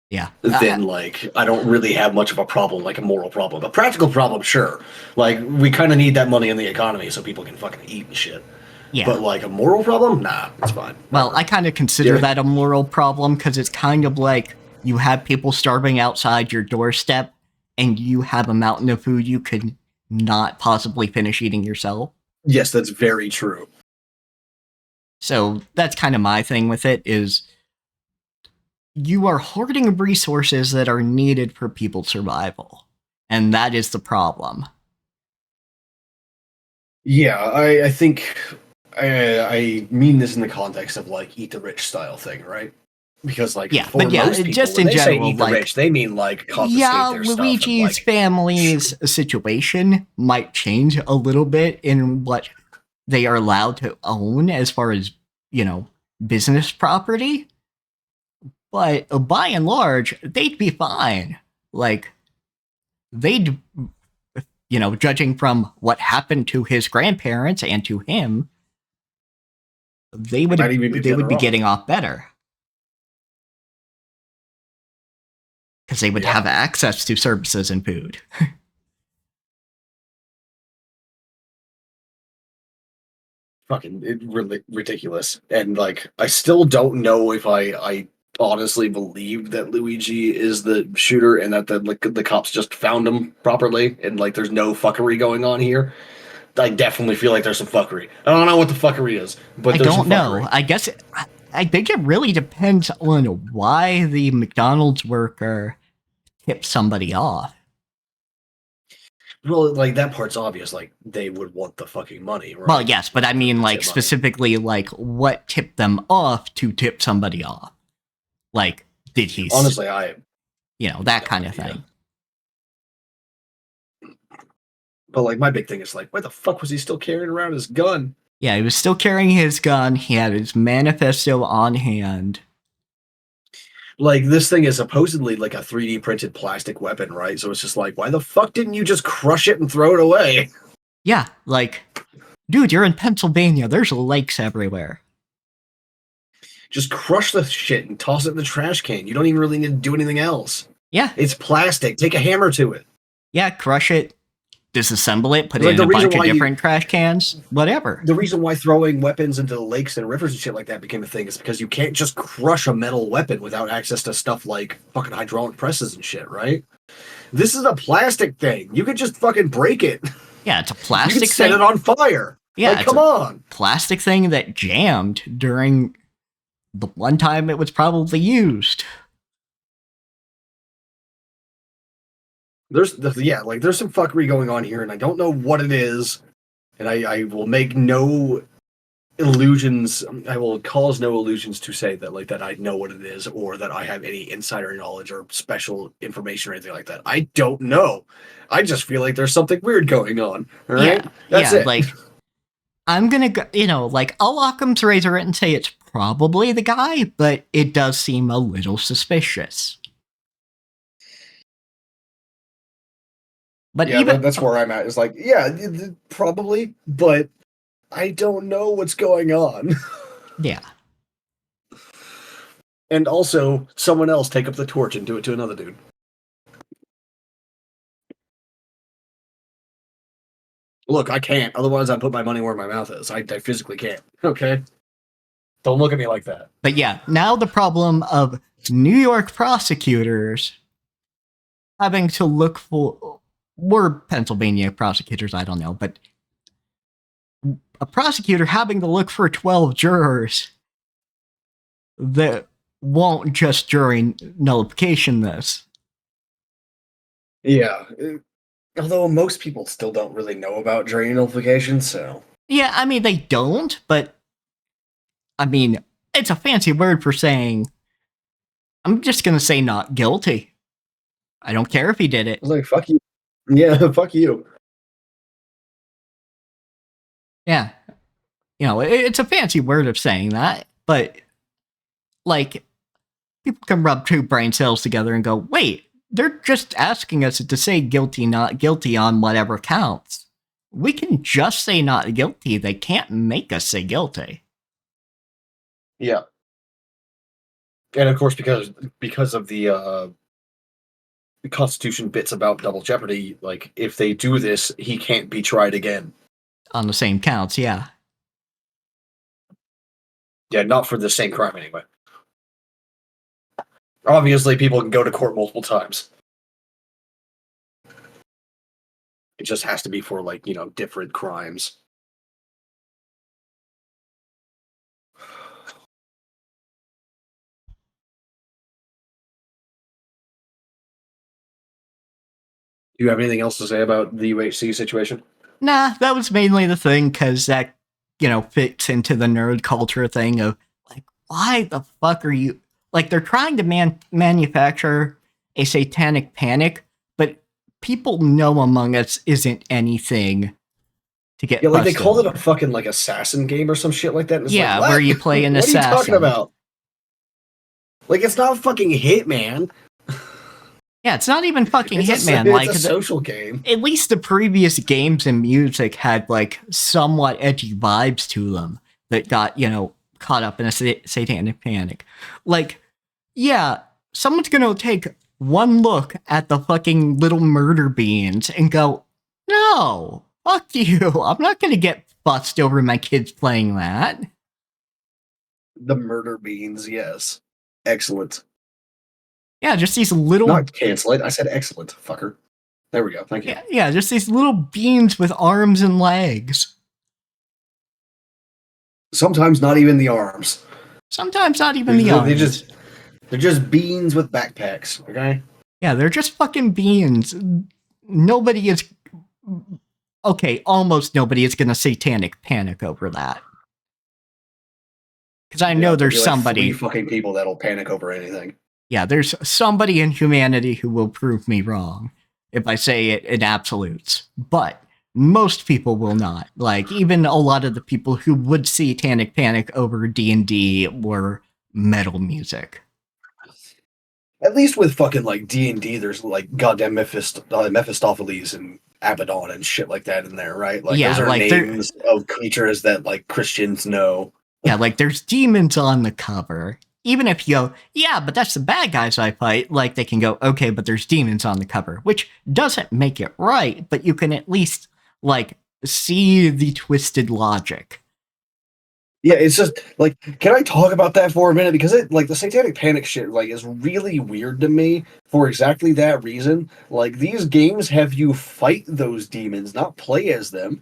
Yeah. then like I don't really have much of a problem, like a moral problem. A practical problem, sure. Like we kind of need that money in the economy so people can fucking eat and shit. Yeah. But like a moral problem, nah, it's fine. Well, I kind of consider that a moral problem because it's kind of like you have people starving outside your doorstep and you have a mountain of food you could not possibly finish eating yourself. Yes, that's very true. So that's kind of my thing with it is you are hoarding resources that are needed for people's survival. And that is the problem. Yeah, I think I mean this in the context of like eat the rich style thing, right? Because like Yeah, for but yeah, most people, just when in they say general, eat the like, rich, they mean like confiscate yeah, their stuff and Luigi's like family's situation might change a little bit in what they are allowed to own as far as, you know, business property. But by and large, they'd be fine. Like, they'd, you know, judging from what happened to his grandparents and to him, might even be they would better be off. getting off better because they would Yeah, have access to services and food. fucking really ridiculous. And like, I still don't know if I honestly believe that Luigi is the shooter and that the cops just found him properly and like there's no fuckery going on here. I definitely feel like there's some fuckery. I don't know what the fuckery is, I but there's some don't know. fuckery. I guess I think it really depends on why the McDonald's worker tipped somebody off. Well, like that part's obvious. Like they would want the fucking money, Well, right? yes, but I The mean, like, legit money. specifically, like, what tipped them off to tip somebody off? Like, did he, Honestly, I have you know, that no kind of idea. thing. But like my big thing is like, why the fuck was he still carrying around his gun? Yeah, he was still carrying his gun. He had his manifesto on hand. Like this thing is supposedly like a 3D printed plastic weapon, right? So it's just like, why the fuck didn't you just crush it and throw it away? Yeah, like, dude, you're in Pennsylvania. There's lakes everywhere. Just crush the shit and toss it in the trash can. You don't even really need to do anything else. Yeah, It's plastic. Take a hammer to it. yeah, crush it, disassemble it, put It's it like in a bunch of different trash cans, whatever. the reason why throwing weapons into lakes and rivers and shit like that became a thing is because you can't just crush a metal weapon without access to stuff like fucking hydraulic presses and shit, right? This is a plastic thing. You could just fucking break it. Yeah, it's a You could plastic set thing. it on fire. Yeah, Like, it's come a on. plastic thing that jammed during the one time it was probably used. There's some fuckery going on here, and I don't know what it is. And I will make no illusions. I will cause no illusions to say that like that I know what it is or that I have any insider knowledge or special information or anything like that. I don't know. I just feel like there's something weird going on. All right, Yeah, that's yeah, it. like, I'm gonna go, you know, like, I'll Occam's razor it and say it's probably the guy, but it does seem a little suspicious. But Yeah, even, that's where I'm at. Is like, yeah, probably, but I don't know what's going on. yeah, And also, someone else take up the torch and do it to another dude. Look, I can't. Otherwise, I put my money where my mouth is. I physically can't. Okay? Don't look at me like that. but yeah, now the problem of New York prosecutors having to look for, or Pennsylvania prosecutors, I don't know, but a prosecutor having to look for 12 jurors that won't just jury nullification this. Yeah. Although most people still don't really know about jury nullification, so. Yeah, I mean, they don't, but I mean, it's a fancy word for saying, I'm just going to say not guilty. I don't care if he did I it. was like, fuck you. Yeah, fuck you. Yeah. You know, it's a fancy word of saying that, but like, people can rub two brain cells together and go, wait, they're just asking us to say guilty, not guilty on whatever counts. We can just say not guilty. They can't make us say guilty. Yeah. And of course, because of the Constitution bits about double jeopardy, like if they do this, he can't be tried again. On the same counts, yeah. Yeah, not for the same crime anyway. Obviously, people can go to court multiple times. It just has to be for like, different crimes. Do you have anything else to say about the UHC situation? Nah, that was mainly the thing, because that, fits into the nerd culture thing of like, why the fuck are you like? They're trying to manufacture a satanic panic, but people know Among Us isn't anything to get Yeah, like they fussed called it over. a fucking like assassin game or some shit like that. And it's like, Yeah, what? where you play an What are you talking assassin. about? Like, it's not fucking Hitman. Yeah, it's not even fucking It's Hitman. it's Like a social game. at least the previous games and music had like somewhat edgy vibes to them that got caught up in a satanic panic. Like, yeah, someone's gonna take one look at the fucking little murder beans and go, no, fuck you. I'm not gonna get fussed over my kids playing that. The murder beans, yes. Excellent. Yeah, just these little Not cancel it. I said excellent, fucker. There we go. Thank you. yeah, just these little beans with arms and legs. Sometimes not even the arms. Sometimes not even the arms. They're just beans with backpacks, okay? Yeah, they're just fucking beans. Nobody is okay, almost nobody is gonna satanic panic over that. Because I know there's like somebody. 3 fucking people that'll panic over anything. Yeah, there's somebody in humanity who will prove me wrong if I say it in absolutes. But most people will not. Like, even a lot of the people who would satanic panic over D&D were metal music. At least with fucking like D&D, there's like goddamn Mephistopheles and Abaddon and shit like that in there, right? Like, Yeah, those are like names of creatures that like Christians know. Yeah, like there's demons on the cover. Even if you go, yeah, but that's the bad guys I fight, like they can go, okay, but there's demons on the cover, which doesn't make it right, but you can at least like see the twisted logic. Yeah, it's just like, can I talk about that for a minute? Because it like the satanic panic shit like is really weird to me for exactly that reason. Like, these games have you fight those demons, not play as them.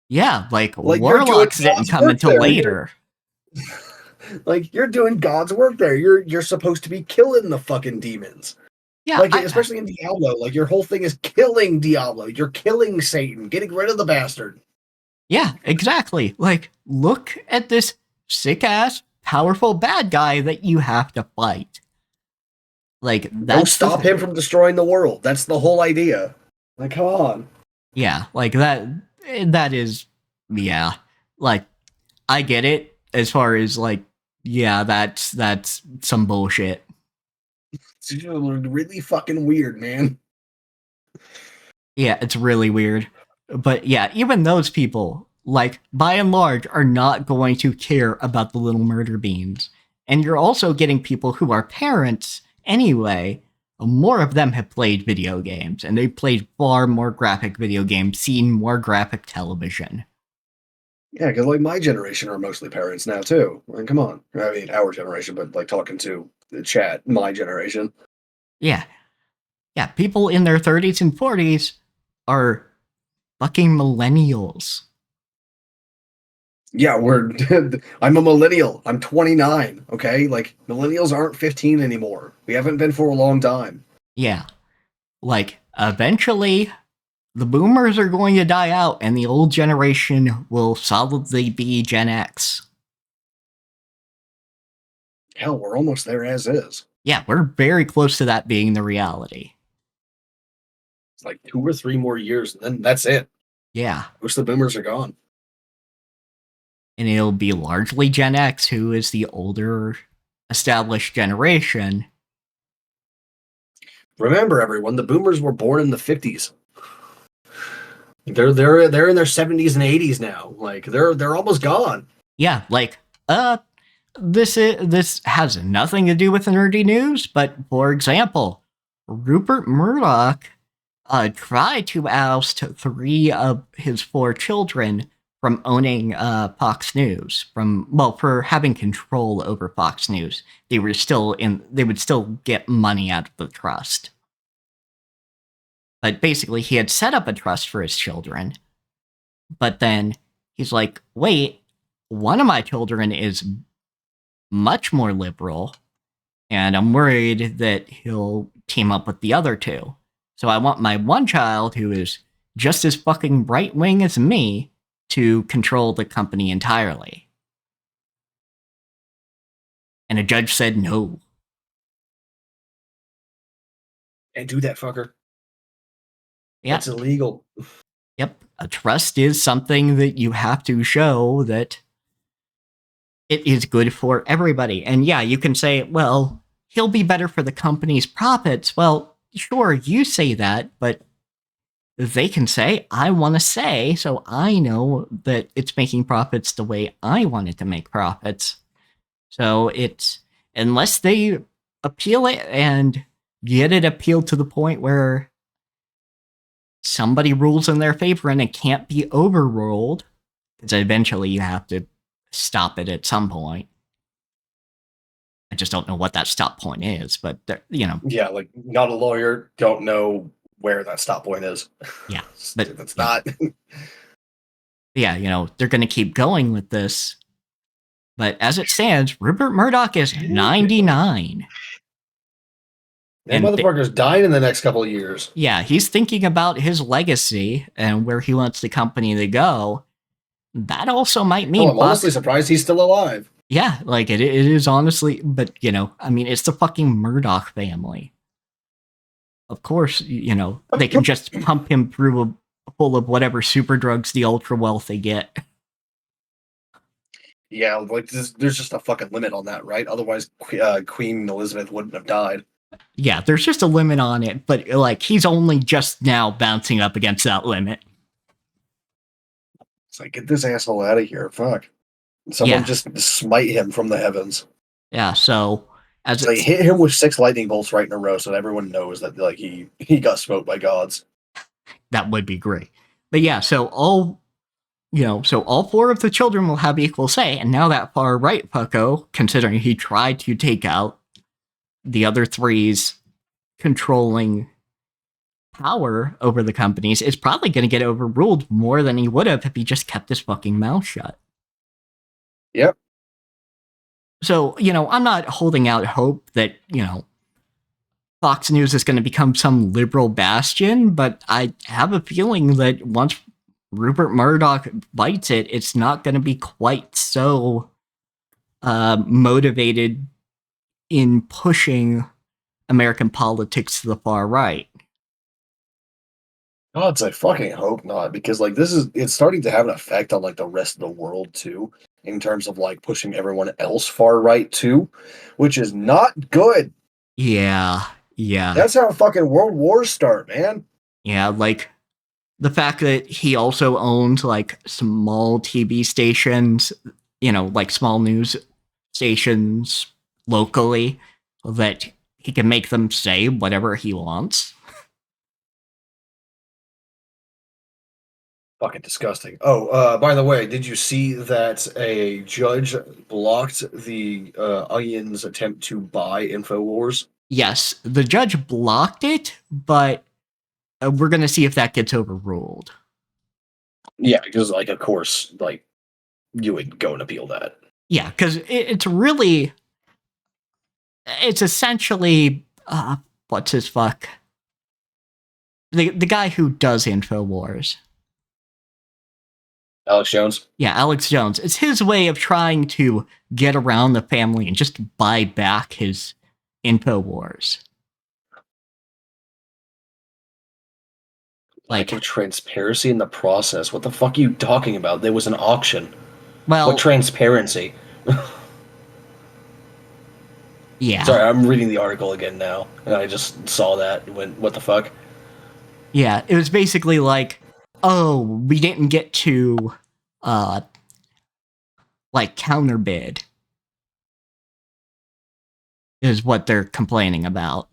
Yeah, like Like, warlocks didn't come until later. Like, you're doing God's work there. You're supposed to be killing the fucking demons. Yeah, like especially in Diablo, like your whole thing is killing Diablo. You're killing Satan, getting rid of the bastard. Yeah, exactly. Like, look at this sick ass, powerful bad guy that you have to fight. Like, that's Don't stop him from destroying the world. That's the whole idea. Like, come on. Yeah, like that is, yeah. Like, I get it as far as like, yeah, that's some bullshit. It's really fucking weird, man. Yeah, it's really weird. But yeah, even those people, like, by and large, are not going to care about the little murder beans. And you're also getting people who are parents anyway. More of them have played video games, and they've played far more graphic video games, seen more graphic television. Yeah, because like my generation are mostly parents now too. Like, come on. I mean, our generation, but like talking to the chat, my generation. Yeah. Yeah, people in their 30s and 40s are fucking millennials. Yeah, I'm a millennial. I'm 29, okay? Like, millennials aren't 15 anymore. We haven't been for a long time. Yeah. Like, eventually, the boomers are going to die out, and the old generation will solidly be Gen X. Hell, we're almost there as is. Yeah, we're very close to that being the reality. It's like 2 or 3 more years, and then that's it. Yeah. Most of the boomers are gone. And it'll be largely Gen X, who is the older, established generation. Remember, everyone, the boomers were born in the 50s. They're in their 70s and 80s now. Like, they're almost gone. Yeah, like, this has nothing to do with the nerdy news, but for example, Rupert Murdoch tried to oust 3 of his 4 children from owning Fox News, for having control over Fox News. They would still get money out of the trust. But basically, he had set up a trust for his children. But then he's like, wait, one of my children is much more liberal, and I'm worried that he'll team up with the other 2. So I want my one child who is just as fucking right-wing as me to control the company entirely. And a judge said no. And do that, fucker. Yeah. It's illegal. Yep. A trust is something that you have to show that it is good for everybody. And yeah, you can say, well, he'll be better for the company's profits. Well, sure, you say that, but they can say, I want to say, so I know that it's making profits the way I want it to make profits. So it's, unless they appeal it and get it appealed to the point where somebody rules in their favor and it can't be overruled, because eventually you have to stop it at some point. I just don't know what that stop point is, but Yeah, like not a lawyer, don't know where that stop point is. Yeah, but it's not. Yeah, they're going to keep going with this. But as it stands, Rupert Murdoch is 99. That motherfucker's dying in the next couple of years. Yeah, he's thinking about his legacy and where he wants the company to go. That also might mean... I'm honestly surprised he's still alive. Yeah, like it is honestly, but it's the fucking Murdoch family. Of course, they can just pump him through full of whatever super drugs the ultra wealthy get. Yeah, like there's just a fucking limit on that, right? Otherwise, Queen Elizabeth wouldn't have died. Yeah, there's just a limit on it, but like he's only just now bouncing up against that limit. It's like, get this asshole out of here! Fuck! Someone just smite him from the heavens. Yeah, so as they hit him with 6 lightning bolts right in a row, so that everyone knows that like he got smoked by gods. That would be great. But yeah, so all 4 of the children will have equal say, and now that far right fucko, considering he tried to take out the other 3's controlling power over the companies, is probably going to get overruled more than he would have if he just kept his fucking mouth shut. Yep. So, I'm not holding out hope that, Fox News is going to become some liberal bastion, but I have a feeling that once Rupert Murdoch bites it, it's not going to be quite so motivated in pushing American politics to the far right. God, I fucking hope not, because like it's starting to have an effect on like the rest of the world too, in terms of like pushing everyone else far right too, which is not good. Yeah. That's how fucking world wars start, man. Yeah, like the fact that he also owns like small TV stations, like small news stations locally, that he can make them say whatever he wants. Fucking disgusting. Oh, by the way, did you see that a judge blocked the Onion's attempt to buy InfoWars? Yes, the judge blocked it, but we're going to see if that gets overruled. Yeah, because, like, of course, like, you would go and appeal that. Yeah, because it's essentially, what's his fuck? The guy who does InfoWars. Alex Jones? Yeah, Alex Jones. It's his way of trying to get around the family and just buy back his InfoWars. Like of transparency in the process. What the fuck are you talking about? There was an auction. Well, what transparency? Yeah. Sorry, I'm reading the article again now, and I just saw that and went, what the fuck? Yeah, it was basically like, oh, we didn't get to, like, counterbid, is what they're complaining about.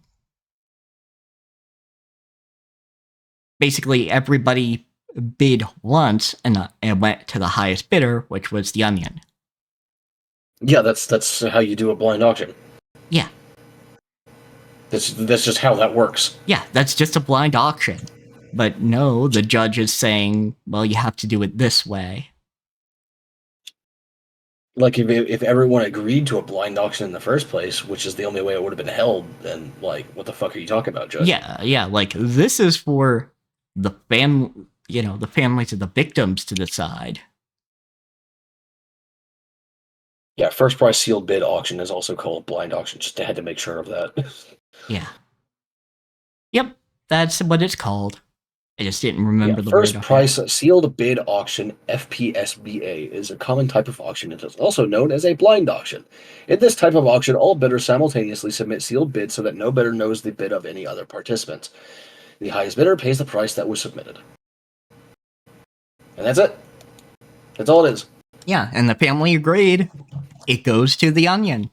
Basically, everybody bid once and went to the highest bidder, which was the Onion. Yeah, that's how you do a blind auction. Yeah. That's just how that works. Yeah, that's just a blind auction. But no, the judge is saying, well, you have to do it this way. Like, if everyone agreed to a blind auction in the first place, which is the only way it would have been held, then, like, what the fuck are you talking about, Judge? Yeah, like, this is for the the families of the victims to decide. Yeah, first price sealed bid auction is also called blind auction. Just had to make sure of that. Yeah. Yep, that's what it's called. I just didn't Yeah, remember the word first offhand. price sealed bid auction (FPSBA) is a common type of auction. It is also known as a blind auction. In this type of auction, all bidders simultaneously submit sealed bids so that no bidder knows the bid of any other participants. The highest bidder pays the price that was submitted. And that's it. That's all it is. Yeah, and the family agreed. It goes to the Onion.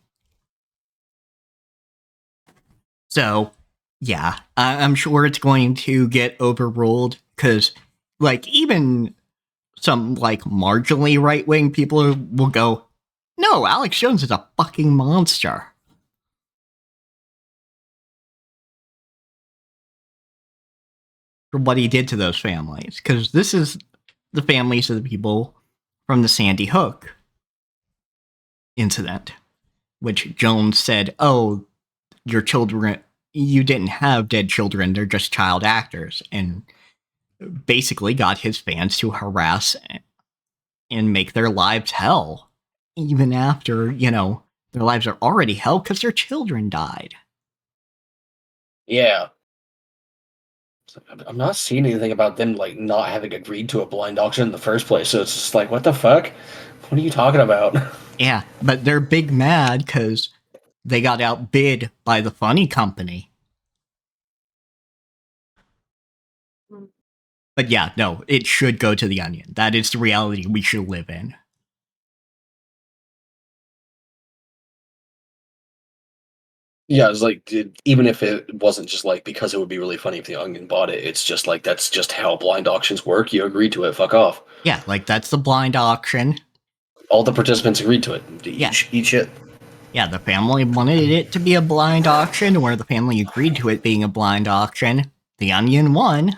So, yeah, I'm sure it's going to get overruled because, even some marginally right wing people will go, "No, Alex Jones is a fucking monster for what he did to those families." Because this is the families of the people from the Sandy Hook incident, which Jones said, "Oh, your children, you didn't have dead children; they're just child actors," and basically got his fans to harass and make their lives hell, even after, their lives are already hell because their children died. Yeah. I'm not seeing anything about them not having agreed to a blind auction in the first place. So it's just like, what the fuck? What are you talking about? Yeah, but they're big mad because they got outbid by the funny company. But yeah, no, it should go to the Onion. That is the reality we should live in. Yeah, it's like even if it wasn't just because it would be really funny if the Onion bought it, it's just that's just how blind auctions work. You agreed to it, fuck off. Yeah, that's the blind auction. All the participants agreed to it. Yeah. Eat shit. Yeah, the family wanted it to be a blind auction, or the family agreed to it being a blind auction. The Onion won.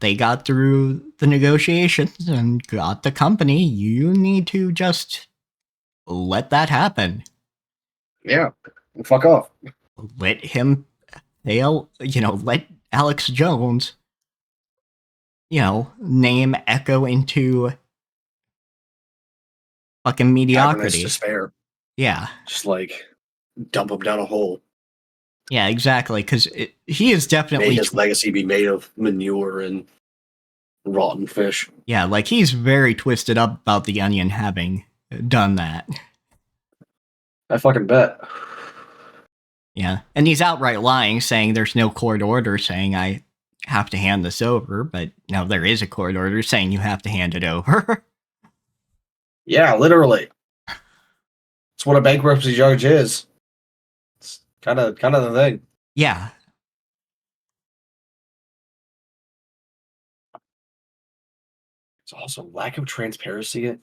They got through the negotiations and got the company. You need to just let that happen. Yeah, fuck off. Let him fail, let Alex Jones, name echo into fucking Cavernous mediocrity. despair. Yeah. Just dump him down a hole. Yeah, exactly. Because he is May definitely. his legacy be made of manure and rotten fish. Yeah, he's very twisted up about the Onion having done that. I fucking bet. Yeah. And he's outright lying, saying there's no court order saying I have to hand this over, but no, there is a court order saying you have to hand it over. Yeah, literally. It's what a bankruptcy judge is. It's kind of the thing. Yeah. It's also lack of transparency in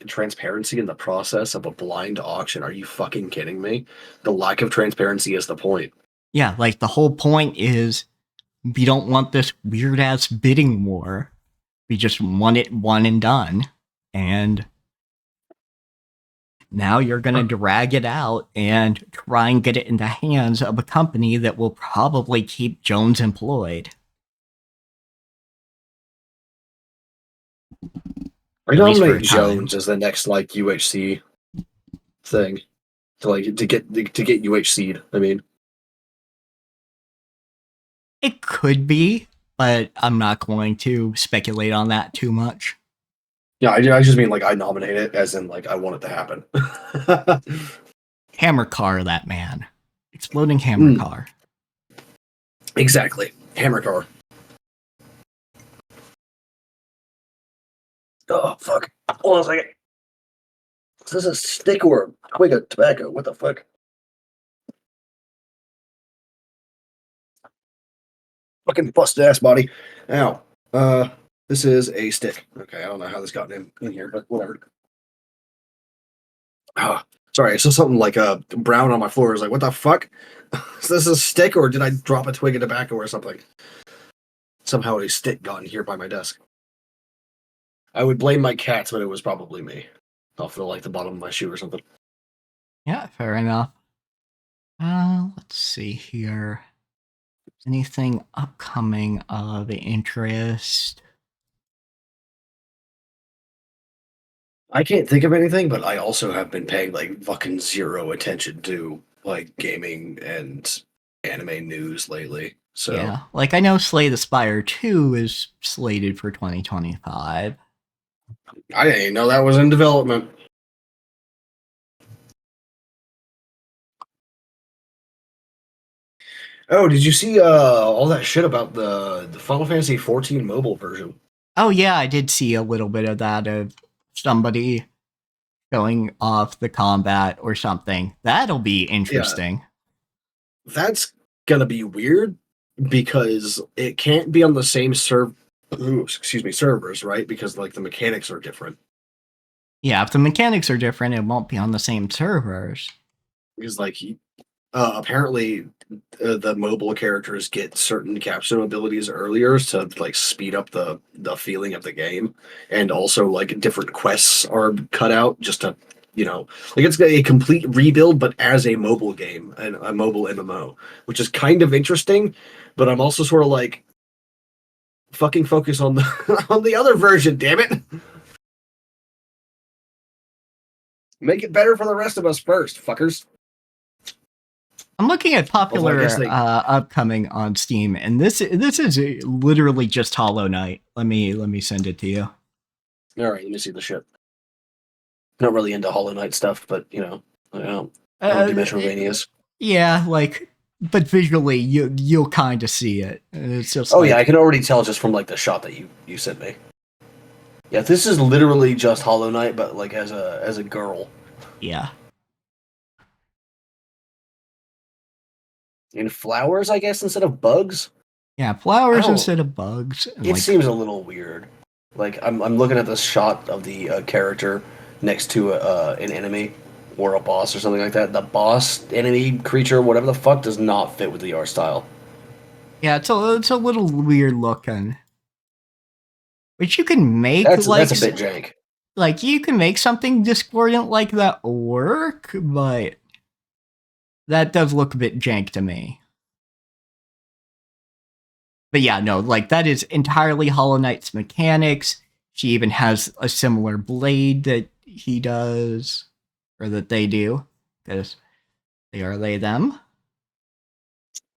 the process of a blind auction. Are you fucking kidding me? The lack of transparency is the point. Yeah, the whole point is we don't want this weird ass bidding war. We just want it one and done. And now you're going to drag it out and try and get it in the hands of a company that will probably keep Jones employed. Or At least for nominate a time. Jones as the next UHC thing to get UHC'd. I mean, It could be, but I'm not going to speculate on that too much. yeah, I just mean I nominate it as in I want it to happen. Hammer car, that man. Exploding hammer car. Exactly. Hammer car. Oh, fuck. Hold on a second. Is this a stick or a twig of tobacco? What the fuck? Fucking busted ass body. Ow. This is a stick. Okay, I don't know how this got in here, but whatever. Ah, sorry, I saw something brown on my floor. I was like, what the fuck? Is this a stick or did I drop a twig of tobacco or something? Somehow a stick got in here by my desk. I would blame my cats, but it was probably me. I'll feel the bottom of my shoe or something. Yeah, fair enough. Let's see here. Anything upcoming of interest? I can't think of anything, but I also have been paying like fucking zero attention to like gaming and anime news lately. So Yeah, like I know Slay the Spire 2 is slated for 2025. I didn't know that was in development. Oh, did you see all that shit about the Final Fantasy 14 mobile version? Oh yeah, I did see a little bit of that of somebody going off the combat or something. That'll be Yeah, interesting. that's gonna be weird because it can't be on the same servers, right? Because like the mechanics are different. Yeah, if the mechanics are different, it won't be on the same servers. Because like apparently the mobile characters get certain capstone abilities earlier to like speed up the feeling of the game, and also like different quests are cut out just to like it's a complete rebuild but as a mobile game and a mobile MMO, which is kind of interesting. But I'm also sort of like fucking focus on the on the other version, damn it. Make it better for the rest of us first, fuckers. I'm looking at Although I guess popular they upcoming on Steam, and this is literally just Hollow Knight. Let me send it to you. all right, let me see the shit. Not really into Hollow Knight stuff, but I don't do Uh, Metroidvanias. yeah, like, but visually you'll kind of see it. It's just Oh yeah, I like, can already tell just from like the shot that you sent me. Yeah, this is literally just Hollow Knight, but like as a girl yeah, in flowers, I guess instead of bugs. yeah, I flowers don't. instead of bugs, and It like, seems a little weird. Like I'm looking at this shot of the character next to an enemy or a boss or something like that. The boss, enemy, creature, whatever the fuck, does not fit with the art style. yeah, it's a little weird looking. But you can make That's a bit jank. like you can make something discordant like that work, but that does look a bit jank to me. But yeah, no, like that is entirely Hollow Knight's mechanics. She even has a similar blade that he does, or that they do, because they them,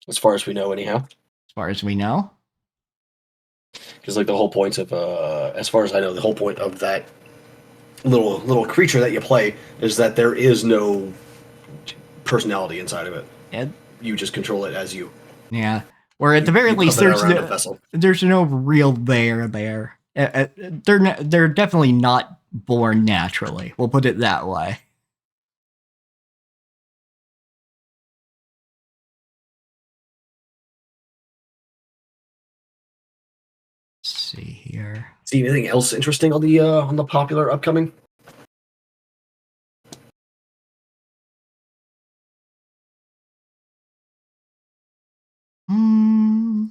As far as we know, anyhow. as far as we know. Because like the whole point of as far as I know, the whole point of that little creature that you play is that there is no personality inside of it. And You just control it as you yeah, or at the you very you least, hover around a vessel. there's no real there. They're definitely not born naturally. We'll put it that way. Let's see here. See anything else interesting on the popular upcoming? Hmm.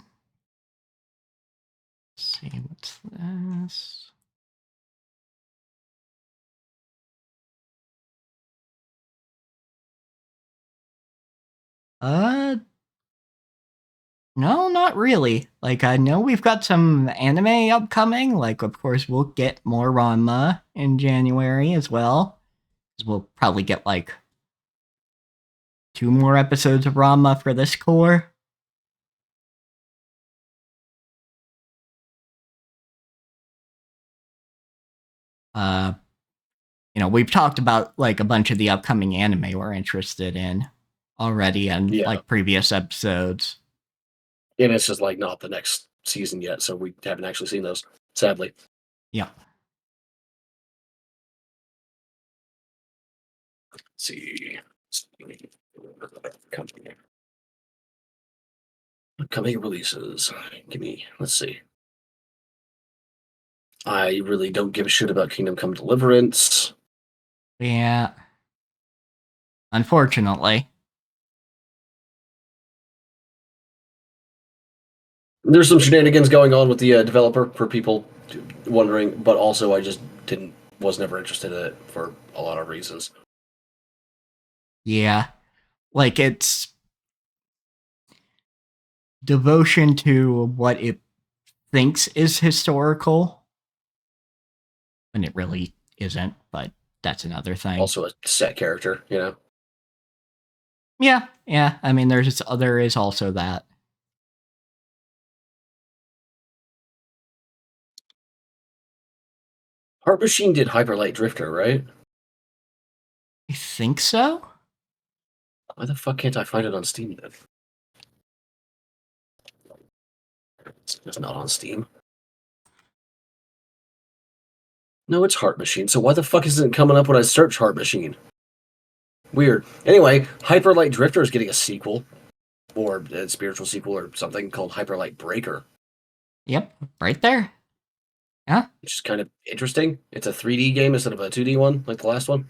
Let's see what's this. Uh, no, not really. Like, I know we've got some anime upcoming. Like, of course, we'll get more Ranma in January as well. 'Cause we'll probably get like 2 more episodes of Ranma for this core. Uh, we've talked about like a bunch of the upcoming anime we're interested in already in Yeah, like previous episodes. and it's just like not the next season yet, so we haven't actually seen those. Sadly. Yeah. Let's see. Coming. Upcoming releases. Give me. Let's see. I really don't give a shit about Kingdom Come Deliverance. Yeah. Unfortunately. There's some shenanigans going on with the developer for people wondering, but also I just didn't was never interested in it for a lot of reasons. Yeah. Like, it's devotion to what it thinks is historical when it really isn't, but that's another thing. Also a set character, you know. Yeah. I mean, there is also that. Heart Machine did Hyper Light Drifter, right? I think so. Why the fuck can't I find it on Steam then? It's not on Steam. No, it's Heart Machine. So why the fuck isn't it coming up when I search Heart Machine? Weird. Anyway, Hyper Light Drifter is getting a sequel, or a spiritual sequel, or something called Hyper Light Breaker, Yep, right there. Yeah, which is kind of interesting. It's a 3D game instead of a 2D one, like the last one.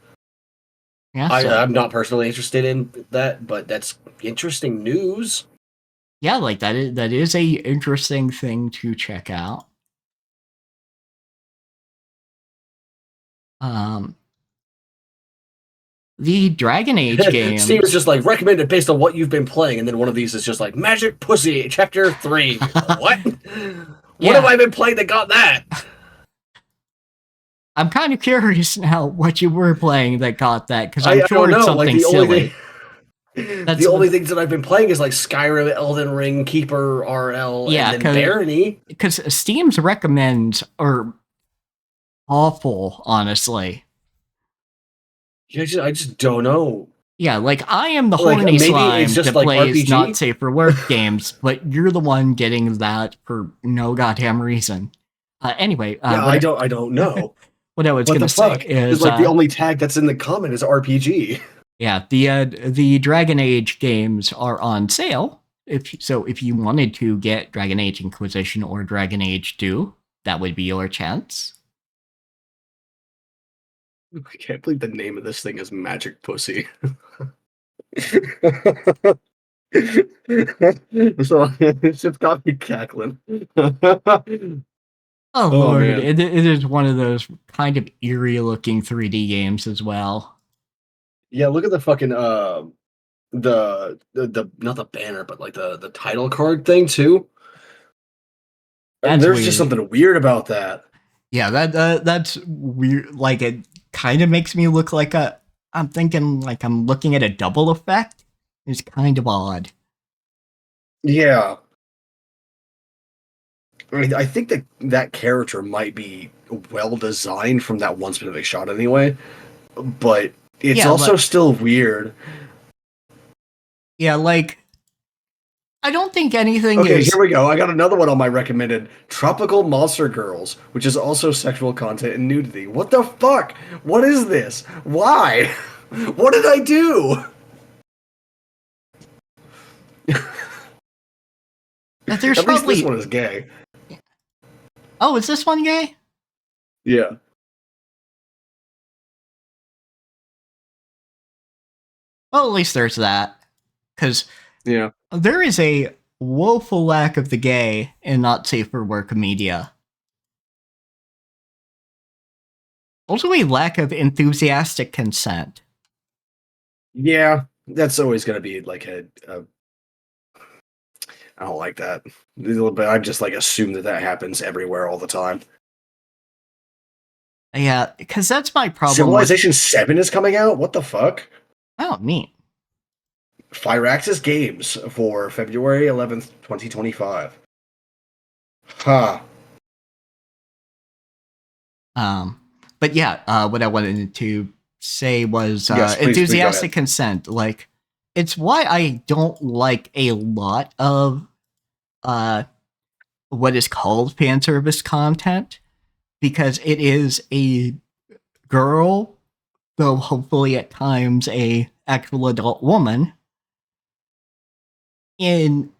yeah. So I'm not personally interested in that, but that's interesting news. yeah, like that is a interesting thing to check out. Um, the Dragon Age Steam is games. just like recommended based on what you've been playing, and then one of these is just like Magic Pussy Chapter 3. What? What have Yeah, I been playing that got that? I'm kind of curious now what you were playing that got that because I I'm don't sure it's know. Like something the only thing, silly. the That's only things that I've been playing is like Skyrim, Elden Ring, Keeper, RL, and yeah, then Barony. because Steam's recommends are awful, honestly. I just don't know. Yeah, like I am the Like horny maybe it's slime just that like plays not RPG. safe for work games, but you're the one getting that for no goddamn reason. Anyway, Yeah, I don't know. what I was What gonna the say fuck? Is is, like the only tag that's in the comment is RPG. yeah, the Dragon Age games are on sale. If you wanted to get Dragon Age Inquisition or Dragon Age 2, that would be your chance. I can't believe the name of this thing is Magic Pussy. So it's just got me cackling. Oh Oh lord, man. it is one of those kind of eerie looking 3D games as well. Yeah, look at the fucking the not the banner, but like the title card thing too. That's There's just weird. something weird about that. Yeah, that's weird. Like it kind of makes me look like a. I'm thinking like I'm looking at a double effect. It's kind of odd. Yeah. I mean, I think that that character might be well designed from that one specific shot anyway, but it's Yeah, also like still weird. yeah, like I don't think anything Okay, here is. we go. I got another one on my recommended Tropical Monster Girls, which is also sexual content and nudity. What the fuck? What is this? Why? What did I do? There's At least this probably. one is gay. Oh, is this one gay? Yeah. Well, at least there's that. Because Yeah. there is a woeful lack of the gay in not safe for work media. Also, a lack of enthusiastic consent. Yeah. That's always going to be like a. I don't like that. But I just like assume that that happens everywhere all the time. Yeah, because that's my problem with. Civilization 7 is coming out? What the fuck? Oh, neat. Firaxis Games for February 11th, 2025. Huh. Um, but yeah, what I wanted to say was Yes, please go ahead. enthusiastic consent. Like, it's why I don't like a lot of uh, what is called fan service content because it is a girl, though hopefully at times a actual adult woman, in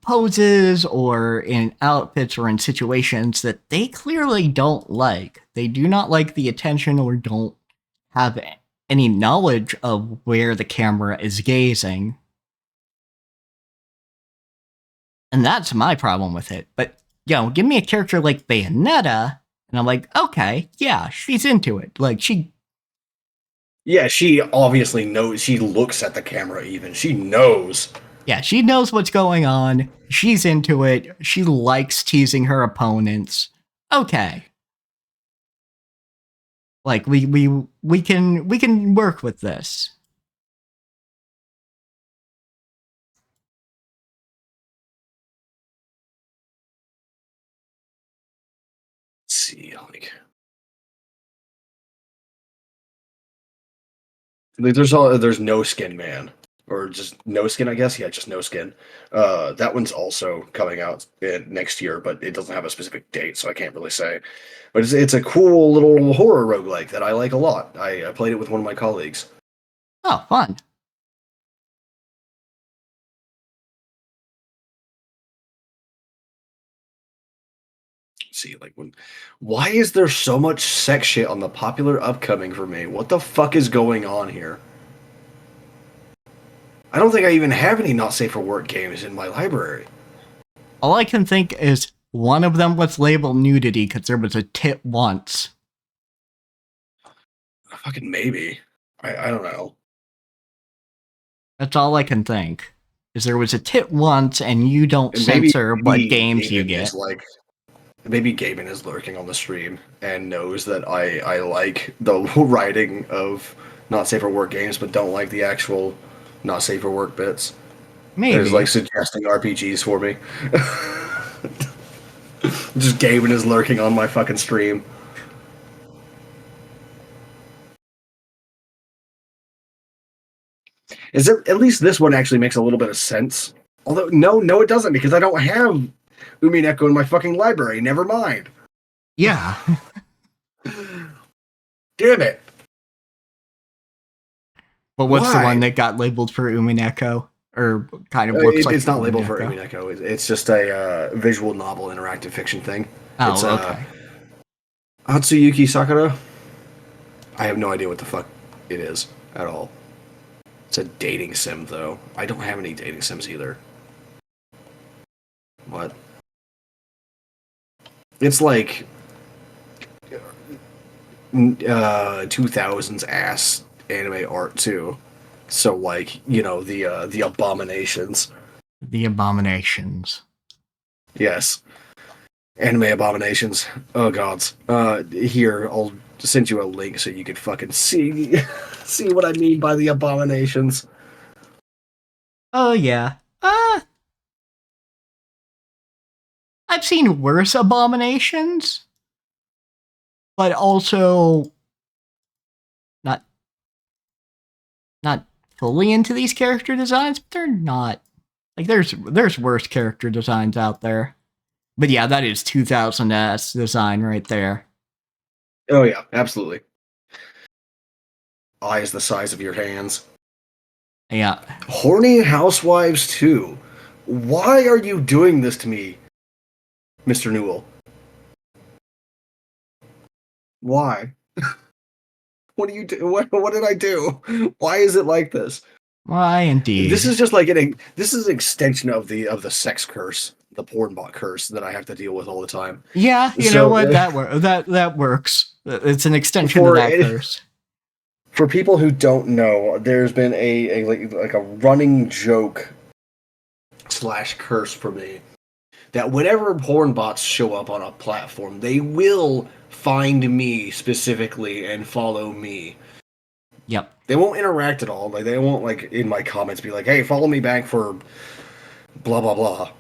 poses or in outfits or in situations that they clearly don't like. They do not like the attention or don't have any knowledge of where the camera is gazing. And that's my problem with it. But, give me a character like Bayonetta, and I'm like, okay, yeah, she's into it. Like, she Yeah, she obviously knows. She looks at the camera even. She knows. Yeah, she knows what's going on. She's into it. She likes teasing her opponents. Okay. Like we can work with this. Let's see, like there's No Skin Man. Or just No Skin, I guess. Yeah, just No Skin. That one's also coming out next year, but it doesn't have a specific date, so I can't really say. But it's a cool little horror roguelike that I like a lot. I played it with one of my colleagues. Oh, fun. See, like why is there so much sex shit on the popular upcoming for me? What the fuck is going on here? I don't think I even have any not safe for work games in my library. All I can think is one of them was labeled nudity because there was a tit once. Fucking maybe. I don't know. That's all I can think. Is there was a tit once and you don't And censor what games you Gavin get. is like maybe Gavin is lurking on the stream and knows that I like the writing of not safe for work games, but don't like the actual not safe for work bits. There's Maybe. like suggesting RPGs for me. Just Gavin is lurking on my fucking stream. Is there at least this one actually makes a little bit of sense? Although no, it doesn't because I don't have Umineko in my fucking library. Never mind. Yeah. Damn it. But what's the Why? one that got labeled for Umineko? Or kind of looks like It's not labeled for Umineko? Umineko. It's just a visual novel interactive fiction thing. Oh, It's okay. Hatsuyuki Sakura. I have no idea what the fuck it is at all. It's a dating sim though. I don't have any dating sims either. What? It's like 2000s ass anime art too. So like, the abominations. The Abominations. Yes. Anime abominations. Oh gods. Here, I'll send you a link so you can fucking see see what I mean by the abominations. Oh, yeah. I've seen worse Abominations, but also not not fully into these character designs, but they're not. Like, there's worse character designs out there. But yeah, that is 2000s design right there. Oh yeah, absolutely. Eyes the size of your hands. Yeah. Horny Housewives 2. Why are you doing this to me, Mr. Newell? Why? What do you do? What did I do? Why is it like this? Why indeed. This is just like this is an extension of the sex curse, the porn bot curse that I have to deal with all the time. Yeah, you know what? That works. It's an extension of that curse. For people who don't know, there's been like a running joke / curse for me that whenever porn bots show up on a platform, they will find me specifically and follow me. Yep. They won't interact at all. Like they won't like in my comments be like, "Hey, follow me back for blah blah blah."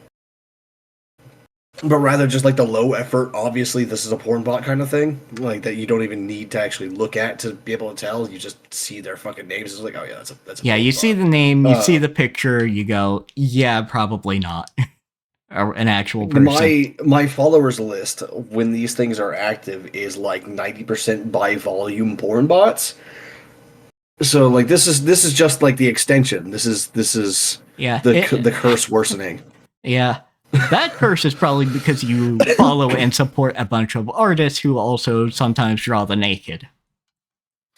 But rather just like the low effort, obviously this is a porn bot kind of thing, like that you don't even need to actually look at to be able to tell. You just see their fucking names. It's like, oh yeah, that's a yeah. You see the name, you see the picture, you go, yeah, probably not. An actual person. My followers list when these things are active is like 90% by volume porn bots. So like this is just like the extension. This is yeah the curse worsening. Yeah. That curse is probably because you follow and support a bunch of artists who also sometimes draw the naked.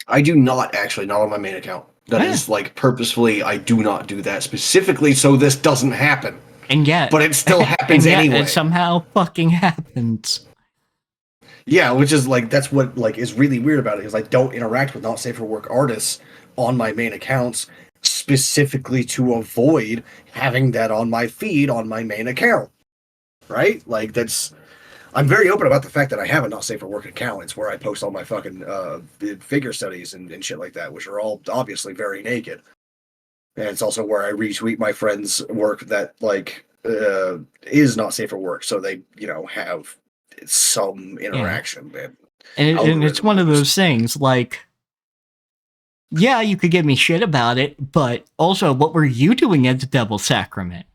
I do not actually, not on my main account. That is like purposefully, I do not do that specifically so this doesn't happen. And yet, but it still happens anyway. It somehow fucking happens. Yeah, which is like that's what like is really weird about it, is I don't interact with not safe for work artists on my main accounts specifically to avoid having that on my feed on my main account. Right? Like that's I'm very open about the fact that I have a not safe for work account. It's where I post all my fucking figure studies and shit like that, which are all obviously very naked. And it's also where I retweet my friends' work that like is not safe for work, so they have some Yeah. interaction. And And it's algorithm one of moves. those things like, yeah, you could give me shit about it, but also, what were you doing at the Devil's Sacrament?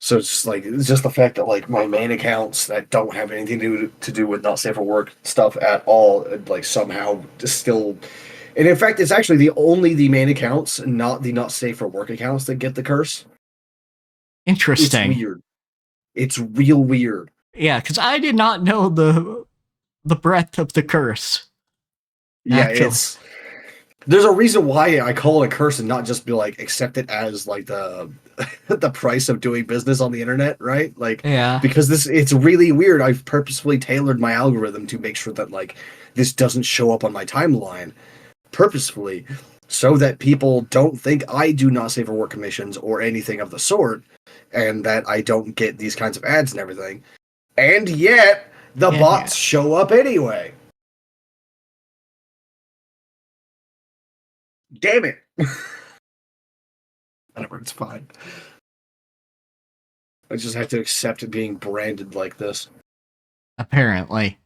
So it's just the fact that like my main accounts that don't have anything to do with not safe for work stuff at all, like somehow still. And in fact, it's actually the main accounts, not the not safe for work accounts, that get the curse. It's Interesting. weird. It's real weird. Yeah, because I did not know the breadth of the curse. Yeah, Actually, it's there's a reason why I call it a curse and not just be like accept it as like the the price of doing business on the internet, right? Like yeah, because this it's really weird. I've purposefully tailored my algorithm to make sure that like this doesn't show up on my timeline purposefully so that people don't think I do not save for work commissions or anything of the sort, and that I don't get these kinds of ads and everything. And yet the yeah. bots show up anyway. Damn it. Whatever, it's fine. I just have to accept it being branded like this. Apparently,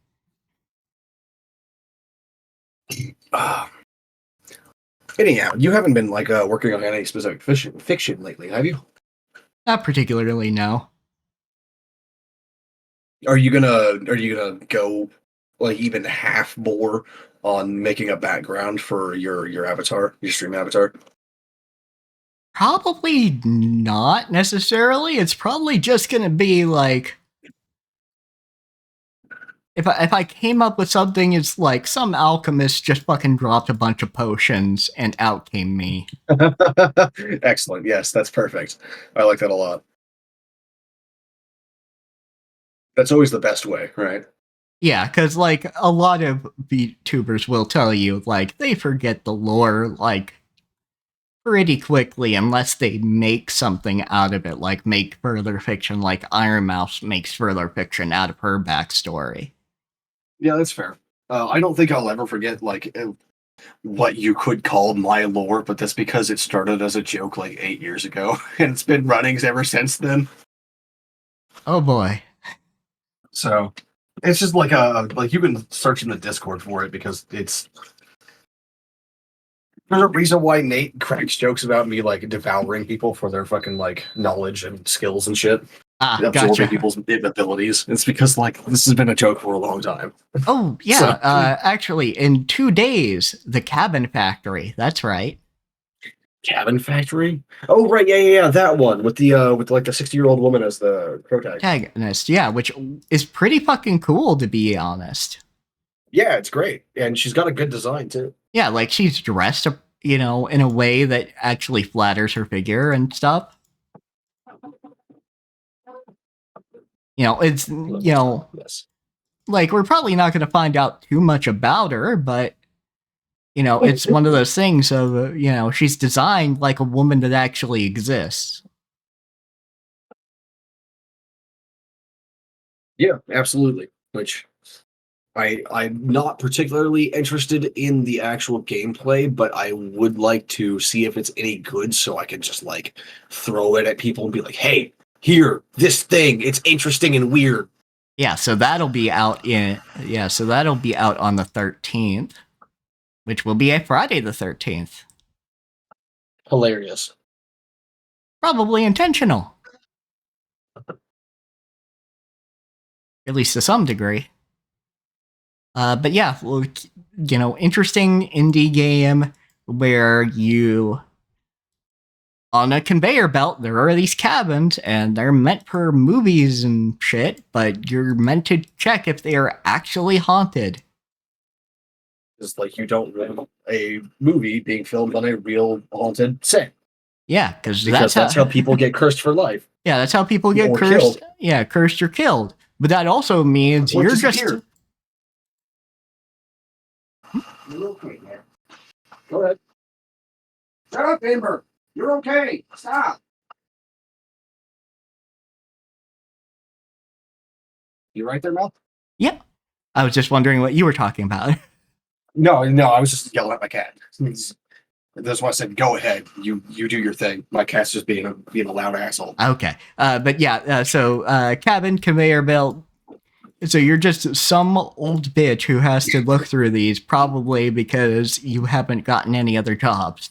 Uh, anyhow, you haven't been like working on any specific fiction lately, have you? not particularly. No. Are you gonna go like even half more on making a background for your avatar, your stream avatar? Probably not necessarily. It's probably just gonna be like, if I came up with something, it's like some alchemist just fucking dropped a bunch of potions and out came me. Excellent. Yes, that's perfect. I like that a lot. That's always the best way, right? Yeah, because like a lot of VTubers will tell you, like they forget the lore like pretty quickly unless they make something out of it, like make further fiction, like Iron Mouse makes further fiction out of her backstory. Yeah, that's fair. I don't think I'll ever forget like what you could call my lore, but that's because it started as a joke like 8 years ago, and it's been running ever since then. Oh boy. So it's just like a like you can search in the Discord for it because it's there's a reason why Nate cracks jokes about me like devouring people for their fucking like knowledge and skills and shit, Ah, absorbing gotcha. people's abilities. It's because like this has been a joke for a long time. Oh So yeah, actually, in 2 days, the Cabin Factory. That's right. Cabin Factory. Oh right, yeah, that one with like the 60-year-old woman as the protagonist. Protagonist, yeah, which is pretty fucking cool to be honest. Yeah, it's great, and she's got a good design too. Yeah, like she's dressed, in a way that actually flatters her figure and stuff. It's Yes. like we're probably not going to find out too much about her, but it's one of those things of she's designed like a woman that actually exists. Yeah, absolutely. Which I'm not particularly interested in the actual gameplay, but I would like to see if it's any good so I can just like throw it at people and be like, "Hey, here, this thing, it's interesting and weird." Yeah, so that'll be out on the 13th, which will be a Friday the 13th. Hilarious. Probably intentional, at least to some degree. But yeah, well, interesting indie game where you, on a conveyor belt, there are these cabins and they're meant for movies and shit, but you're meant to check if they are actually haunted. It's like you don't want a movie being filmed on a real haunted set. Yeah, because because that's how people get cursed for life. Yeah, that's how people get Or cursed. killed. Yeah, cursed or killed. But that also means Or you're just. disappeared. You're okay, man. Go ahead. Shut up, Amber. You're okay. Stop. You right there, Mel? Yep. I was just wondering what you were talking about. No, I was just yelling at my cat. That's why I said, "Go ahead, you do your thing." My cat's just being a loud asshole. Okay. But yeah, so cabin, conveyor belt. So you're just some old bitch who has to look through these, probably because you haven't gotten any other jobs.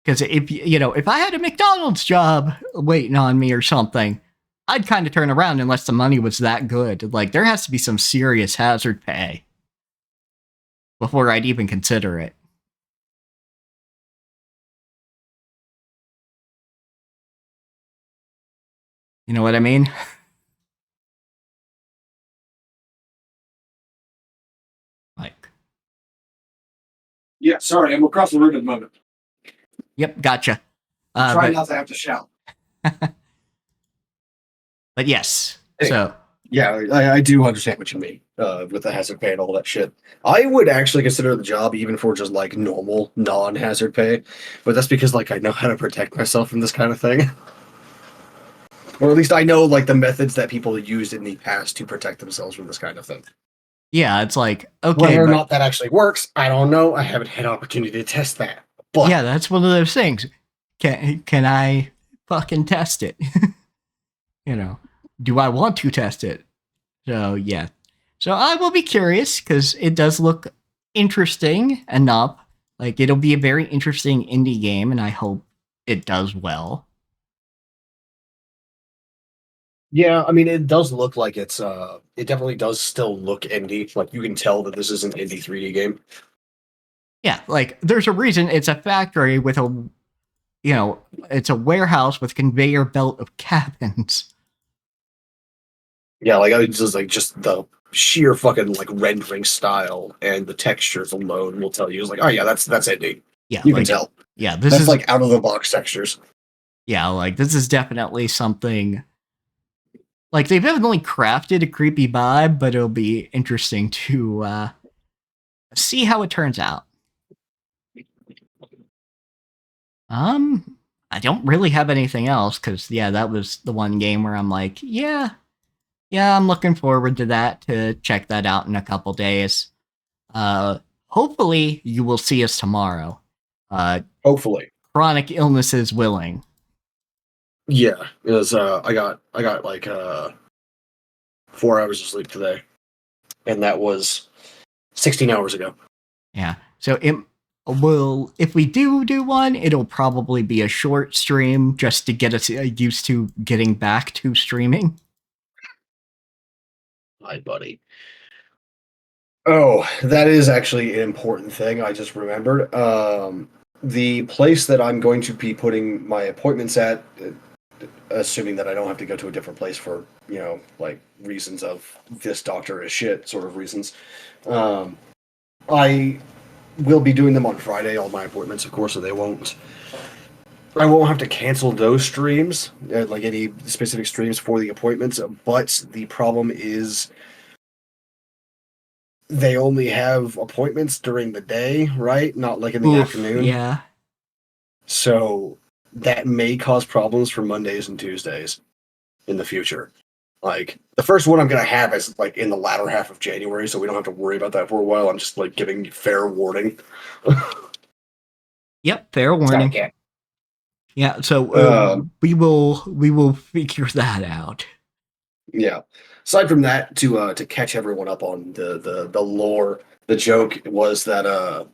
Because if I had a McDonald's job waiting on me or something, I'd kind of turn around unless the money was that good. Like, there has to be some serious hazard pay before I'd even consider it. You know what I mean? Like, Yeah, sorry, I'm across the room at the moment. yep, gotcha. Try not to have to shout. But yes, Hey. so Yeah, I do understand what you mean with the hazard pay and all that shit. I would actually consider the job even for just like normal non-hazard pay, but that's because like I know how to protect myself from this kind of thing, or at least I know like the methods that people used in the past to protect themselves from this kind of thing. yeah, it's like, okay, Whether or not that actually works, I don't know. I haven't had an opportunity to test that. But yeah, that's one of those things. Can I fucking test it? Do I want to test it? So yeah. So I will be curious because it does look interesting enough. Like, it'll be a very interesting indie game, and I hope it does well. yeah, I mean, it does look like it definitely does still look indie. Like you can tell that this is an indie 3D game. Yeah, like there's a reason it's a factory with it's a warehouse with conveyor belt of cabins. Yeah, like I just like just the sheer fucking like rendering style and the textures alone will tell you. It's like, oh yeah, that's indie. Yeah, You can like tell. yeah, this That's is like out of the box textures. yeah, like this is definitely something. Like, they've definitely crafted a creepy vibe, but it'll be interesting to see how it turns out. I don't really have anything else because yeah, that was the one game where I'm like, yeah, I'm looking forward to that to check that out in a couple days. Hopefully you will see us tomorrow. Hopefully. Chronic illnesses willing. Yeah. It was I got like 4 hours of sleep today. And that was 16 hours ago. Yeah. So if we do one, it'll probably be a short stream just to get us used to getting back to streaming. Hi, buddy. Oh, that is actually an important thing I just remembered. The place that I'm going to be putting my appointments at, assuming that I don't have to go to a different place for, like reasons of this doctor is shit sort of reasons. I will be doing them on Friday, all my appointments, of course, so I won't have to cancel those streams, like any specific streams for the appointments, but the problem is they only have appointments during the day, right? Not like in the afternoon. Yeah. So that may cause problems for Mondays and Tuesdays in the future. Like the first one I'm gonna have is like in the latter half of January, so we don't have to worry about that for a while. I'm just like giving you fair warning. Yep, fair warning. Okay. Yeah, so we will figure that out. Yeah. Aside from that, to catch everyone up on the lore, the joke was that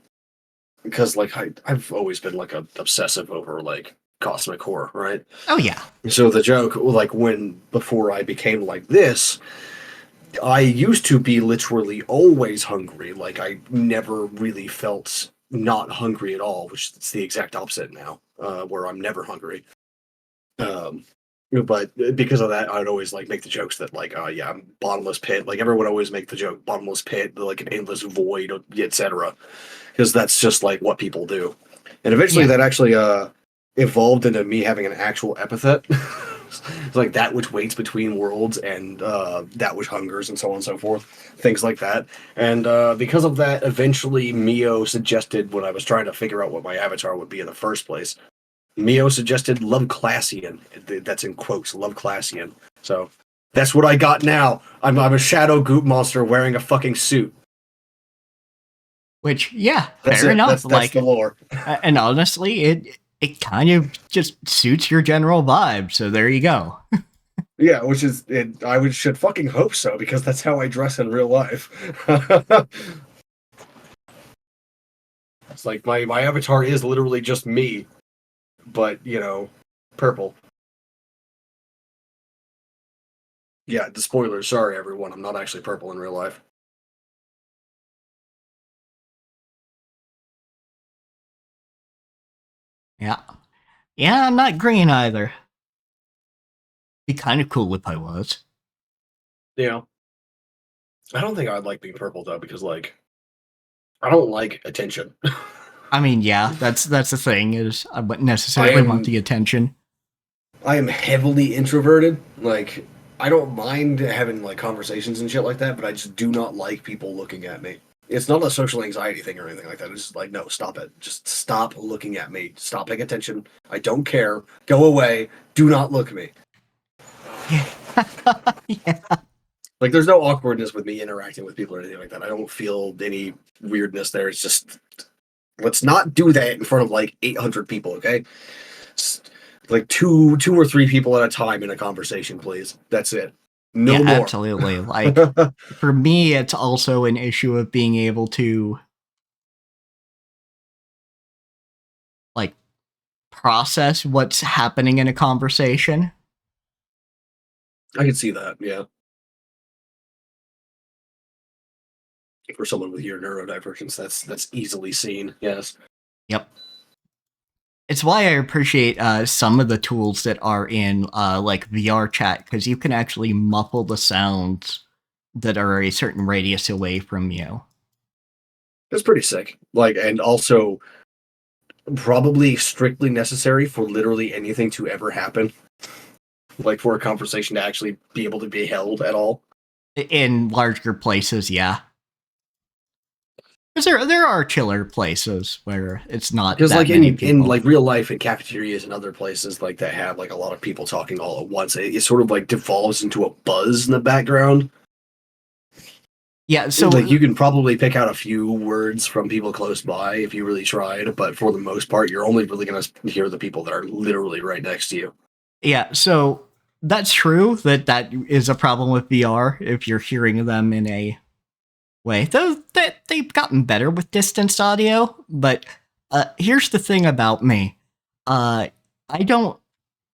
because like I've always been like a obsessive over like cosmic horror, right? Oh yeah. So the joke, like when before I became like this, I used to be literally always hungry. Like I never really felt not hungry at all, which is the exact opposite now, where I'm never hungry. Um, but because of that, I'd always like make the jokes that like, oh yeah, I'm bottomless pit. Like everyone always make the joke, bottomless pit, like an endless void, etc. Because that's just like what people do. And eventually Yeah. that actually evolved into me having an actual epithet. It's like that which waits between worlds and that which hungers and so on and so forth. Things like that. And because of that, eventually Mio suggested when I was trying to figure out what my avatar would be in the first place, Mio suggested Loveclassian. That's in quotes, Loveclassian. So that's what I got now. I'm a shadow goop monster wearing a fucking suit. Which, yeah, That's fair it. enough. That's the Like, lore. and honestly, it kind of just suits your general vibe. So there you go. Yeah, which is I would should fucking hope so because that's how I dress in real life. It's like my avatar is literally just me, but purple. Yeah, the spoilers. Sorry, everyone. I'm not actually purple in real life. Yeah. Yeah, I'm not green either. Be kind of cool if I was. You know, I don't think I'd like being purple though because like I don't like attention. I mean, yeah, that's the thing is I wouldn't I necessarily want am the attention. I am heavily introverted. Like I don't mind having like conversations and shit like that, but I just do not like people looking at me. It's not a social anxiety thing or anything like that. It's just like, no, stop it. Just stop looking at me. Stop paying attention. I don't care. Go away. Do not look at me. Yeah. Yeah. Like, there's no awkwardness with me interacting with people or anything like that. I don't feel any weirdness there. It's just, let's not do that in front of like 800 people, okay? Like two or three people at a time in a conversation, please. That's it. Yeah, No more. absolutely. Like for me, it's also an issue of being able to like process what's happening in a conversation. I can see that, yeah. For someone with your neurodivergence, that's easily seen. Yes. Yep. It's why I appreciate some of the tools that are in like VR chat because you can actually muffle the sounds that are a certain radius away from you. That's pretty sick. Like, and also probably strictly necessary for literally anything to ever happen. Like for a conversation to actually be able to be held at all. In larger places, yeah. Because there are chiller places where it's not Because that like many in people. like real life in cafeterias and other places like that have like a lot of people talking all at once, it sort of like devolves into a buzz in the background. Yeah, Like so you can probably pick out a few words from people close by if you really tried, but for the most part, you're only really going to hear the people that are literally right next to you. yeah, so that's true that is a problem with VR if you're hearing them in a way. Though that they've gotten better with distanced audio, but here's the thing about me. I don't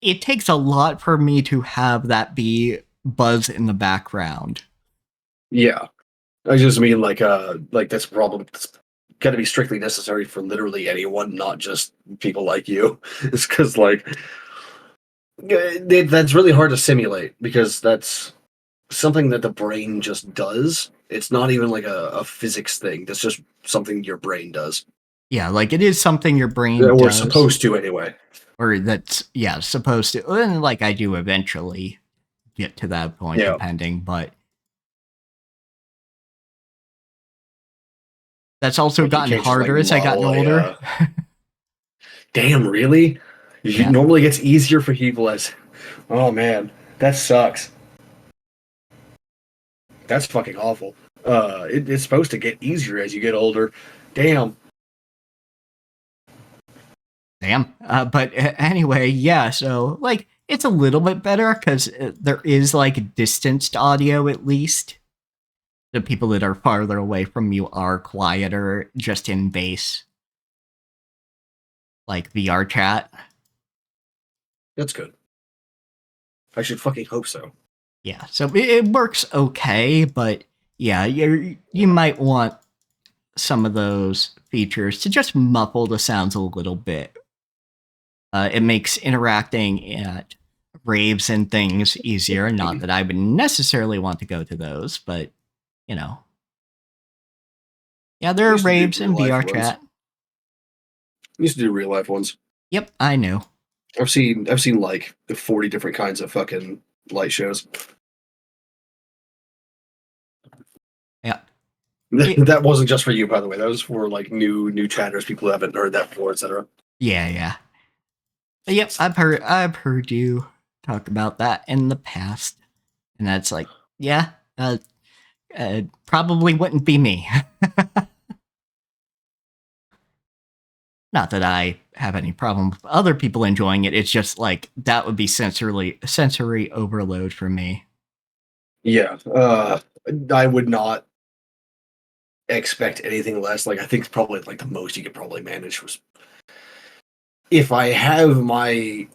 it takes a lot for me to have that be buzz in the background. Yeah, I just mean like that's a problem. It's got to be strictly necessary for literally anyone, not just people like you. It's because like that's really hard to simulate because that's something that the brain just does. It's not even like a physics thing. That's just something your brain does. Yeah, like it is something your brain Or does, supposed to anyway. or that's yeah supposed to. And like I do eventually get to that point, Yeah. depending, but that's also Like you gotten can't just like harder as I gotten model a. older. Damn, really? Yeah. Normally gets easier for people as. Oh man, that sucks. That's fucking awful. It's supposed to get easier as you get older. Damn. Damn. But anyway, yeah. So like, it's a little bit better because there is like distanced audio at least. The people that are farther away from you are quieter, just in base, like VR chat. That's good. I should fucking hope so. Yeah. So it works okay, but yeah, you might want some of those features to just muffle the sounds a little bit. It makes interacting at raves and things easier. Not that I would necessarily want to go to those, but you know, yeah, I there are used to do raves real in life VR ones. chat. used to do real life ones. Yep, I knew. I've seen like 40 different kinds of fucking light shows. Yeah. That wasn't just for you, by the way. That was for like new chatters, people who haven't heard that before, etc. Yeah, yeah. Yep, I've heard you talk about that in the past. And that's like, yeah, probably wouldn't be me. Not that I have any problem with other people enjoying it. It's just like that would be sensory overload for me. Yeah, I would not expect anything less. Like I think probably like the most you could probably manage was if I have my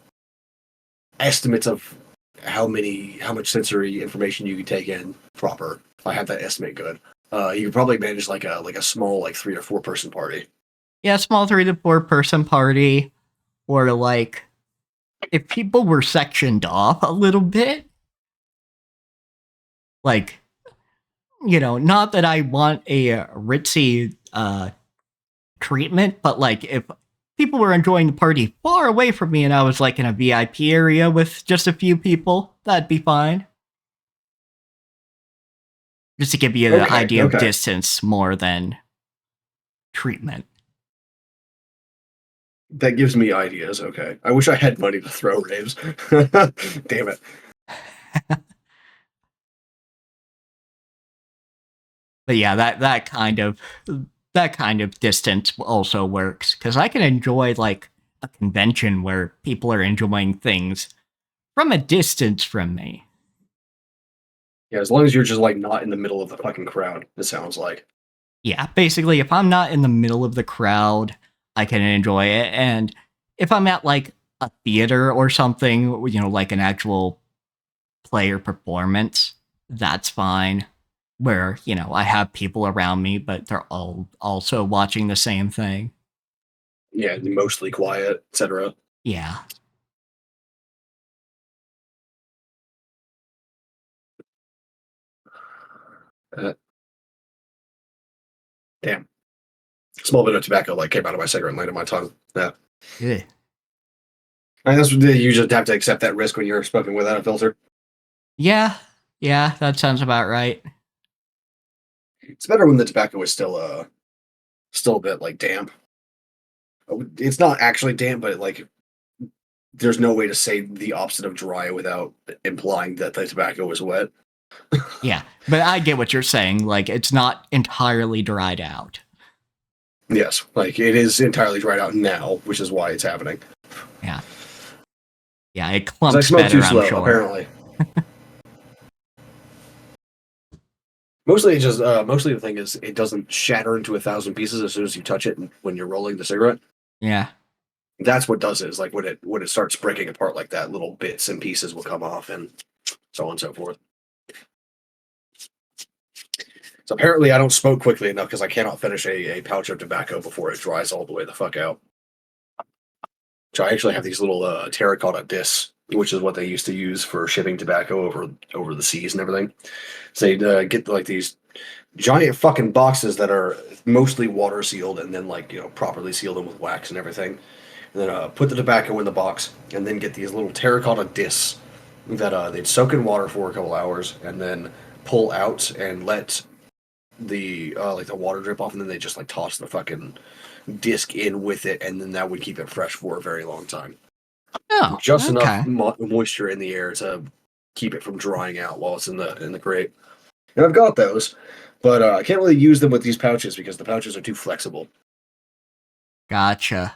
estimates of how much sensory information you can take in proper. If I have that estimate good, you could probably manage like a small like 3 or 4 person party. Yeah, small 3 to 4 person party, or like if people were sectioned off a little bit, like not that I want a ritzy treatment, but like if people were enjoying the party far away from me and I was like in a VIP area with just a few people, that'd be fine. Just to give you the Okay, idea of okay. distance more than treatment. That gives me ideas. Okay. I wish I had money to throw raves. Damn it. But yeah, that kind of distance also works because I can enjoy like a convention where people are enjoying things from a distance from me. Yeah, as long as you're just like not in the middle of the fucking crowd, it sounds like. Yeah, basically, if I'm not in the middle of the crowd, I can enjoy it. And if I'm at like a theater or something, like an actual player performance, that's fine. Where, I have people around me, but they're all also watching the same thing. Yeah, mostly quiet, etc. Yeah. Uh, damn. Small bit of tobacco like came out of my cigarette and landed on my tongue. Yeah. Ugh. And that's what you just have to accept that risk when you're smoking without a filter. Yeah. Yeah, that sounds about right. It's better when the tobacco is still a bit like damp. It's not actually damp, but like there's no way to say the opposite of dry without implying that the tobacco is wet. Yeah. But I get what you're saying. Like, it's not entirely dried out. Yes, like it is entirely dried out now, which is why it's happening. Yeah. Yeah, it Because I clumps smoke too better, I'm slow, sure. apparently. Mostly the thing is it doesn't shatter into 1,000 pieces as soon as you touch it when you're rolling the cigarette. Yeah. That's what does it. Is like when it starts breaking apart like that, little bits and pieces will come off and so on and so forth. So apparently I don't smoke quickly enough because I cannot finish a pouch of tobacco before it dries all the way the fuck out. So I actually have these little terracotta discs, which is what they used to use for shipping tobacco over the seas and everything. So they'd get like these giant fucking boxes that are mostly water sealed and then like properly seal them with wax and everything. And then put the tobacco in the box and then get these little terracotta discs that they'd soak in water for a couple hours and then pull out and let the like the water drip off and then they just like toss the fucking disc in with it and then that would keep it fresh for a very long time. Oh, Just enough okay. moisture in the air to keep it from drying out while it's in the crate. And I've got those, but I can't really use them with these pouches because the pouches are too flexible. Gotcha.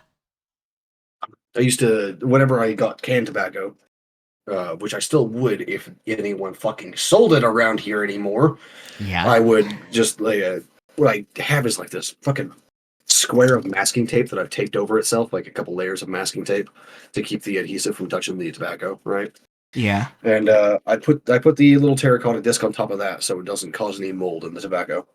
I used to, whenever I got canned tobacco, which I still would if anyone fucking sold it around here anymore, Yeah. I would just what I have is like this fucking square of masking tape that I've taped over itself, like a couple layers of masking tape to keep the adhesive from touching the tobacco, right? Yeah. And I put the little terracotta disc on top of that so it doesn't cause any mold in the tobacco.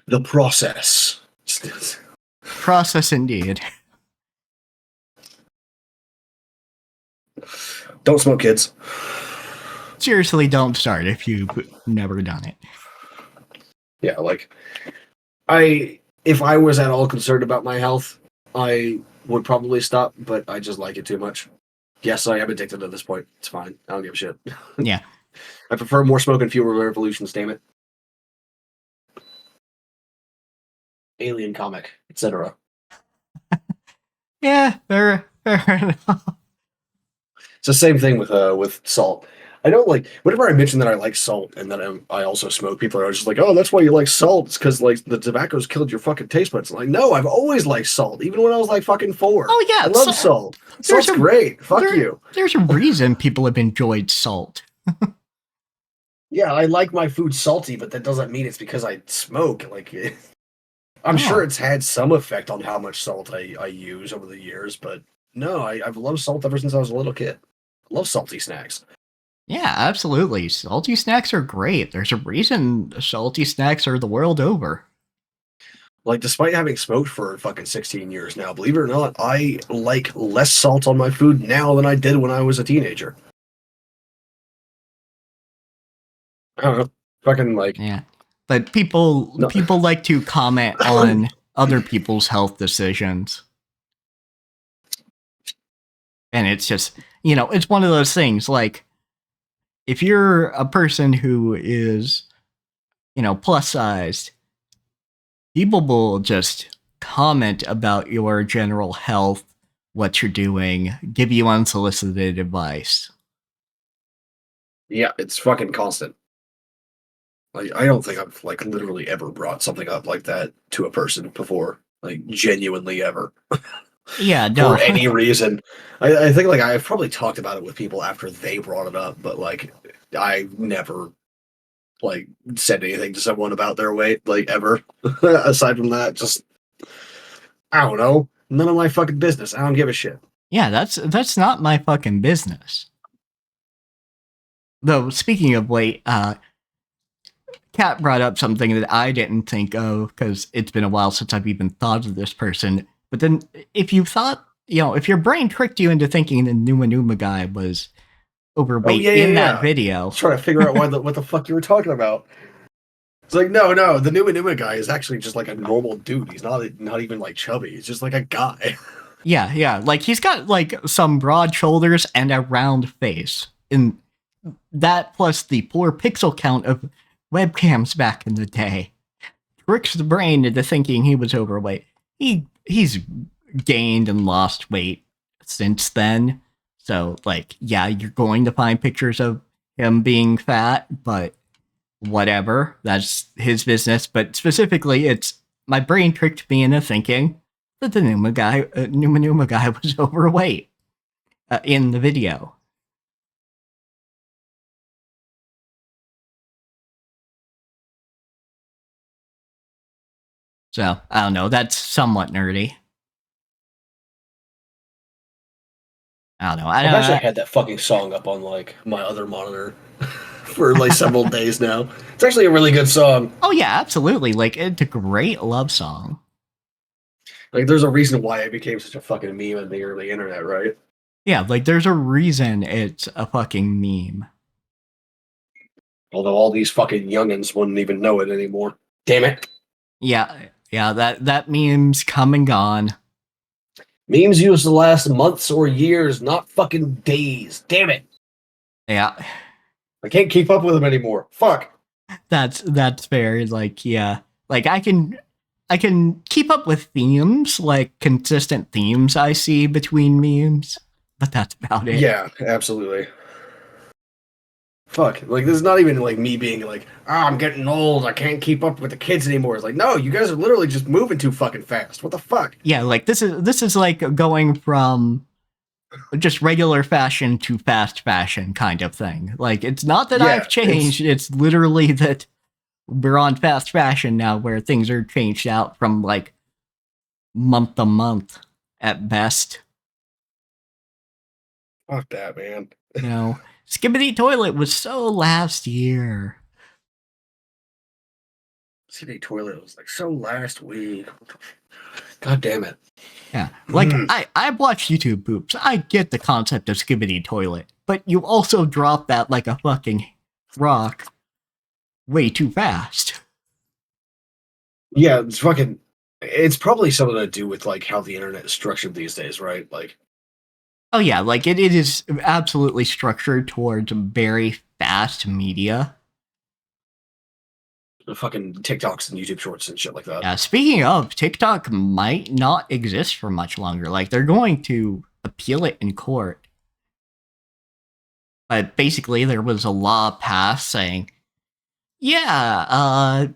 The process. Process indeed. Don't smoke, kids. Seriously, don't start if you've never done it. Yeah, like if I was at all concerned about my health, I would probably stop, but I just like it too much. Yes, I am addicted at this point. It's fine. I don't give a shit. Yeah. I prefer more smoke and fewer revolutions, damn it. Alien comic, etc. Yeah, fair enough. It's the same thing with salt. I don't like whenever I mention that I like salt and that I also smoke. People are just like, "Oh, that's why you like salt. It's because like the tobacco's killed your fucking taste buds." I'm like, no, I've always liked salt, even when I was like fucking 4. Oh I yeah, love salt. Salt's great. Fuck you. There's a reason people have enjoyed salt. Yeah, I like my food salty, but that doesn't mean it's because I smoke. Like, I'm sure Oh, it's had some effect on how much salt I use over the years, but no, I've loved salt ever since I was a little kid. I love salty snacks. yeah, absolutely. Salty snacks are great. There's a reason salty snacks are the world over. Like, despite having smoked for fucking 16 years now, believe it or not, I like less salt on my food now than I did when I was a teenager. I don't know. Fucking like, Yeah. But people no. people like to comment on other people's health decisions. And it's just, it's one of those things like if you're a person who is, plus sized, people will just comment about your general health, what you're doing, give you unsolicited advice. Yeah, it's fucking constant. Like, I don't think I've like literally ever brought something up like that to a person before. Like, genuinely ever. Yeah, For no. any reason. I think like I've probably talked about it with people after they brought it up, but like I've never like said anything to someone about their weight, like ever. Aside from that, just I don't know. None of my fucking business. I don't give a shit. Yeah, that's not my fucking business. Though speaking of weight, Kat brought up something that I didn't think of because it's been a while since I've even thought of this person. But then, if you thought, if your brain tricked you into thinking the Numa guy was Oh overweight yeah, in yeah, that yeah. I video, was trying to figure out what the fuck you were talking about. It's like no, the Numa guy is actually just like a normal dude. He's not even like chubby. He's just like a guy. yeah, like he's got like some broad shoulders and a round face, and that plus the poor pixel count of webcams back in the day tricks the brain into thinking he was overweight. He's gained and lost weight since then. So like, yeah, you're going to find pictures of him being fat, but whatever. That's his business. But specifically, it's my brain tricked me into thinking that the Numa guy was overweight in the video. So I don't know. That's somewhat nerdy. I don't know. I've actually had that fucking song up on like my other monitor for like several days now. It's actually a really good song. Oh yeah, absolutely. Like it's a great love song. Like, there's a reason why it became such a fucking meme in the early internet, right? Yeah, like there's a reason it's a fucking meme. Although all these fucking youngins wouldn't even know it anymore. Damn it. Yeah, that meme's come and gone. Memes used to last months or years, not fucking days. Damn it. Yeah, I can't keep up with them anymore. Fuck. that's fair. Like, yeah, like I can keep up with themes, like consistent themes I see between memes, but that's about it. Yeah, absolutely. Fuck. Like, this is not even like me being like, I'm getting old. I can't keep up with the kids anymore. It's like, no, you guys are literally just moving too fucking fast. What the fuck? Yeah, like this is like going from just regular fashion to fast fashion kind of thing. Like it's not that Yeah, I've changed, it's literally that we're on fast fashion now where things are changed out from like month to month at best. fuck that, man. Skibbity Toilet was so last year. CD Toilet was like so last week. God damn it. Yeah. Like I watch YouTube poops. I get the concept of Skibbity Toilet, but you also drop that like a fucking rock way too fast. Yeah, it's fucking. It's probably something to do with like how the internet is structured these days, right? Like Oh yeah, like it is absolutely structured towards very fast media. the fucking TikToks and YouTube Shorts and shit like that. Speaking of, TikTok might not exist for much longer. Like they're going to appeal it in court. But basically, there was a law passed saying, yeah,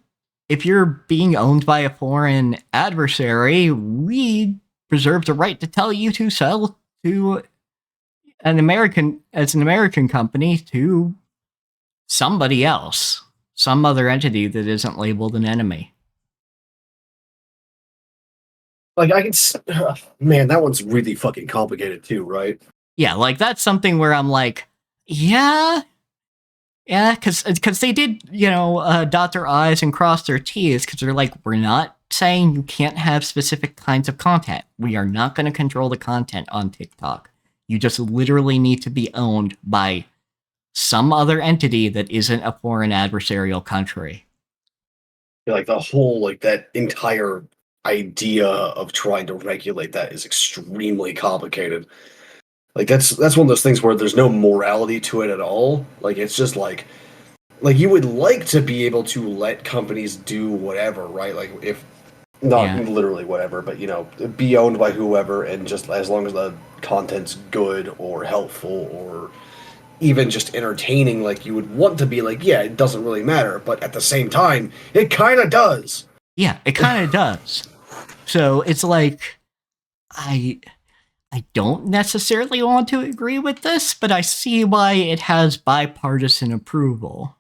if you're being owned by a foreign adversary, we preserve the right to tell you to sell to an American company to somebody else, some other entity that isn't labeled an enemy. Like I can, man, that one's really fucking complicated too, right? Yeah, like that's something where I'm like, yeah, yeah, because they did, dot their I's and cross their T's because they're like, we're not saying you can't have specific kinds of content. We are not going to control the content on TikTok. You just literally need to be owned by some other entity that isn't a foreign adversarial country. Like the whole like that entire idea of trying to regulate that is extremely complicated. Like that's one of those things where there's no morality to it at all. Like it's just like you would like to be able to let companies do whatever, right? Like if not Yeah, literally whatever, but be owned by whoever and just as long as the content's good or helpful or even just entertaining, like you would want to be like, yeah, it doesn't really matter, but at the same time, it kind of does. yeah, it kind of does. So it's like I I don't necessarily want to agree with this, but I see why it has bipartisan approval.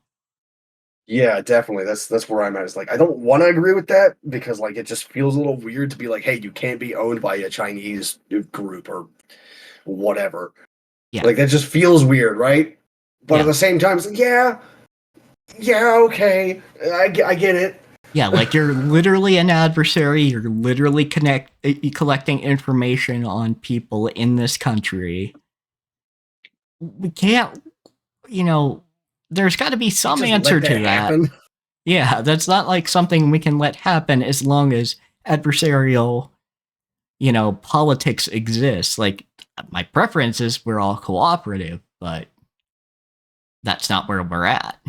Yeah, definitely. That's where I'm at. It's like I don't want to agree with that because like it just feels a little weird to be like, hey, you can't be owned by a Chinese group or whatever. Yeah, Like that just feels weird, right? But at yeah, the same time, it's like, yeah, yeah, okay, I get it. yeah. Like you're literally an adversary. You're literally collecting information on people in this country. We can't, you know. There's got to be some Just answer let to that that. happen. Yeah, that's not like something we can let happen as long as adversarial, politics exists. Like my preference is we're all cooperative, but that's not where we're at.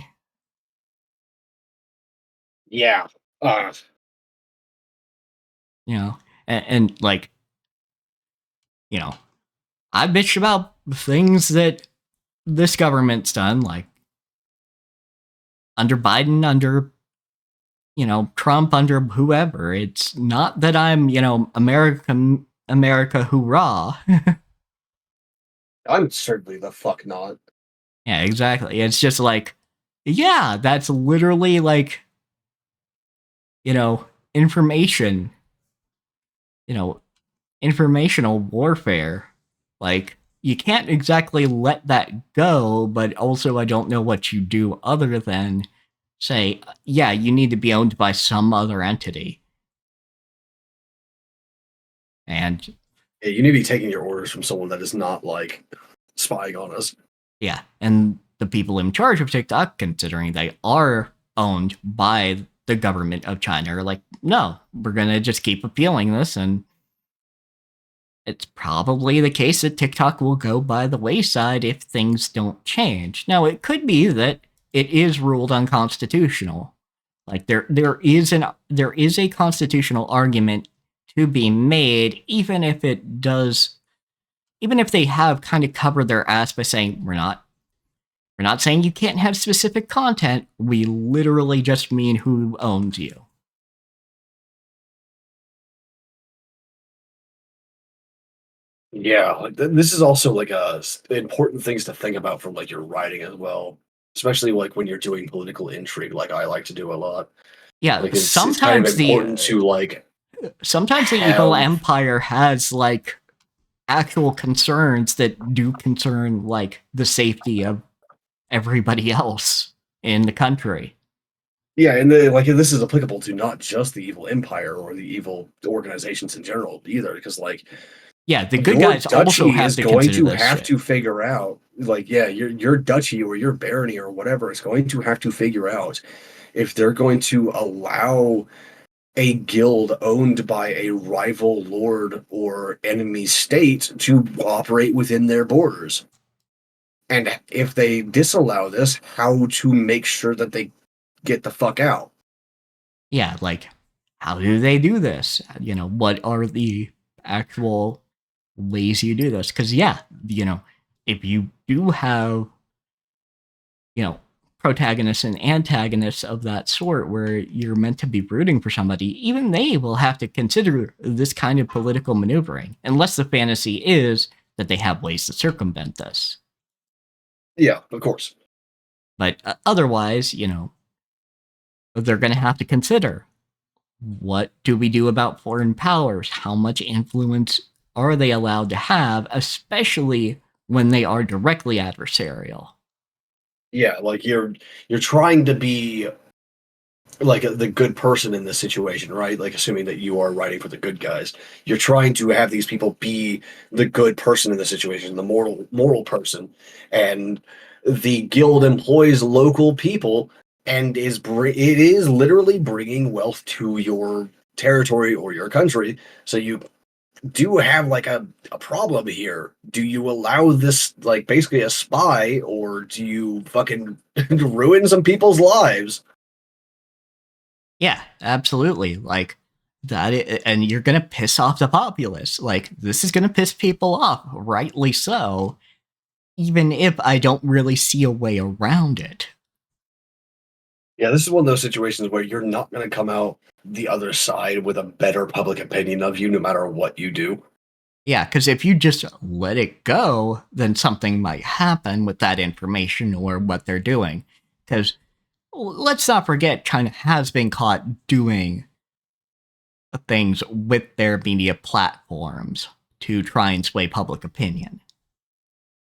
Yeah. Uh, And like, you know, I bitch about things that this government's done, like under Biden, under Trump, under whoever. It's not that I'm America hoorah. I'm certainly the fuck not. Yeah, exactly. It's just like, yeah, that's literally like, information, you know, informational warfare. Like, you can't exactly let that go, but also I don't know what you do other than say, yeah, you need to be owned by some other entity. And Yeah, you need to be taking your orders from someone that is not like spying on us. yeah, and the people in charge of TikTok, considering they are owned by the government of China, are like, no, we're gonna just keep appealing this, and it's probably the case that TikTok will go by the wayside if things don't change. Now, it could be that it is ruled unconstitutional. Like there is a constitutional argument to be made, even if they have kind of covered their ass by saying we're not saying you can't have specific content. We literally just mean who owns you. Yeah, like this is also like important things to think about from like your writing as well, especially like when you're doing political intrigue, like I like to do a lot. Yeah, Like it's kind of important to like sometimes the evil have empire has like actual concerns that do concern like the safety of everybody else in the country. yeah, and like this is applicable to not just the evil empire or the evil organizations in general either, because like Yeah, the good your guys also duchy have is to going consider to this have shit. to figure out like yeah your duchy or your barony or whatever is going to have to figure out if they're going to allow a guild owned by a rival lord or enemy state to operate within their borders. And if they disallow this, how to make sure that they get the fuck out? Yeah, like, how do they do this? What are the actual ways you do this? Because, yeah, if you do have, you know, protagonists and antagonists of that sort where you're meant to be rooting for somebody, even they will have to consider this kind of political maneuvering, unless the fantasy is that they have ways to circumvent this. Yeah, of course. But otherwise, they're going to have to consider, what do we do about foreign powers? How much influence are they allowed to have, especially when they are directly adversarial? Yeah, like you're trying to be like the good person in this situation, right? Like assuming that you are writing for the good guys, you're trying to have these people be the good person in the situation, the moral person, and the guild employs local people and it is literally bringing wealth to your territory or your country. So you do have like a problem here. Do you allow this like basically a spy, or do you fucking ruin some people's lives? Yeah, absolutely. Like that, and you're gonna piss off the populace. Like this is gonna piss people off, rightly so. Even if I don't really see a way around it. Yeah, this is one of those situations where you're not going to come out the other side with a better public opinion of you no matter what you do. Yeah, because if you just let it go, then something might happen with that information or what they're doing. Because let's not forget, China has been caught doing things with their media platforms to try and sway public opinion.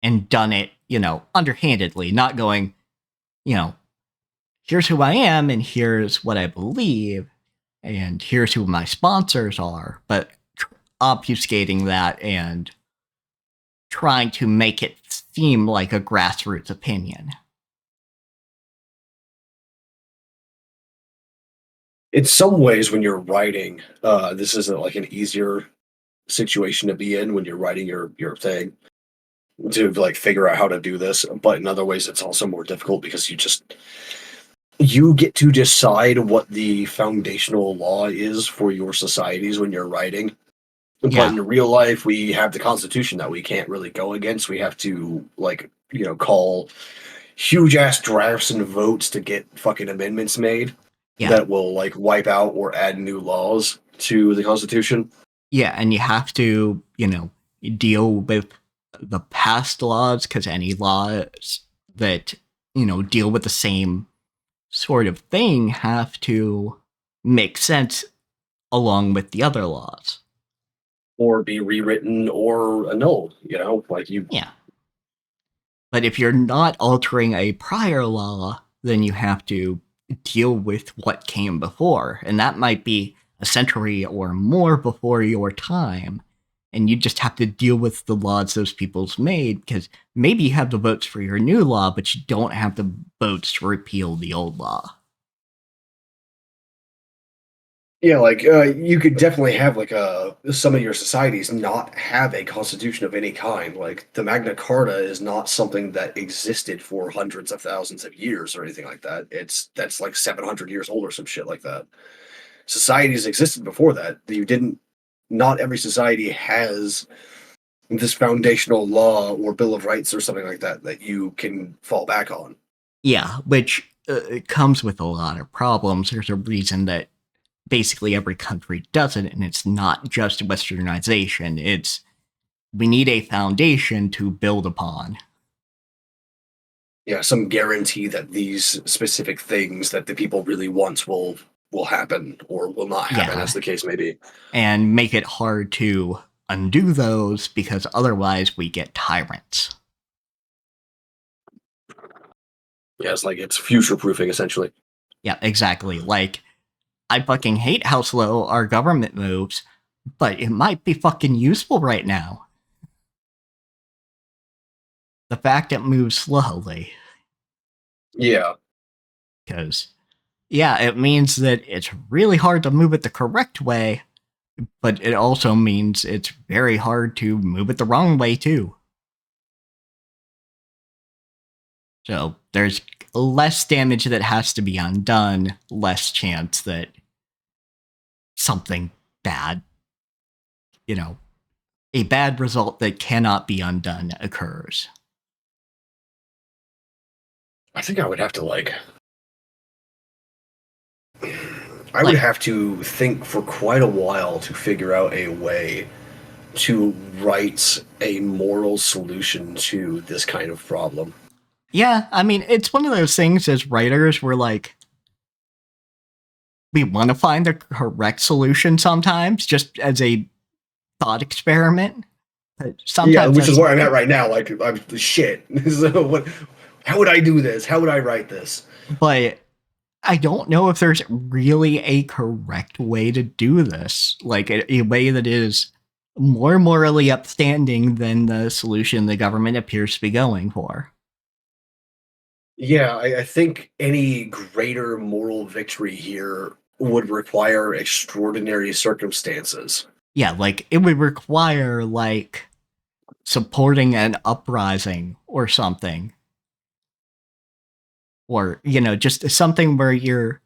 And done it, underhandedly, not going, you know, here's who I am and here's what I believe and here's who my sponsors are, but obfuscating that and trying to make it seem like a grassroots opinion. In some ways, when you're writing, this isn't like an easier situation to be in when you're writing your thing to like figure out how to do this. But in other ways, it's also more difficult because you get to decide what the foundational law is for your societies when you're writing. But Yeah, in real life, we have the Constitution that we can't really go against. We have to like call huge ass drafts and votes to get fucking amendments made yeah, that will like wipe out or add new laws to the Constitution. yeah, and you have to, deal with the past laws because any laws that, deal with the same sort of thing have to make sense along with the other laws. Or be rewritten or annulled, like you. Yeah. But if you're not altering a prior law, then you have to deal with what came before. And that might be a century or more before your time. And you just have to deal with the laws those people's made, because maybe you have the votes for your new law, but you don't have the votes to repeal the old law. Yeah, like you could definitely have like some of your societies not have a constitution of any kind. Like the Magna Carta is not something that existed for hundreds of thousands of years or anything like that. That's like 700 years old or some shit like that. Societies existed before that. You didn't. Not every society has this foundational law or Bill of Rights or something like that that you can fall back on. Yeah, which it comes with a lot of problems. There's a reason that basically every country does it, and it's not just westernization. It's we need a foundation to build upon. Yeah, some guarantee that these specific things that the people really want will happen or will not happen, as Yeah, the case may be. and make it hard to undo those because otherwise we get tyrants. Yeah, it's like it's future proofing essentially. Yeah, exactly. Like, I fucking hate how slow our government moves, but it might be fucking useful right now. The fact it moves slowly, Yeah. because Yeah, it means that it's really hard to move it the correct way, but it also means it's very hard to move it the wrong way too. So there's less damage that has to be undone, less chance that something bad, you know, a bad result that cannot be undone occurs. I think I would have to I would Like, have to think for quite a while to figure out a way to write a moral solution to this kind of problem. yeah, I mean, it's one of those things as writers where, like, we want to find the correct solution sometimes, just as a thought experiment. But Yeah, sometimes which is that's, where I'm at right now. Like, I'm shit. So what? How would I do this? How would I write this? but I don't know if there's really a correct way to do this, like a way that is more morally upstanding than the solution the government appears to be going for. Yeah, I think any greater moral victory here would require extraordinary circumstances. Yeah, like it would require like supporting an uprising or something, or just something where you're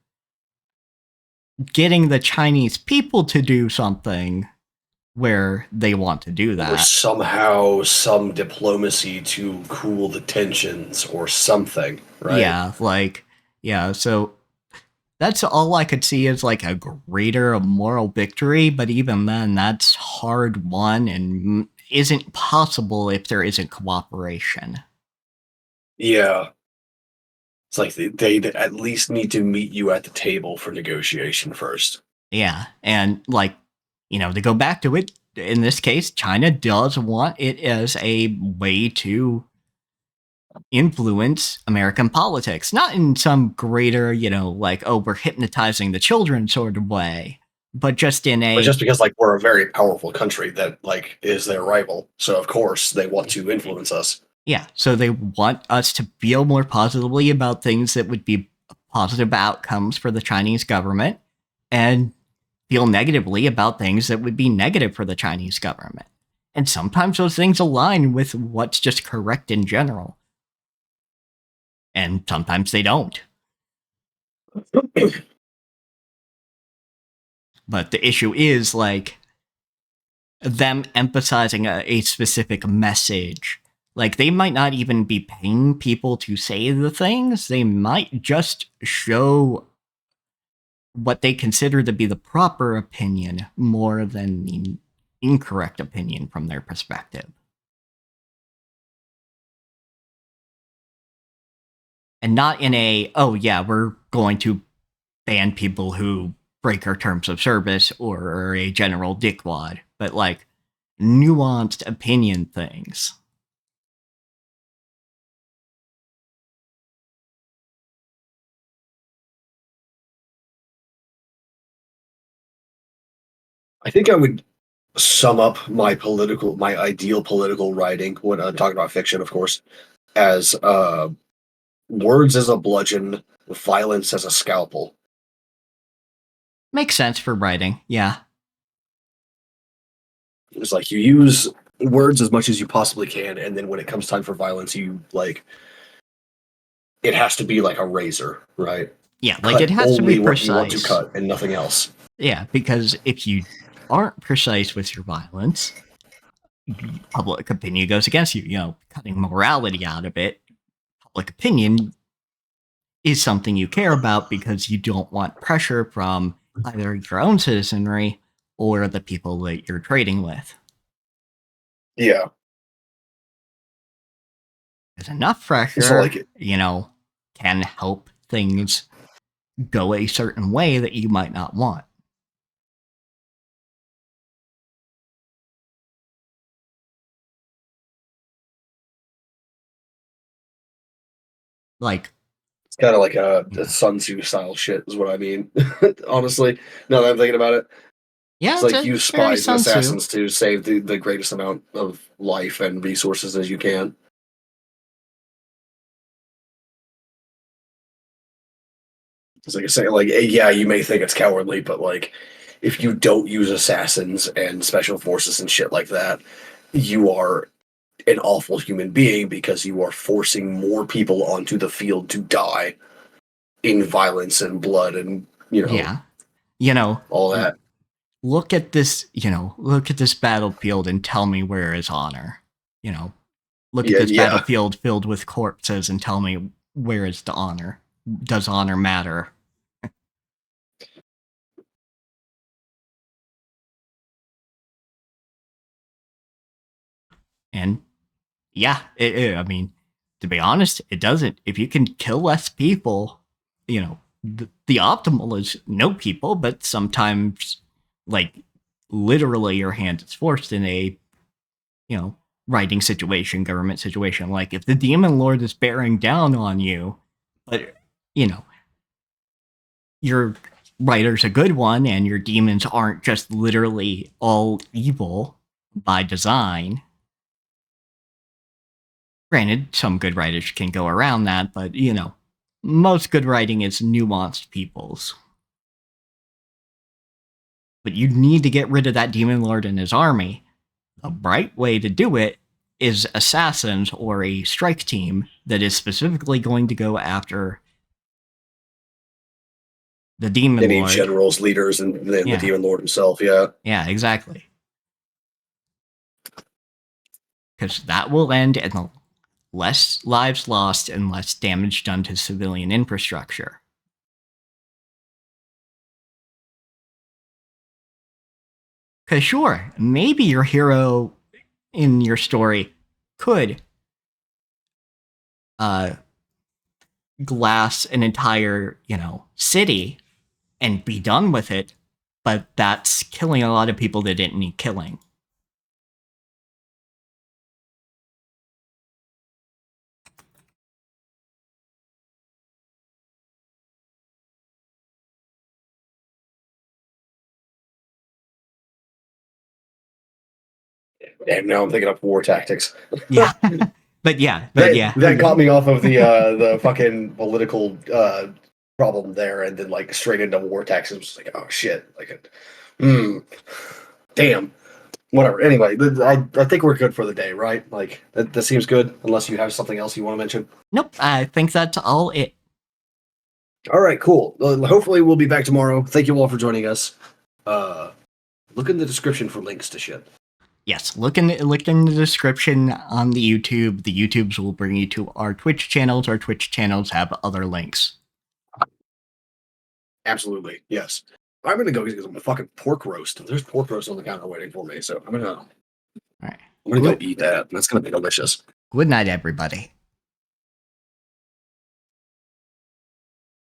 getting the Chinese people to do something where they want to do Or that. somehow some diplomacy to cool the tensions or something, right? Yeah, like yeah, so that's all I could see as like a greater moral victory, but even then that's hard won and isn't possible if there isn't cooperation. Yeah. It's like they at least need to meet you at the table for negotiation first. Yeah, and like to go back to it, in this case China does want it as a way to influence American politics, not in some greater, like, oh, we're hypnotizing the children sort of way, but just in But a, just because we're a very powerful country that is their rival, so of course they want to influence us. yeah, so they want us to feel more positively about things that would be positive outcomes for the Chinese government and feel negatively about things that would be negative for the Chinese government. And sometimes those things align with what's just correct in general. And sometimes they don't. But the issue is like them emphasizing a specific message. Like they might not even be paying people to say the things. They might just show what they consider to be the proper opinion more than the incorrect opinion from their perspective. And not in a, oh yeah, we're going to ban people who break our terms of service or are a general dickwad, but like nuanced opinion things. I think I would sum up my ideal political writing when talking about fiction, of course, as words as a bludgeon, violence as a scalpel. Makes sense for writing, yeah. It's like you use words as much as you possibly can, and then when it comes time for violence, you it has to be like a razor, right? Yeah, like it Cut has to be only what you want to precise. cut and nothing else. Yeah, because if you aren't precise with your violence, public opinion goes against you. Cutting morality out of it, public opinion is something you care about because you don't want pressure from either your own citizenry or the people that you're trading with. Yeah. There's enough So pressure, can help things go a certain way that you might not want. Like, it's kind of like a yeah. Sun Tzu style shit is what I mean. Honestly, now that I'm thinking about it, Yeah, it's it's, like a, use it's very spies and Sun Tzu. assassins to save the greatest amount of life and resources as you can. It's like I say, like yeah, you may think it's cowardly, but like if you don't use assassins and special forces and shit like that, you are an awful human being because you are forcing more people onto the field to die in violence and blood and Yeah. You know, all that. look at this, look at this battlefield and tell me where is honor. You know, look at Yeah, this yeah. battlefield filled with corpses and tell me where is the honor. Does honor matter? And yeah, I mean, to be honest, it doesn't. If you can kill less people, the optimal is no people, but sometimes, like, literally your hand is forced in a, writing situation, government situation. Like, if the demon lord is bearing down on you, but, you know, your writer's a good one and your demons aren't just literally all evil by design. Granted, some good writers can go around that, but, most good writing is nuanced peoples. But you need to get rid of that demon lord and his army. The right way to do it is assassins or a strike team that is specifically going to go after the demon Any lord. generals, leaders, and then the demon lord himself. Yeah. Yeah, exactly. Because that will end in less lives lost and less damage done to civilian infrastructure. Because sure, maybe your hero in your story could glass an entire, city and be done with it, but that's killing a lot of people that didn't need killing. And now I'm thinking of war tactics. Yeah. But yeah. That got me off of the fucking political problem there, and then like straight into war tactics. It was like, oh shit, like, damn, whatever. Anyway, I think we're good for the day, right? Like that seems good, unless you have something else you want to mention. Nope. I think that's all it. All right, cool. Hopefully, we'll be back tomorrow. Thank you all for joining us. Look in the description for links to shit. Yes, look in the description on the YouTube. The YouTubes will bring you to our Twitch channels. Our Twitch channels have other links. Absolutely, yes. I'm gonna go get some fucking pork roast. There's pork roast on the counter waiting for me, so I'm gonna All right. go eat that. That's gonna be delicious. Good night, everybody.